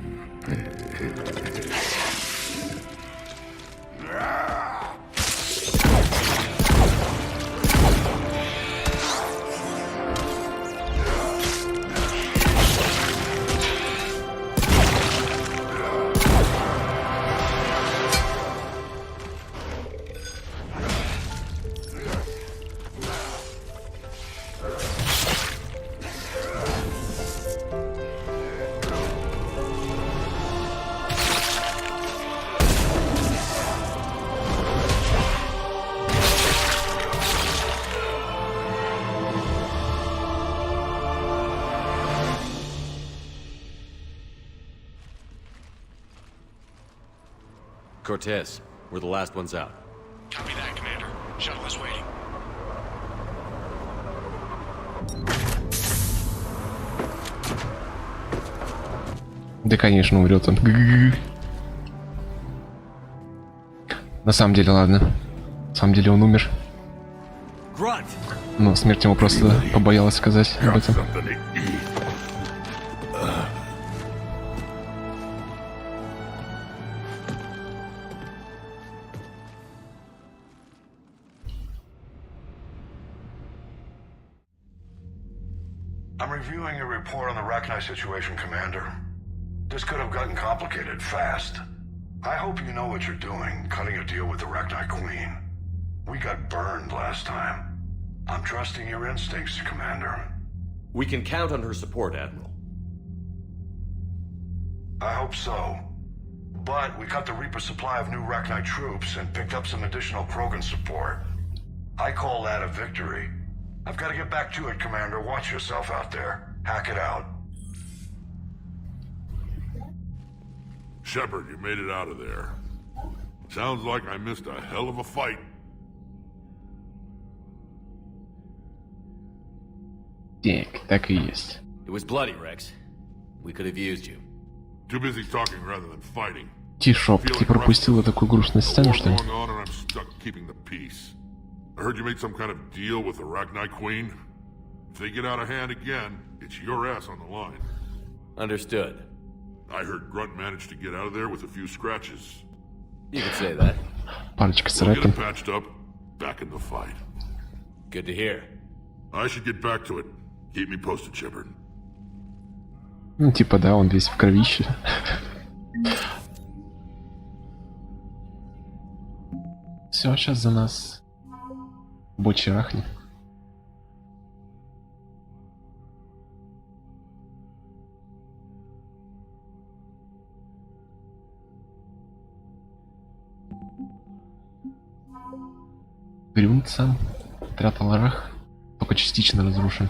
Cortez, we're the last ones out. Copy that, Commander. Shuttle is waiting. Да, конечно, умрет он. На самом деле, ладно. На самом деле он умер. Но смерть ему просто побоялась сказать об этом. I'm reviewing your report on the Rachni situation, Commander. This could have gotten complicated fast. I hope you know what you're doing, cutting a deal with the Rachni Queen. We got burned last time. I'm trusting your instincts, Commander. We can count on her support, Admiral. I hope so. But we cut the Reaper supply of new Rachni troops and picked up some additional Krogan support. I call that a victory. I've got to get back to it, Commander. Watch yourself out there. Hack it out. Shepard, you made it out of there. Sounds like I missed a hell of a fight. Так и есть. It was bloody, Rex. We could have used you. Too busy talking rather than fighting. Тишоп, ты пропустила такую грустную сцену, что ли? Going on and I'm stuck keeping the peace. I heard you made some kind of deal with the Rachni Queen. If they get out of hand again, it's your ass on the line. Understood. I heard Grunt managed to get out of there with a few scratches. You could say that. Парочка We'll get him царапин. patched up, back in the fight. Good to hear. I should get back to it. Keep me posted, Shepard. Ну, типа, да, он весь в кровище. Все, сейчас за нас Бочи Рахни. Грюнт сам, отряд Аларах, только частично разрушен.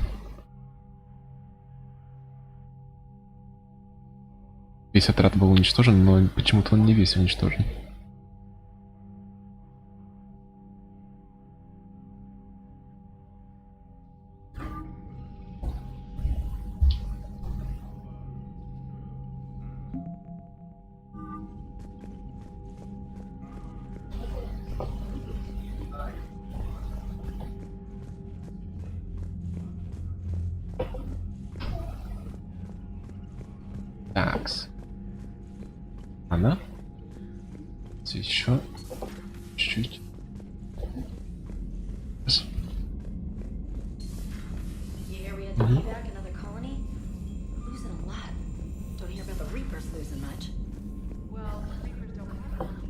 Весь отряд был уничтожен, но почему-то он не весь уничтожен. Такс. Она? Здесь еще чуть-чуть. You hear we had to evac another colony? We're losing a lot. Don't hear about the Reapers losing much. Well, Reapers don't have colonies.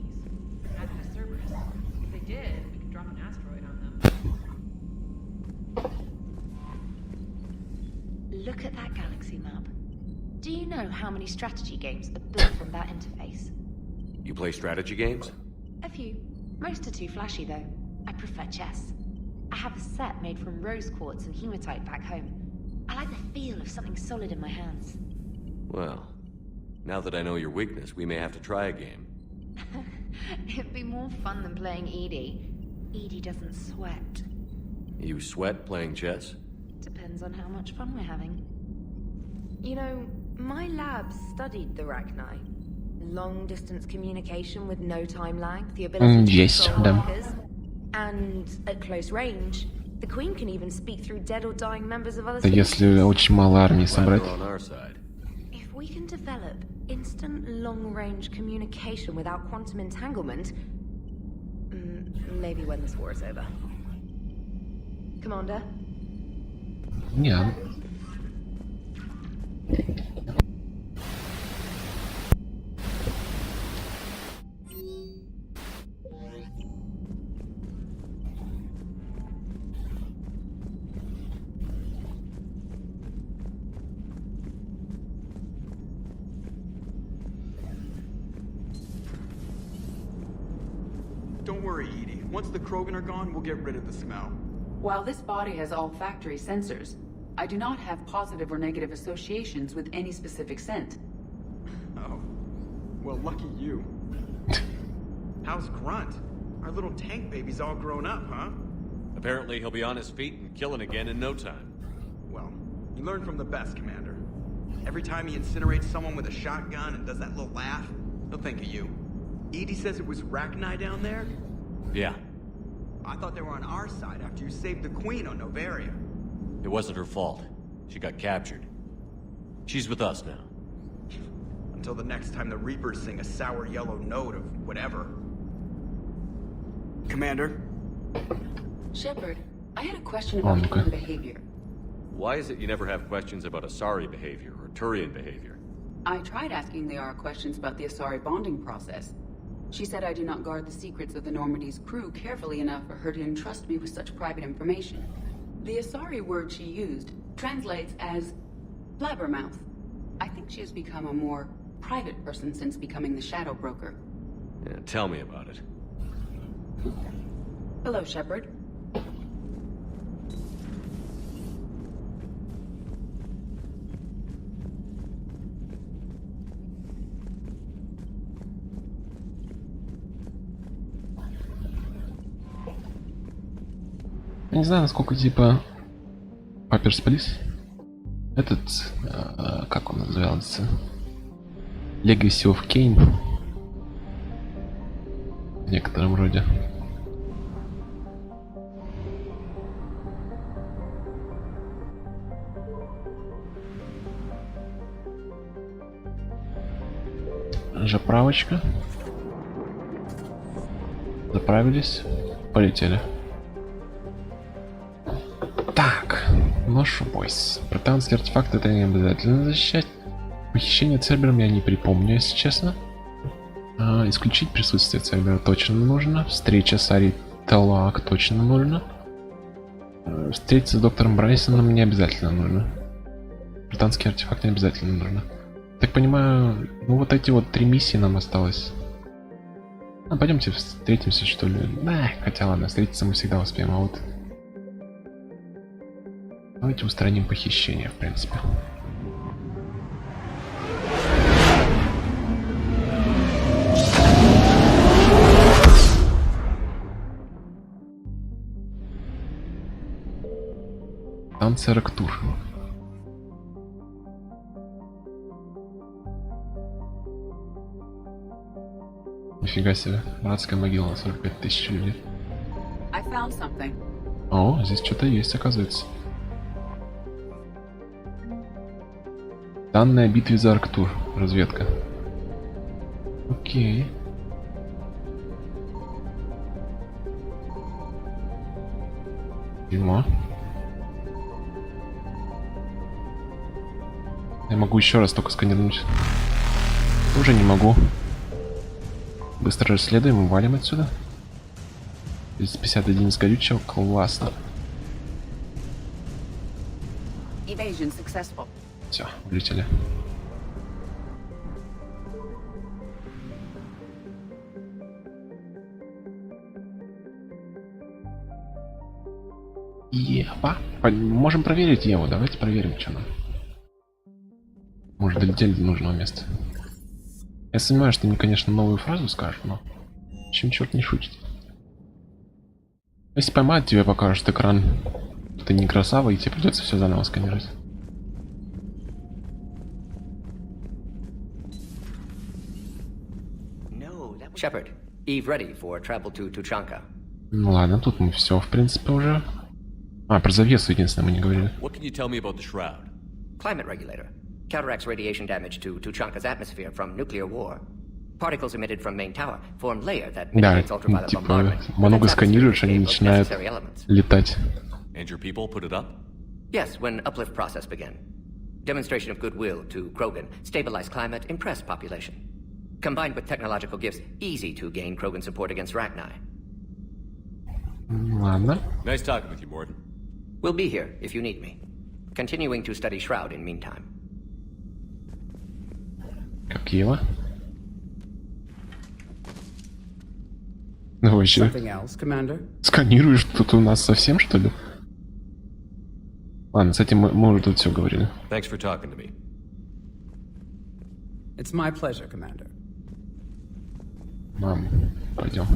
Not in the Cerberus. If they did, we could drop an asteroid on them. Look at that galaxy map. Do you know how many strategy games are built from that interface? You play strategy games? A few. Most are too flashy, though. I prefer chess. I have a set made from rose quartz and hematite back home. I like the feel of something solid in my hands. Well, now that I know your weakness, we may have to try a game. It'd be more fun than playing Edie. Edie doesn't sweat. You sweat playing chess? Depends on how much fun we're having. You know, my lab studied the Rachni. Long-distance communication with no time lag, the ability to Есть, control да. markers. And at close range, the Queen can even speak through dead or dying members of other Это если очень мало армии собрать. On our side. If we can develop instant long-range communication without quantum entanglement, maybe when this war is over. Commander? Не. Don't worry, Edie. Once the Krogan are gone, we'll get rid of the smell. While this body has olfactory sensors, I do not have positive or negative associations with any specific scent. Oh. Well, lucky you. How's Grunt? Our little tank baby's all grown up, huh? Apparently he'll be on his feet and killing again in no time. Well, you learn from the best, Commander. Every time he incinerates someone with a shotgun and does that little laugh, he'll think of you. Edie says it was Rachni down there? Yeah, I thought they were on our side after you saved the Queen on Novaria. it wasn't her fault. She got captured. She's with us now. Until the next time the Reapers sing a sour yellow note of whatever. Commander? Shepard, I had a question about human behavior. Why is it you never have questions about Asari behavior or Turian behavior? I tried asking Liara questions about the Asari bonding process. She said I do not guard the secrets of the Normandy's crew carefully enough for her to entrust me with such private information. The Asari word she used translates as blabbermouth. I think she has become a more private person since becoming the Shadow Broker. Yeah, tell me about it. Hello, Shepard. Я не знаю, насколько типа Papers, Please. Этот, как он назывался? Legacy of Kain. В некотором роде. Заправочка. Заправились. Полетели. Так, ношу бойс. Британский артефакт это не обязательно защищать. Похищение Цербером я не припомню, если честно. Исключить присутствие Цербера точно нужно. Встреча с Ари Талак точно нужно. Встретиться с доктором Брайсоном не обязательно нужно. Британский артефакт не обязательно нужно. Так понимаю, ну вот эти вот 3 миссии нам осталось. Пойдемте встретимся, что ли. Да, хотя ладно, встретиться мы всегда успеем, а вот... Давайте устраним похищение, в принципе. Станция Рактур. Нифига себе, братская могила на 45 тысяч людей. I found something. О, здесь что-то есть, оказывается. Данные о битве за Арктур. Разведка. Окей. Дерьмо. Я могу еще раз только сканировать. Уже не могу. Быстро расследуем и валим отсюда. 251 горючего. Классно. Evasion successful. Все, улетели. Ева. Можем проверить Еву. Давайте проверим, что нам. Может, долетели до нужного места. Я сомневаюсь, что мне, конечно, новую фразу скажут, но... Чем черт не шутит. Если поймают, тебе покажут экран. Ты не красава, и тебе придется все заново сканировать. Shepard, Eve ready for travel to Tuchanka. Ну ладно, тут мы все, в принципе, уже. Про завесу единственное мы не говорили. What can you tell me about the shroud? Climate regulator. Counteracts radiation damage to Tuchanka's atmosphere from nuclear war. Particles emitted from main tower form layer that mitigates ultraviolet типа, bombardment. много сканируешь, они начинают летать. And your people put it up? Yes, when uplift process began. Demonstration of goodwill to Krogan, stabilize climate, impress population. Combined with technological gifts, easy to gain Krogan support against Rachni. Ладно. Nice talking with you, Morgan. We'll be here if you need me. Continuing to study Shroud in meantime. Как Ева? Ну вообще. Сканируешь тут у нас совсем, что ли? Ладно, с этим мы уже тут все говорили. Thanks for talking to me. It's my pleasure, Commander. Мам, пойдем.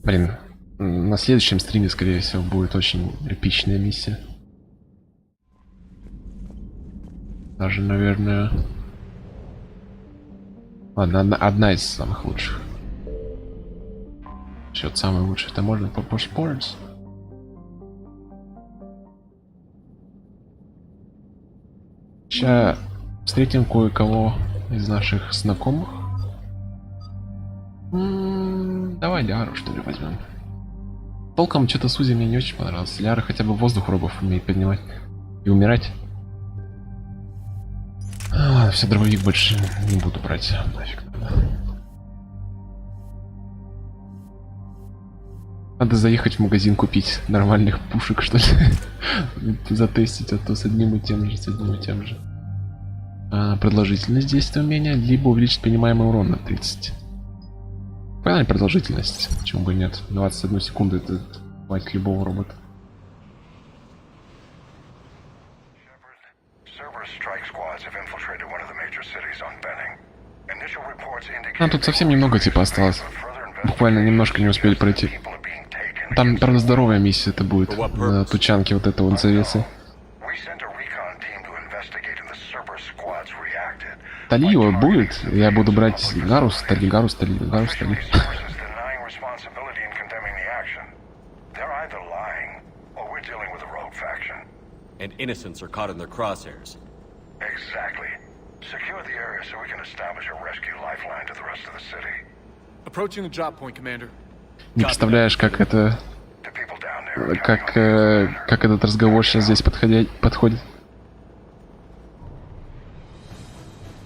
Блин, на следующем стриме, скорее всего, будет очень эпичная миссия. Даже, наверное... Ладно, одна из самых лучших. Счет самый лучший. Это можно по Sports. Сейчас встретим кое-кого из наших знакомых. Давай Ляру, что ли, возьмем. Толком что-то Сузи мне не очень понравился. Ляра хотя бы воздух робов умеет поднимать и умирать. Ладно, все, дробовик больше не буду брать. Нафиг надо. Надо заехать в магазин купить нормальных пушек, что ли. Затестить, а то с одним и тем же, продолжительность действия умения, либо увеличить принимаемый урон на 30. Правильно, продолжительность. Почему бы и нет? 21 секунду это хватит любого робота. Нам тут совсем немного типа осталось. Буквально немножко не успели пройти. Там, правда, здоровая миссия это будет. На тучанке вот это вот завесы. Талио будет. Я буду брать Гарус, Гарус. And innocents are caught in their crosshairs. Exactly. Secure the area so we can establish a rescue lifeline to the rest of the city. Approaching the drop point, Commander. Не представляешь, как это... Как этот разговор сейчас здесь подходит.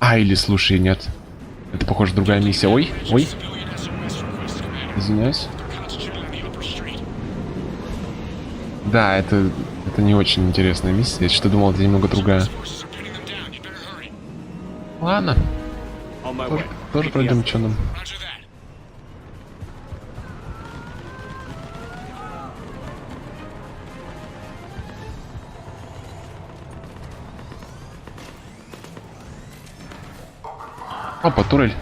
Или слушай, нет. Это, похоже, другая миссия. Ой. Извиняюсь. Да, это не очень интересная миссия. Я что-то думал, это немного другая. Ладно. Тоже пройдем, что нам. Опа, турель.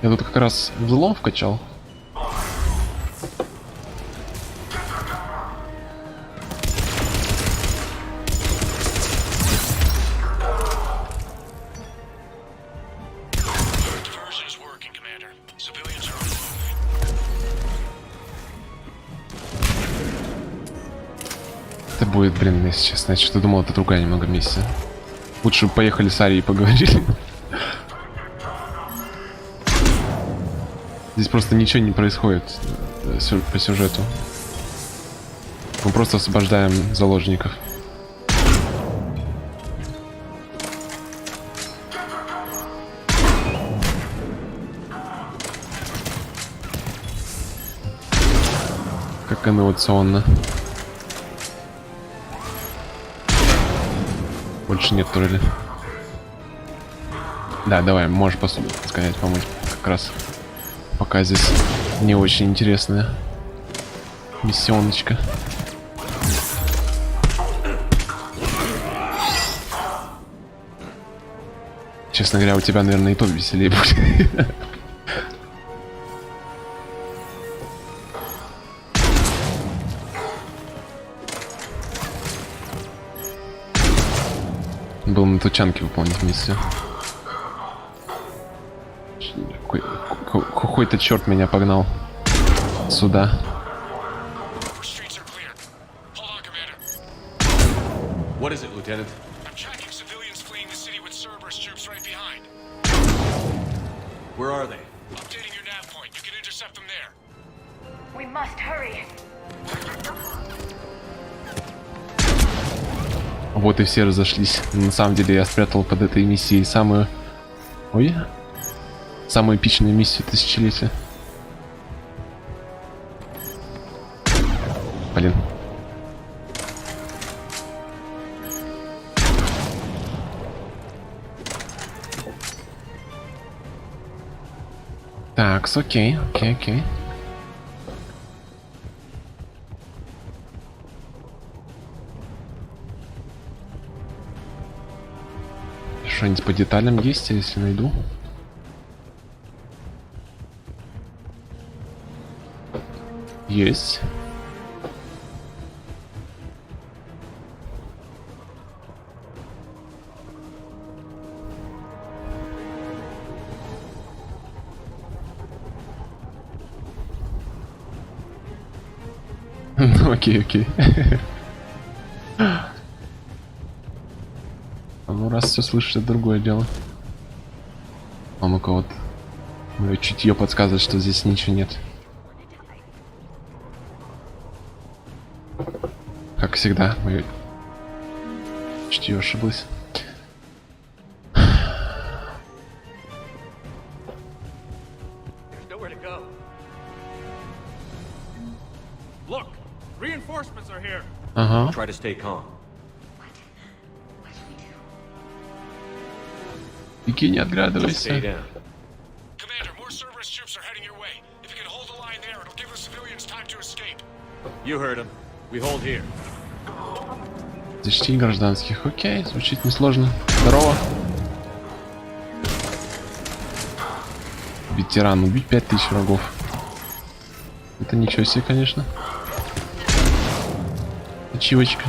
Я тут как раз взлом вкачал. Это будет, блин, если честно. Я что-то думал, это другая немного миссия. Лучше бы поехали с Арией и поговорили. Здесь просто ничего не происходит по сюжету. Мы просто освобождаем заложников. Как инновационно. Больше нет турели. Да, давай, можешь сказать, помочь как раз. Пока здесь не очень интересная миссионочка. Честно говоря, у тебя, наверное, и то веселее будет. Был на тучанке выполнить миссию. Какой-то черт меня погнал сюда. What is it, Lieutenant? I'm tracking civilians fleeing the city with Cerberus troops right behind. Where are they? Updating your nav point. You can intercept them there. We must hurry. Вот и все разошлись. На самом деле я спрятал под этой миссией самую... Ой. Самую эпичную миссию тысячелетия. Блин. Так, окей. Что-нибудь по деталям есть, если найду? Есть. Ну, окей. Ну, раз все слышишь, это другое дело. А ну-ка вот. Мое чутье подсказывает, что здесь ничего нет. Как всегда, мое чутье ошиблось. Ага. Try to stay calm. Беги, не отградывайся. Commander, more Cerberus troops are heading your way. If you can hold the line there, it'll give the civilians time to escape. You heard him. We hold here. Защитить гражданских. Окей, звучит несложно. Здорово. Ветеран, убить 5000 врагов. Это ничего себе, конечно. Ачивочка.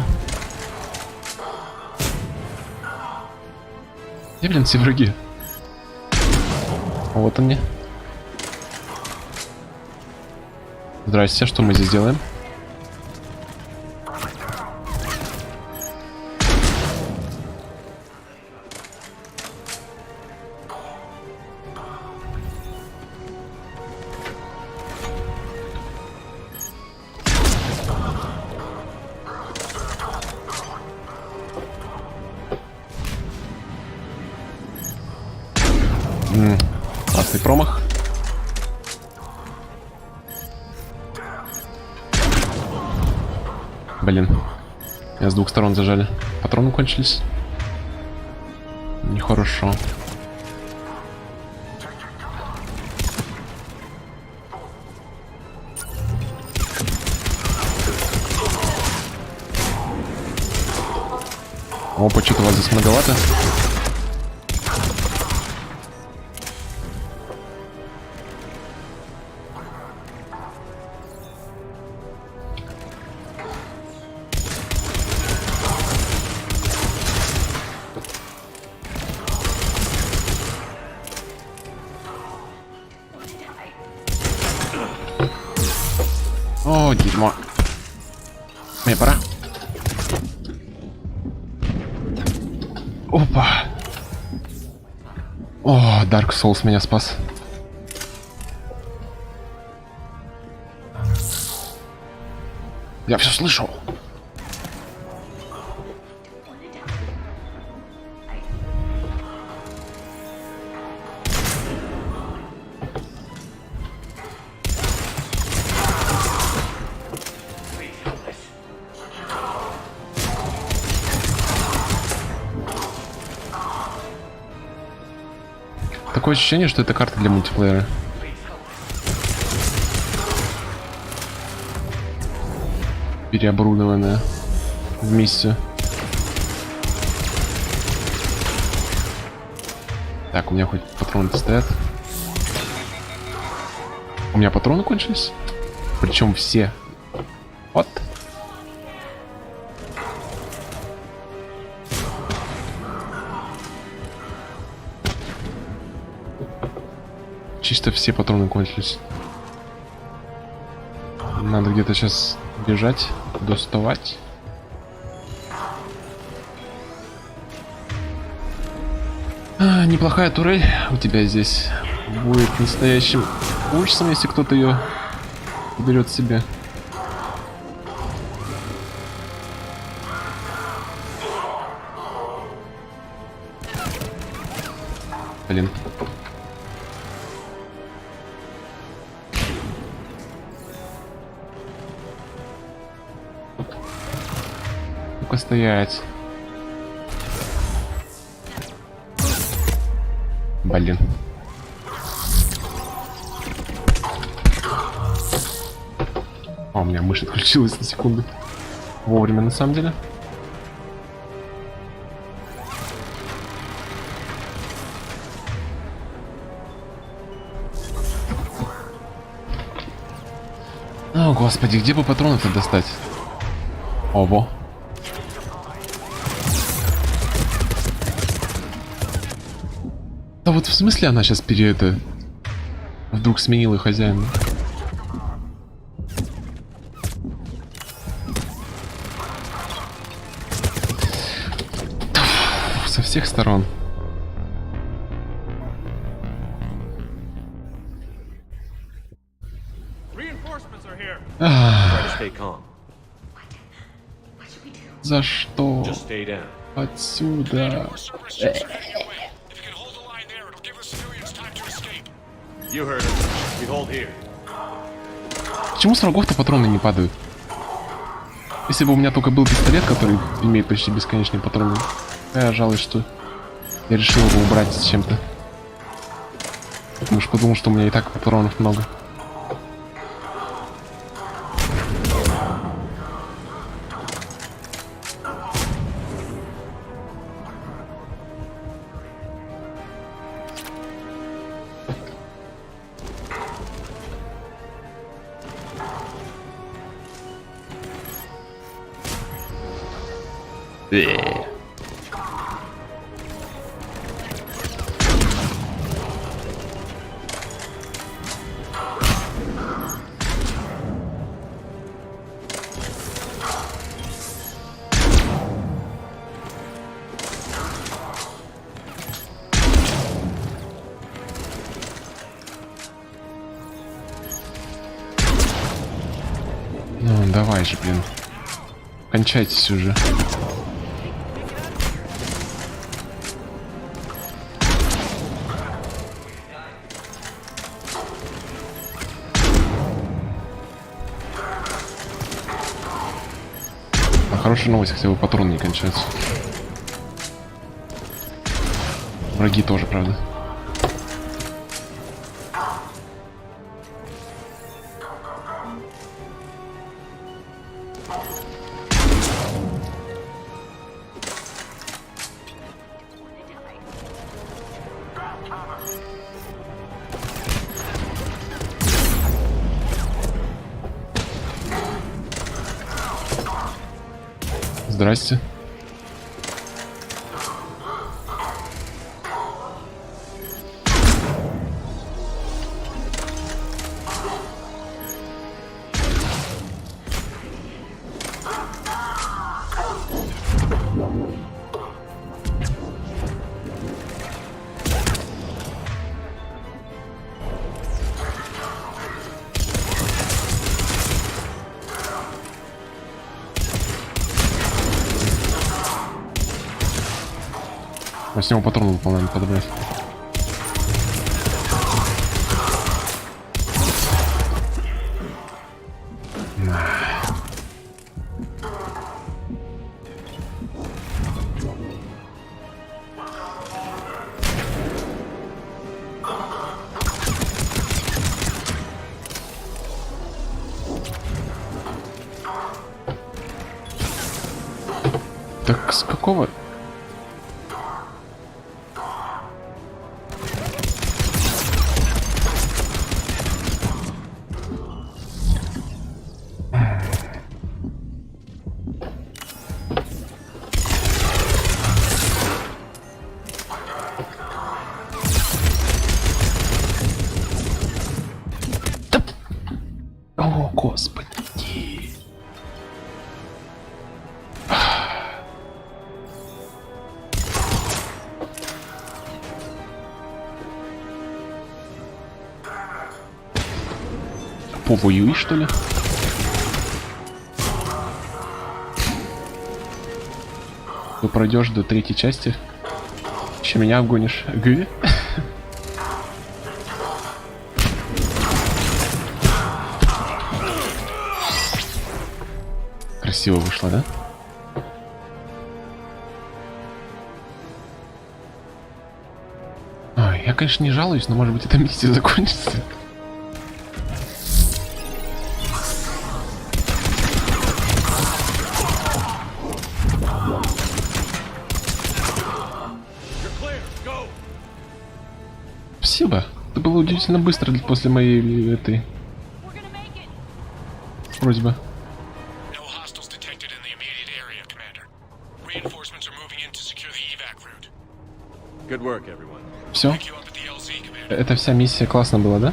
Где, блин, все враги? Вот они. Здрасте, что мы здесь делаем? Классный промах. Блин. Меня с двух сторон зажали. Патроны кончились. Нехорошо. Опа, что-то вас здесь многовато. О, дерьмо. Мне пора. Опа. О, Dark Souls меня спас. Я все слышал. Такое ощущение, что это карта для мультиплеера. Переоборудованная вместе. Так, у меня хоть патроны стоят. У меня патроны кончились. Причем все. Вот. Чисто все патроны кончились. Надо где-то сейчас бежать, доставать. Неплохая турель у тебя здесь. Будет настоящим ужасом, если кто-то ее берет себе. Блин. Ну-ка стоять. Блин. А, у меня мышь отключилась на секунду. Вовремя, на самом деле. О, господи, где бы патронов-то достать? Ого. Да вот в смысле она сейчас вдруг сменила хозяина? Со всех сторон. За что? Отсюда. Почему с врагов-то патроны не падают? Если бы у меня только был пистолет, который имеет почти бесконечные патроны, я жалуюсь, что я решил его убрать с чем-то. Потому что подумал, что у меня и так патронов много. Ну, давай же, блин. Кончайтесь уже. Хорошая новость, хотя бы патроны не кончаются. Враги тоже, правда. Здрасте. А с него патроны, по-моему, подобрать. Так с какого? О, господи. Повоюй, что ли? Ты пройдешь до третьей части. Еще меня обгонишь. Г? Красиво вышло, да? Ой, я, конечно, не жалуюсь, но, может быть, эта миссия закончится. Спасибо. Это было удивительно быстро после моей этой просьба. No hostiles detected in the immediate area, Commander. Reinforcements are moving in to secure the evac route. Good work, everyone. Все? Это вся миссия, классно было, да?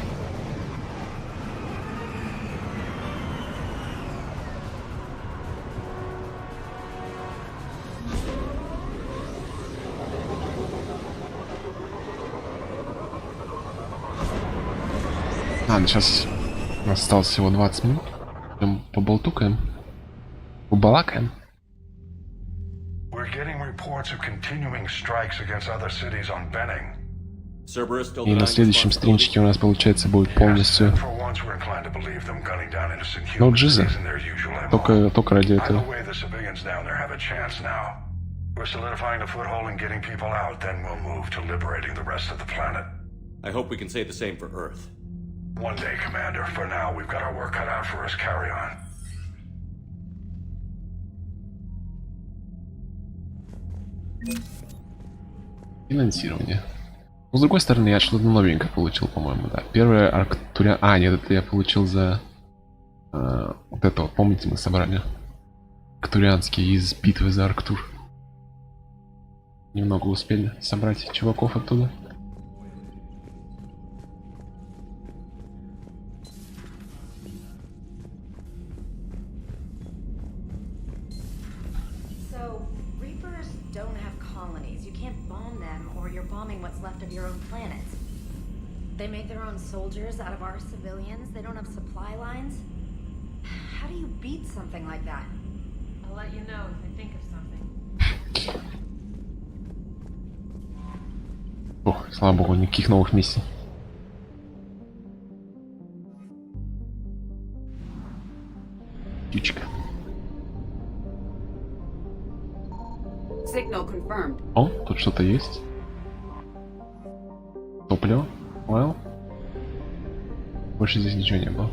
Ладно, сейчас осталось всего 20 минут. Прям поболтукаем. Побалакаем. We're getting reports of continuing strikes against other cities on Benning. И на следующем стринчике у нас, получается, будет полностью... Ну, Джиза. Только ради этого. I hope we can say the same for Earth. One day, Commander. For now, we've got our work cut out for us. Carry on. Финансирование. Но с другой стороны, я что-то новенькое получил, по-моему, да. Первое Арктуря... А, нет, это я получил за... вот это вот, помните, мы собрали? Арктурианские из битвы за Арктур. Немного успели собрать чуваков оттуда. They make their own soldiers out of our civilians. They don't have supply lines. How do you beat something like that? I'll let you know if I think of something. Ох, слава богу, никаких новых миссий. Птичка. Signal confirmed. О, тут что-то есть. Топливо. Well. Больше здесь ничего не было.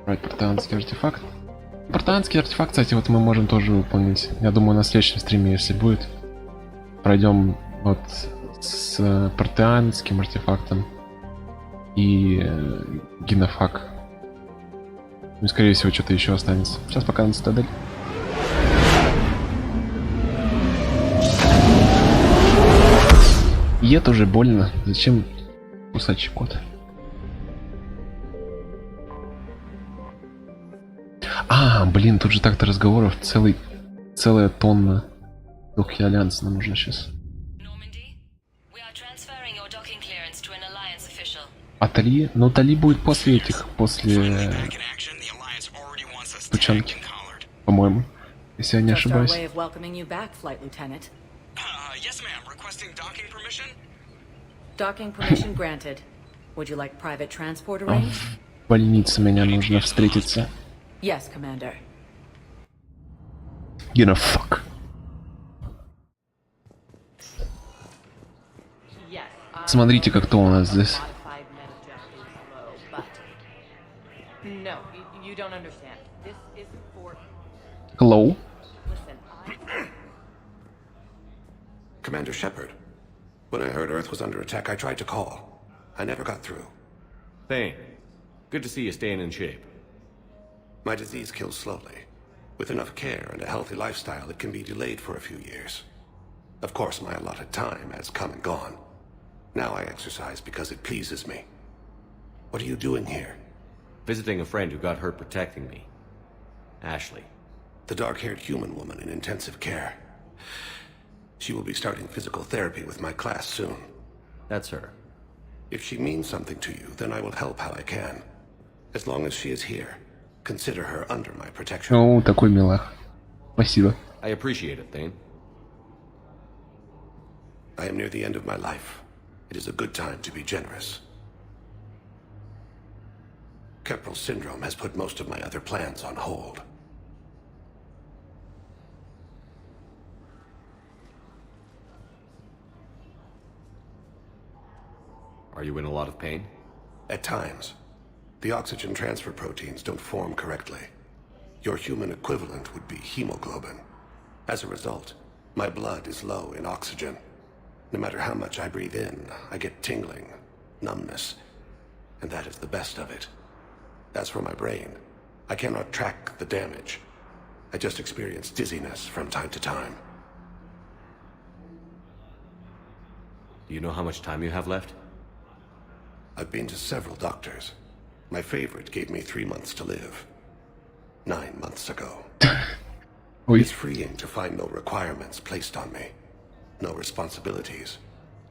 Брать портанский артефакт. Портанский артефакт, кстати, вот мы можем тоже выполнить. Я думаю, на следующем стриме, если будет, пройдем вот с портанским артефактом и генофак. Ну, скорее всего, что-то еще останется. Сейчас пока на цитадель. И это уже больно. Зачем кусачий кот? А, блин, тут же так-то разговоров целая тонна. Ох, и альянс нам нужно сейчас. А Тали? Ну, Тали будет после этих, после... Тучанки, по-моему, если я не ошибаюсь. В больнице меня нужно встретиться. Yes, Commander. You know, fuck. Смотрите-ка, кто у нас здесь. No, you don't understand. This isn't for... Hello? Commander Shepard. When I heard Earth was under attack, I tried to call. I never got through. Thane, good to see you staying in shape. My disease kills slowly. With enough care and a healthy lifestyle, it can be delayed for a few years. Of course, my allotted time has come and gone. Now I exercise because it pleases me. What are you doing here? Visiting a friend who got hurt protecting me. Ashley. The dark-haired human woman in intensive care. She will be starting physical therapy with my class soon. That's her. If she means something to you, then I will help how I can. As long as she is here, consider her under my protection. О, такой милах. Спасибо. I appreciate it, Thane. I am near the end of my life. It is a good time to be generous. Keppel syndrome has put most of my other plans on hold. Are you in a lot of pain? At times. The oxygen transfer proteins don't form correctly. Your human equivalent would be hemoglobin. As a result, My blood is low in oxygen. No matter how much I breathe in, I get tingling, numbness, and that is the best of it. As for my brain, I cannot track the damage. I just experience dizziness from time to time. Do you know how much time you have left? I've been to several doctors. My favorite gave me 3 months to live. 9 months ago. It's freeing to find no requirements placed on me. No responsibilities.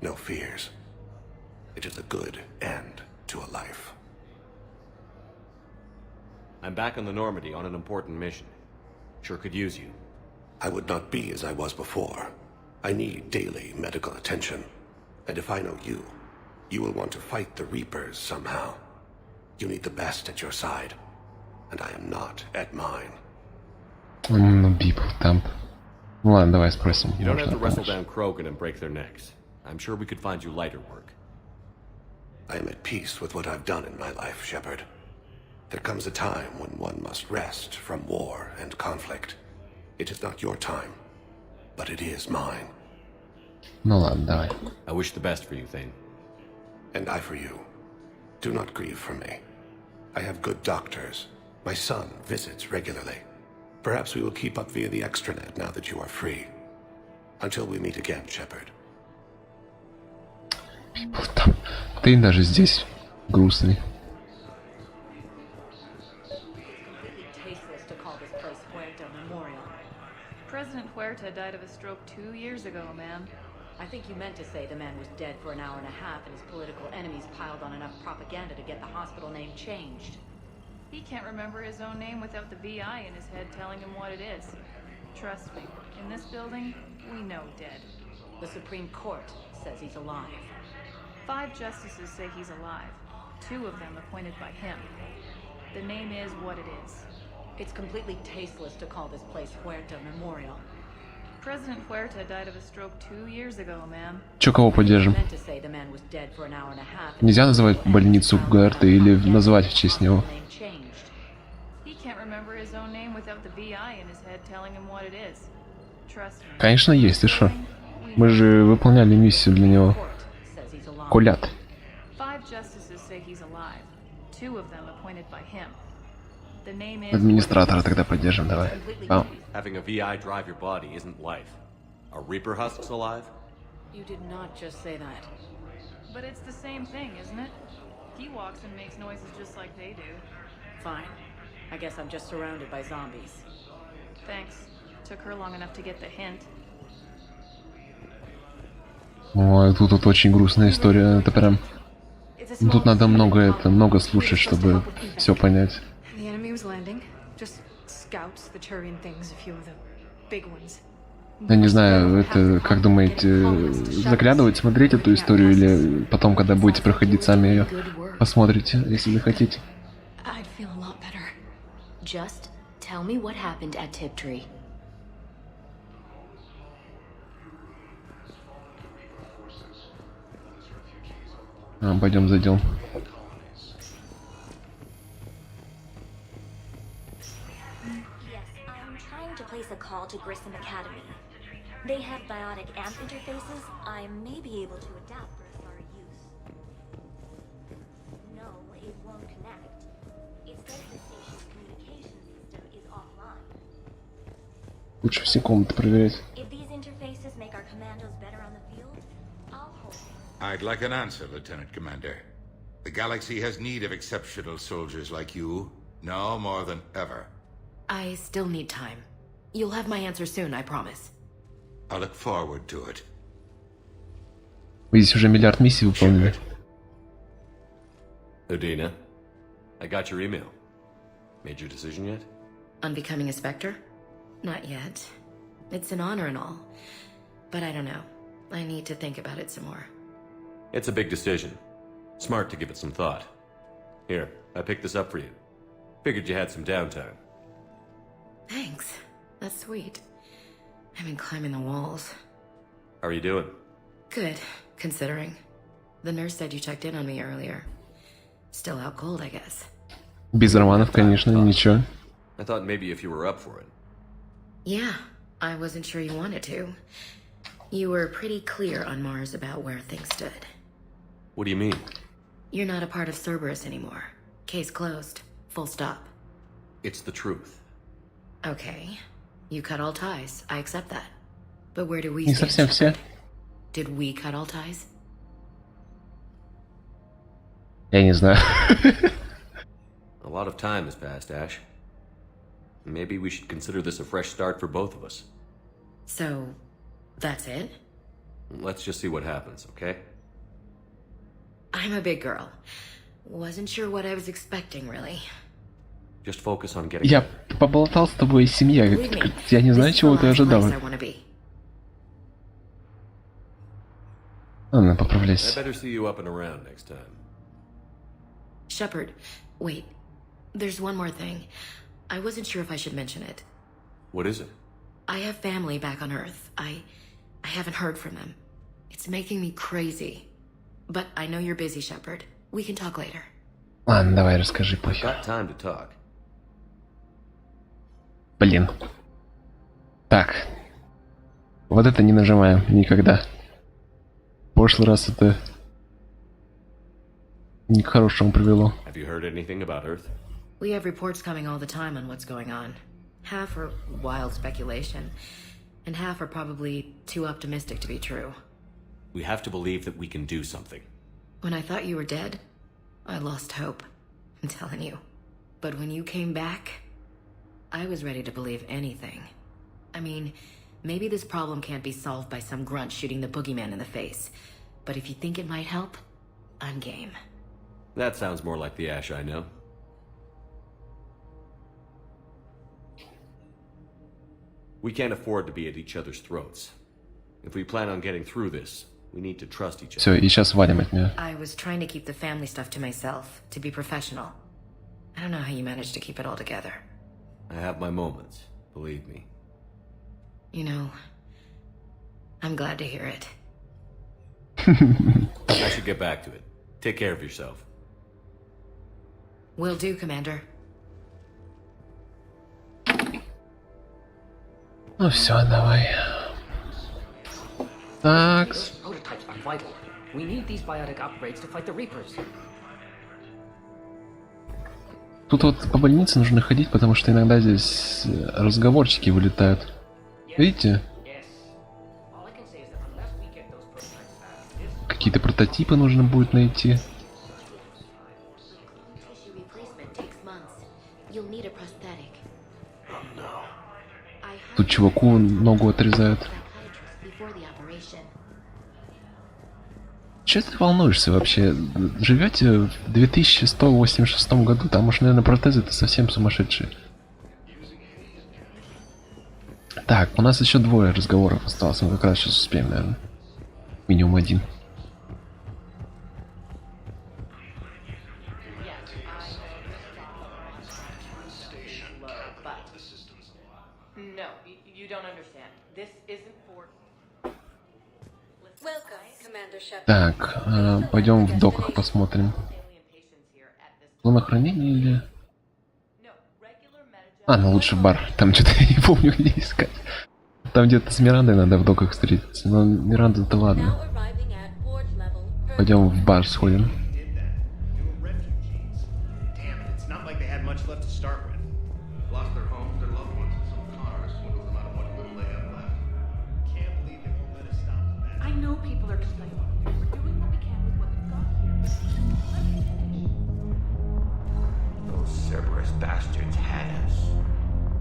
No fears. It is a good end to a life. I'm back on the Normandy on an important mission. Sure could use you. I would not be as I was before. I need daily medical attention. And if I know you, you will want to fight the Reapers somehow. You need the best at your side. And I am not at mine. People temp. Ну ладно, давай спросим. You don't have to wrestle down Krogan and break their necks. I'm sure we could find you lighter work. I am at peace with what I've done in my life, Shepard. There comes a time when one must rest from war and conflict. It is not your time, but it is mine. Ну ладно, давай. I wish the best for you, Thane. And I for you. Do not grieve for me. I have good doctors. My son visits regularly. Perhaps we will keep up via the extranet now that you are free. Until we meet again, Shepard. Ты даже здесь грустный. Tasteless to call this place Huerta Memorial. President Huerta died of a stroke 2 years ago, ma'am. I think you meant to say the man was dead for an hour and a half and his political enemies piled on enough propaganda to get the hospital name changed. He can't remember his own name without the VI in his head telling him what it is. Trust me, in this building, we know dead. The Supreme Court says he's alive. 5 justices say he's alive. 2 of them appointed by him. The name is what it is. It's completely tasteless to call this place Huerta Memorial. President Huerta died of a stroke 2 years ago, ma'am. Чё, кого поддержим? Meant to say the man was dead for an hour and a half. Нельзя называть больницу ГРТ или называть в честь него? He can't remember his own name without the VI in his head telling him what it is. Trust me. Конечно есть, ты шо? Мы же выполняли миссию для него. Колят. 5 justices say he's alive. 2 of them appointed by him. The name is Администратора тогда поддержим, давай. Having a VI drive your body isn't life. Are Reaper husks alive? You did not just say that. But it's the same thing, isn't it? He walks and makes noises just like they do. Fine. I guess I'm just surrounded by zombies. Thanks. Took her long enough to get the hint. Ой, тут очень грустная история, это прям... Тут надо много слушать, чтобы все понять. The enemy was landing. Just scouts, the Turian things, a few of the big ones. Я не знаю, это, как думаете, заглядывать, смотреть эту историю, или потом, когда будете проходить, сами ее посмотрите, если захотите. I'd feel a lot better. Just tell me what happened at Tiptree. Пойдем зайдем. Yes, I'm trying to place a call to Grissom Academy. They have biotic amp interfaces. I may be able to adapt for our use. No, it won't connect. It says the station's communication system is offline. Лучше все комнаты проверять. If these interfaces make our commandos better on the field, I'll hold. I'd like an answer, Lieutenant Commander. The galaxy has need of exceptional soldiers like you, now more than ever. I still need time. You'll have my answer soon, I promise. I look forward to it. Вы здесь уже миллиард миссий выполнили. Udina, I got your email. Made your decision yet? On becoming a Spectre? Not yet. It's an honor and all. But I don't know. I need to think about it some more. It's a big decision. Smart to give it some thought. Here, I picked this up for you. Figured you had some downtime. Thanks. That's sweet. I've been climbing the walls. How are you doing? Good, considering. The nurse said you checked in on me earlier. Still out cold, I guess. Без романов, конечно, ничего. I thought maybe if you were up for it. Yeah, I wasn't sure you wanted to. You were pretty clear on Mars about where things stood. What do you mean? You're not a part of Cerberus anymore. Case closed. Full stop. It's the truth. Okay. You cut all ties. I accept that. But where do we Не stand? совсем все. Did we cut all ties? Я не знаю. A lot of time has passed, Ash. Maybe we should consider this a fresh start for both of us. So, that's it? Let's just see what happens, okay? I'm a big girl. Wasn't sure what I was expecting, really. Just focus on getting... Я поболтал с тобой, семья. Я не знаю, чего ты ожидал. Ладно, I поправляйся. better see you up and around next time. Shepard, wait. There's one more thing. I wasn't sure if I should mention it. What is it? I have family back on Earth. I haven't heard from them. It's making me crazy. But I know you're busy, Shepard. We can talk later. Ладно, давай, расскажи, похер. Got time to talk. Блин. Так. Вот это не нажимаем никогда. В прошлый раз это не к хорошему привело. Have you heard anything about Earth? We have reports coming all the time on what's going on. Half are wild speculation, and half are probably too optimistic to be true. We have to believe that we can do something. When I thought you were dead, I lost hope. I'm telling you. But when you came back, I was ready to believe anything. I mean, maybe this problem can't be solved by some grunt shooting the boogeyman in the face. But if you think it might help, I'm game. That sounds more like the Ash I know. We can't afford to be at each other's throats. If we plan on getting through this, we need to trust each other. Все, и сейчас валим от нее. I was trying to keep the family stuff to myself, to be professional. I don't know how you managed to keep it all together. I have my moments, believe me. You know, I'm glad to hear it. I should get back to it. Take care of yourself. Will do, Commander. Ну все, давай. Такс. Prototypes are vital. We need these biotic upgrades to fight the Reapers. Тут вот по больнице нужно ходить, потому что иногда здесь разговорчики вылетают. Видите? Какие-то прототипы нужно будет найти. Тут чуваку ногу отрезают. Че ты волнуешься вообще? Живете в 2186 году, там уж, наверное, протезы-то совсем сумасшедшие. Так, у нас еще двое разговоров осталось, мы как раз сейчас успеем, наверное. Минимум один. Так, пойдем в доках посмотрим. Зона хранения или... А, ну лучше бар. Там что-то я не помню, где искать. Там где-то с Мирандой надо в доках встретиться. Но Миранда-то ладно. Пойдем в бар сходим. Cerberus bastards had us.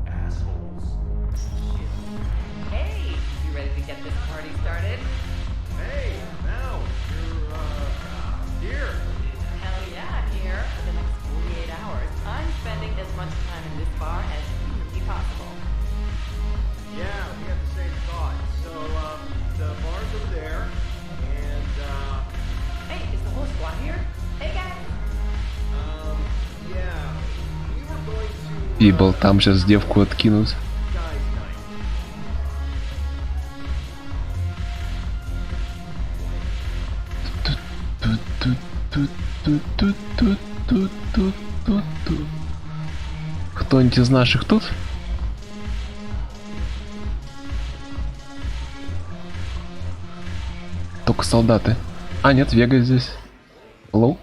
Assholes. Hey, you ready to get this party started? Hey, now you're here. Hell yeah, here. For the next 48 hours, I'm spending as much time in this bar as humanly possible. Yeah, we have the same thought. So, the bar's over there, and, Hey, is the whole squad here? Hey, guys! yeah, we were going to... Пибл, там сейчас девку откинут. Кто-нибудь из наших тут? Только солдаты. А, нет, Вега здесь. Hello?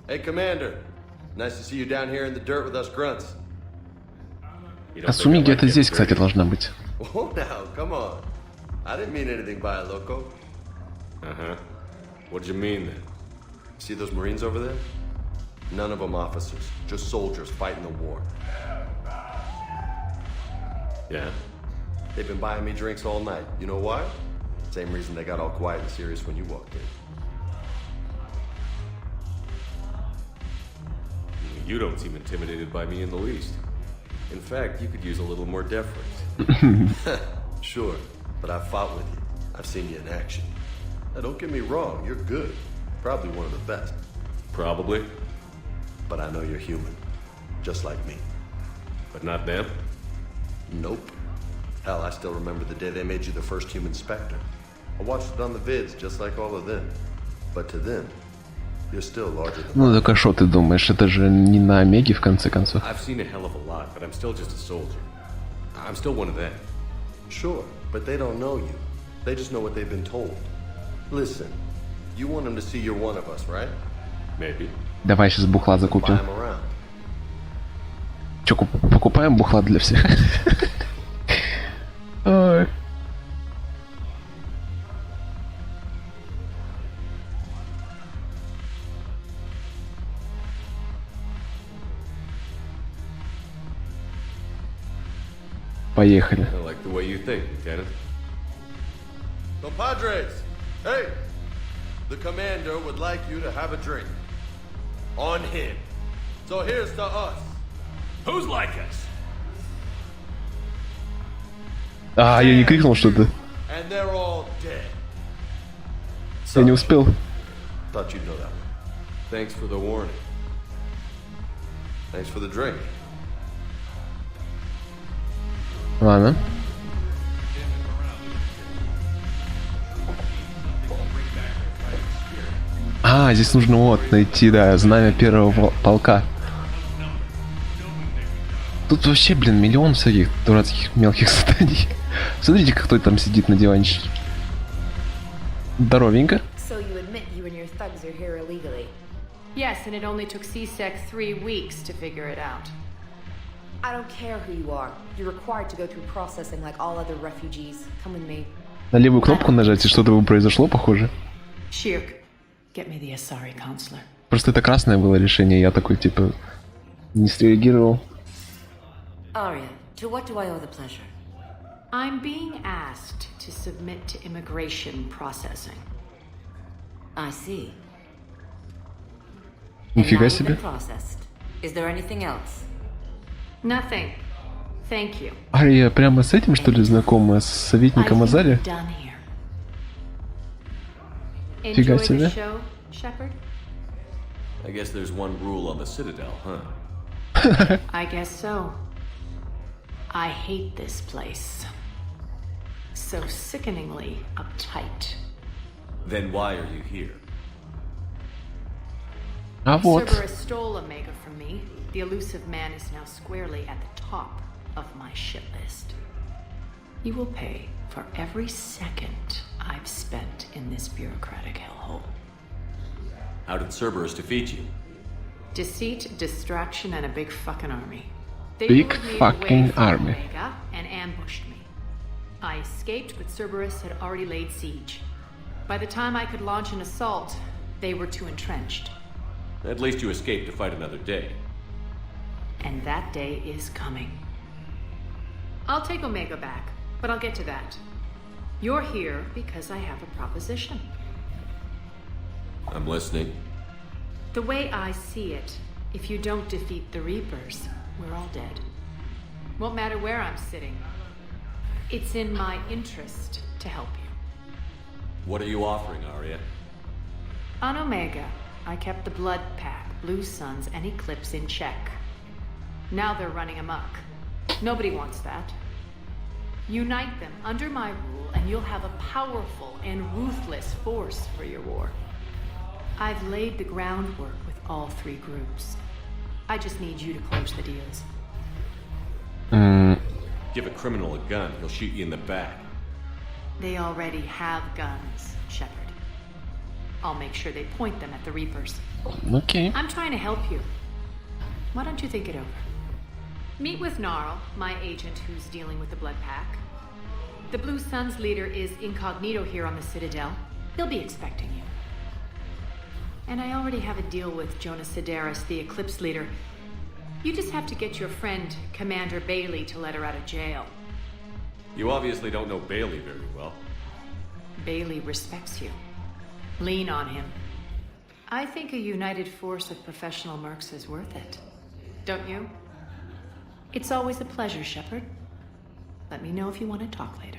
Hey, Commander. Nice to see you down here in the dirt with us grunts. Асуми где-то здесь, кстати, должна быть. Oh, now, come on. I didn't mean anything by it, loco. Uh-huh. What did you mean then? See those Marines over there? None of them officers, just soldiers fighting the war. Yeah? They've been buying me drinks all night. You know why? Same reason they got all quiet and serious when you walked in. You don't seem intimidated by me in the least. In fact, you could use a little more deference. Sure, but I've fought with you. I've seen you in action. Now, don't get me wrong, you're good. Probably one of the best. Probably. But I know you're human. Just like me. But not them? Nope. Hell, I still remember the day they made you the first human Spectre. I watched it on the vids, just like all of them. But to them, you're still larger than Ну так а что ты думаешь? Это же не на Омеге, в конце концов. I've seen a hell of a lot, but I'm still just a soldier. I'm still one of them. Sure, but they don't know you. They just know what they've been told. Listen, you want them to see you're one of us, right? Maybe. Давай сейчас бухла закупим. Buy 'em around. Че, покупаем бухла для всех? Ой. Поехали. I like the way you think, Lieutenant. Compadres, hey! The commander would like you to have a drink. On him. So here's to us. Who's like us? А, я не крикнул что-то. And they're all dead. Я не успел. Thought you'd know that one. Thanks for the warning. Thanks for the drink. Ладно. А, здесь нужно вот найти, да, знамя первого полка. Тут вообще, блин, миллион всяких дурацких мелких заданий. Смотрите, кто там сидит на диванчике. Здоровенько. So you admit you and your thugs are here illegally? Yes, and it only took CSEC 3 weeks to figure it out. I don't care who you are. You're required to go through processing like all other refugees. Come with me. На левую кнопку нажать, и что-то бы произошло, похоже. Shirk, get me the Asari counselor. Просто это красное было решение, я такой, типа, не среагировал. Arya, to what do I owe the pleasure? I'm being asked to submit to immigration processing. I see. Нифига And now you've себе. been processed. Is there anything else? Nothing. Thank you. Ария прямо с этим, что ли, знакома? С советником Азари? Done here. Фига Enjoy себе. the show, Shepard? I guess there's one rule on the Citadel, huh? I guess so. I hate this place. So sickeningly uptight. Then why are you here? А вот. Cerberus stole Omega from me. The elusive man is now squarely at the top of my shit list. You will pay for every second I've spent in this bureaucratic hellhole. How did Cerberus defeat you? Deceit, distraction, and a big fucking army. They Big lured me fucking away from army. Omega and ambushed me. I escaped, but Cerberus had already laid siege. By the time I could launch an assault, they were too entrenched. At least you escaped to fight another day. And that day is coming. I'll take Omega back, but I'll get to that. You're here because I have a proposition. I'm listening. The way I see it, if you don't defeat the Reapers, we're all dead. Won't matter where I'm sitting. It's in my interest to help you. What are you offering, Arya? On Omega, I kept the Blood Pack, Blue Suns, and Eclipse in check. Now they're running amok. Nobody wants that. Unite them under my rule, and you'll have a powerful and ruthless force for your war. I've laid the groundwork with all three groups. I just need you to close the deals. Give a criminal a gun, he'll shoot you in the back. They already have guns, Shepard. I'll make sure they point them at the Reapers. Okay. I'm trying to help you. Why don't you think it over? Meet with Gnarl, my agent who's dealing with the Blood Pack. The Blue Sun's leader is incognito here on the Citadel. He'll be expecting you. And I already have a deal with Jonas Sidaris, the Eclipse leader. You just have to get your friend, Commander Bailey, to let her out of jail. You obviously don't know Bailey very well. Bailey respects you. Lean on him. I think a united force of professional mercs is worth it. Don't you? It's always a pleasure, Shepard. Let me know if you want to talk later.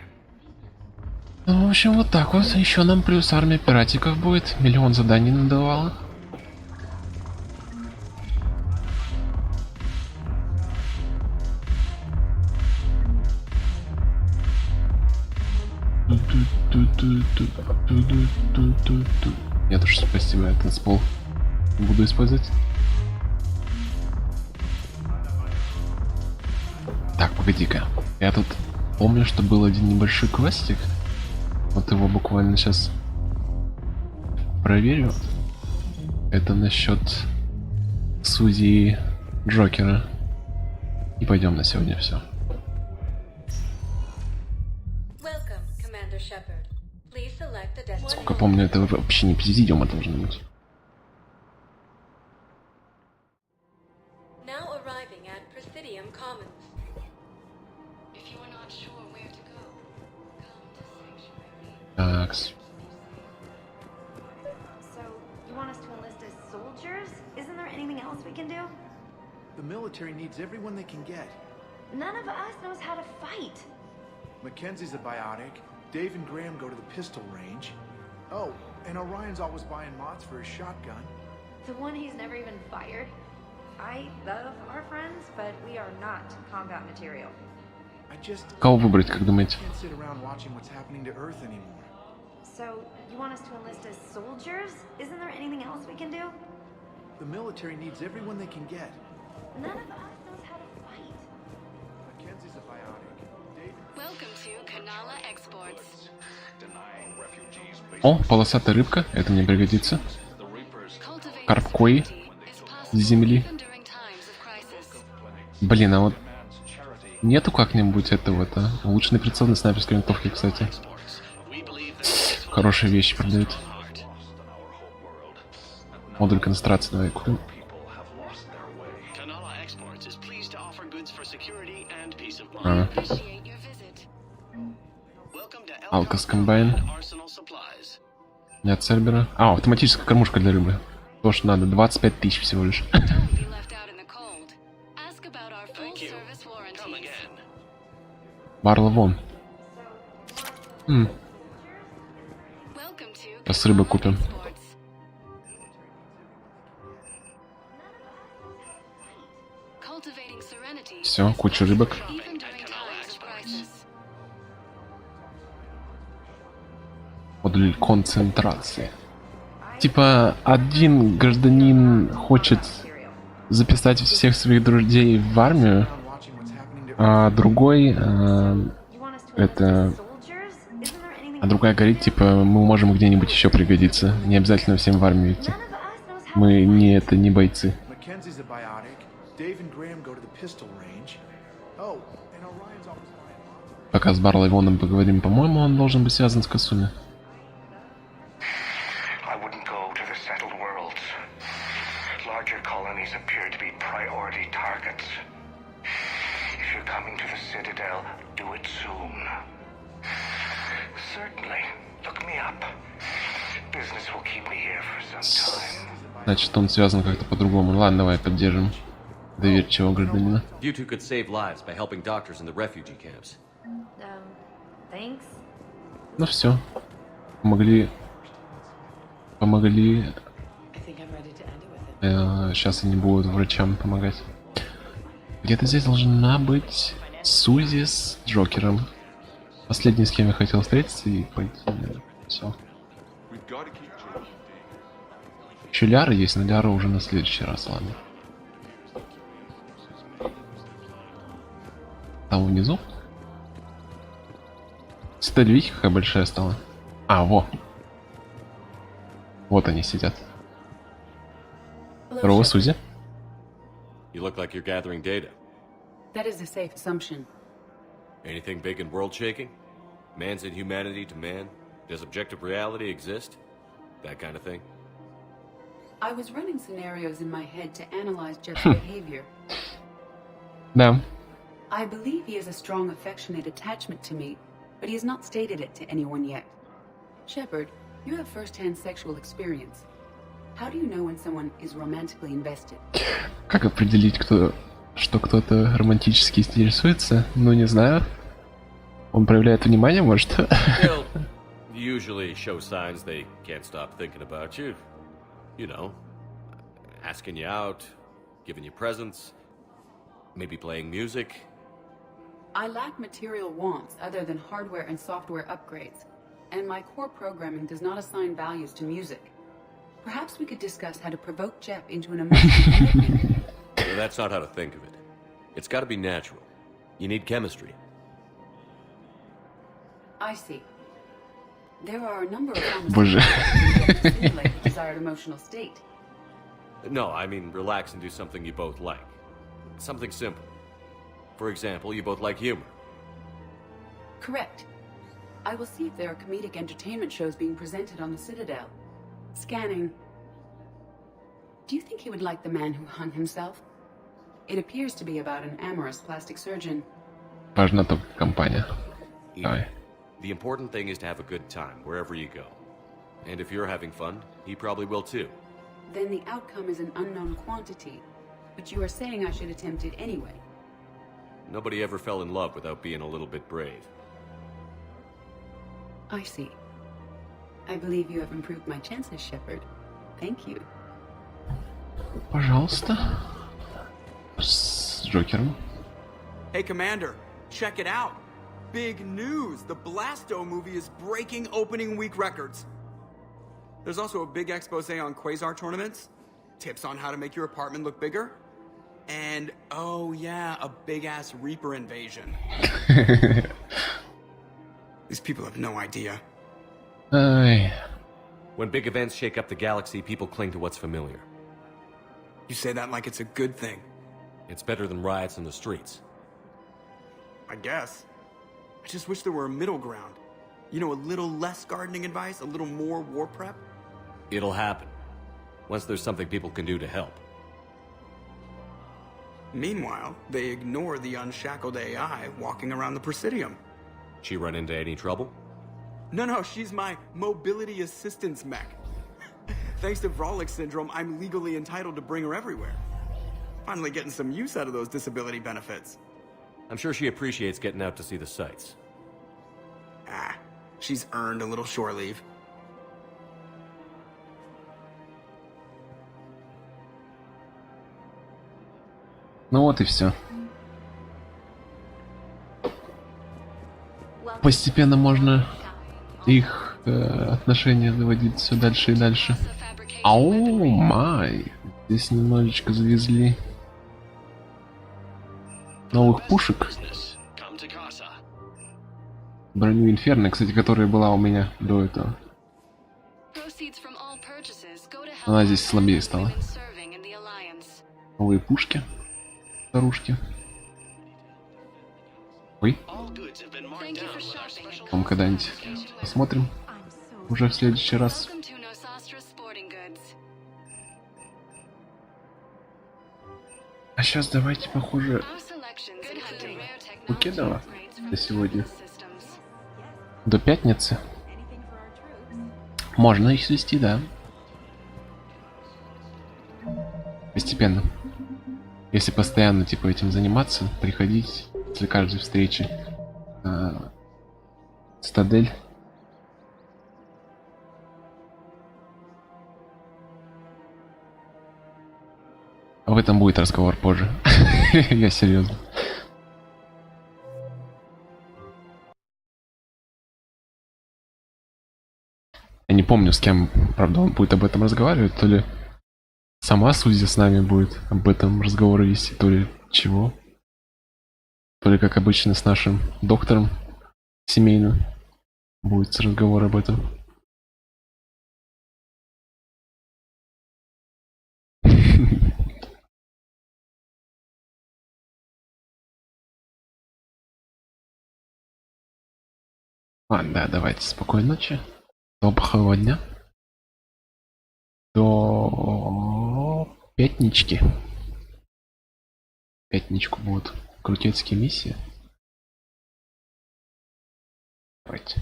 Ну, в общем, вот так вот. Еще нам плюс армия пиратиков будет. Миллион заданий надавала. Я тоже спасибо, этот спол буду использовать. Так, погоди-ка. Я тут помню, что был один небольшой квестик. Вот его буквально сейчас проверю. Это насчет судьи Джокера. И пойдем на сегодня все. Сколько помню, это вообще не президиума должно быть. Так. So, you want us to enlist as soldiers? Isn't there anything else we can do? The military needs everyone they can get. None of us knows how to fight. Mackenzie's a biotic. Dave and Graham go to the pistol range. Oh, and Orion's always buying mods for his shotgun. The one he's never even fired. I love our friends, but we are not combat material. I just Кого выбрать, как думаете? can't sit around watching what's happening to Earth anymore. So, you want us to enlist as soldiers? Isn't there anything else we can do? The military needs everyone they can get. None of us knows how to fight. Mackenzie's a biotic. Dave... Welcome to Kanala Exports. О, полосатая рыбка, это мне пригодится. Карпкои с земли. Блин, а вот нету как-нибудь этого-то? Улучшенный прицел на снайперской винтовке, кстати. Хорошие вещи продают. Модуль концентрации давай купим. Алкас комбайн. Нет Цербера. А, автоматическая кормушка для рыбы. То, что надо. 25 тысяч всего лишь. Барла вон. Сейчас рыбы купим. Все, куча рыбок. Модуль концентрации. Типа, один гражданин хочет записать всех своих друзей в армию, а другой а другая говорит, типа, мы можем где-нибудь еще пригодиться. Не обязательно всем в армию идти. Мы не бойцы. Пока с Барлой Воном поговорим, по-моему, он должен быть связан с Касуми. Значит, он связан как-то по-другому. Ладно, давай поддержим доверчивого гражданина. You two could save lives by helping doctors in the refugee camps. Thanks. Ну все. Помогли. Сейчас они будут врачам помогать. Где-то здесь должна быть Сузи с Джокером. Последний, с кем я хотел встретиться и пойти. Все. Еще Ляра есть, но Ляра уже на следующий раз, ладно. Там внизу. Цитадель, видите, какая большая стала? А, во. Вот они сидят. Здорово, Сузи. You look like you're gathering data. That is a safe assumption. Anything big and world-shaking? Man's inhumanity to man? Does objective reality exist? That kind of thing? I was running scenarios in my head to analyze Jeff's behavior. Да. I believe he has a strong affectionate attachment to me, but he has not stated it to anyone yet. Shepard, you have first-hand sexual experience. How do you know when someone is romantically invested? Как определить, что кто-то романтически интересуется? Ну, не знаю. Он проявляет внимание, может? They'll usually show signs they can't stop thinking about you. You know, asking you out, giving you presents, maybe playing music. I lack material wants other than hardware and software upgrades, and my core programming does not assign values to music. Perhaps we could discuss how to provoke Jeff into an emotional commitment. Well, that's not how to think of it. It's got to be natural. You need chemistry. I see. There are a number of Боже. to simulate the desired emotional state. No, I mean relax and do something you both like. Something simple. For example, you both like humor. Correct. I will see if there are comedic entertainment shows being presented on the Citadel. Scanning. Do you think he would like The Man Who Hung Himself? It appears to be about an amorous plastic surgeon. Важна только компания. Давай. The important thing is to have a good time wherever you go. And if you're having fun, he probably will too. Then the outcome is an unknown quantity. But you are saying I should attempt it anyway. Nobody ever fell in love without being a little bit brave. I see. I believe you have improved my chances, Shepard. Thank you. Пожалуйста. С Джокером. Hey, Commander, check it out. Big news! The Blasto movie is breaking opening week records. There's also a big expose on Quasar tournaments, tips on how to make your apartment look bigger, and, oh yeah, a big-ass Reaper invasion. These people have no idea. Ай. When big events shake up the galaxy, people cling to what's familiar. You say that like it's a good thing. It's better than riots in the streets. I guess. I just wish there were a middle ground. You know, a little less gardening advice, a little more war prep. It'll happen. Once there's something people can do to help. Meanwhile, they ignore the unshackled AI walking around the Presidium. She run into any trouble? No, she's my mobility assistance mech. Thanks to Vrolic syndrome, I'm legally entitled to bring her everywhere. Finally getting some use out of those disability benefits. I'm sure she appreciates getting out to see the sights. Ah, she's earned a little shore leave. Ну вот и все. Постепенно можно их отношения заводить все дальше и дальше. Ау, май! Здесь немножечко завезли новых пушек. Броню Инферно, кстати, которая была у меня до этого. Она здесь слабее стала. Новые пушки. Старушки. Ой. Потом когда-нибудь посмотрим. Уже в следующий раз. А сейчас давайте, похоже, Покедова до сегодня. До пятницы. Можно их свести, да. Постепенно. Если постоянно типа этим заниматься, приходить после каждой встречи Цитадель. Об этом будет разговор позже. Я серьезно. Я не помню, с кем, правда, он будет об этом разговаривать, то ли сама Сузи с нами будет об этом разговоры вести, то ли чего. То ли, как обычно, с нашим доктором семейным. будет разговор об этом. Ладно, да, давайте спокойной ночи. Доброго дня. До пятнички. Пятничку будут крутецкие миссии. Давайте.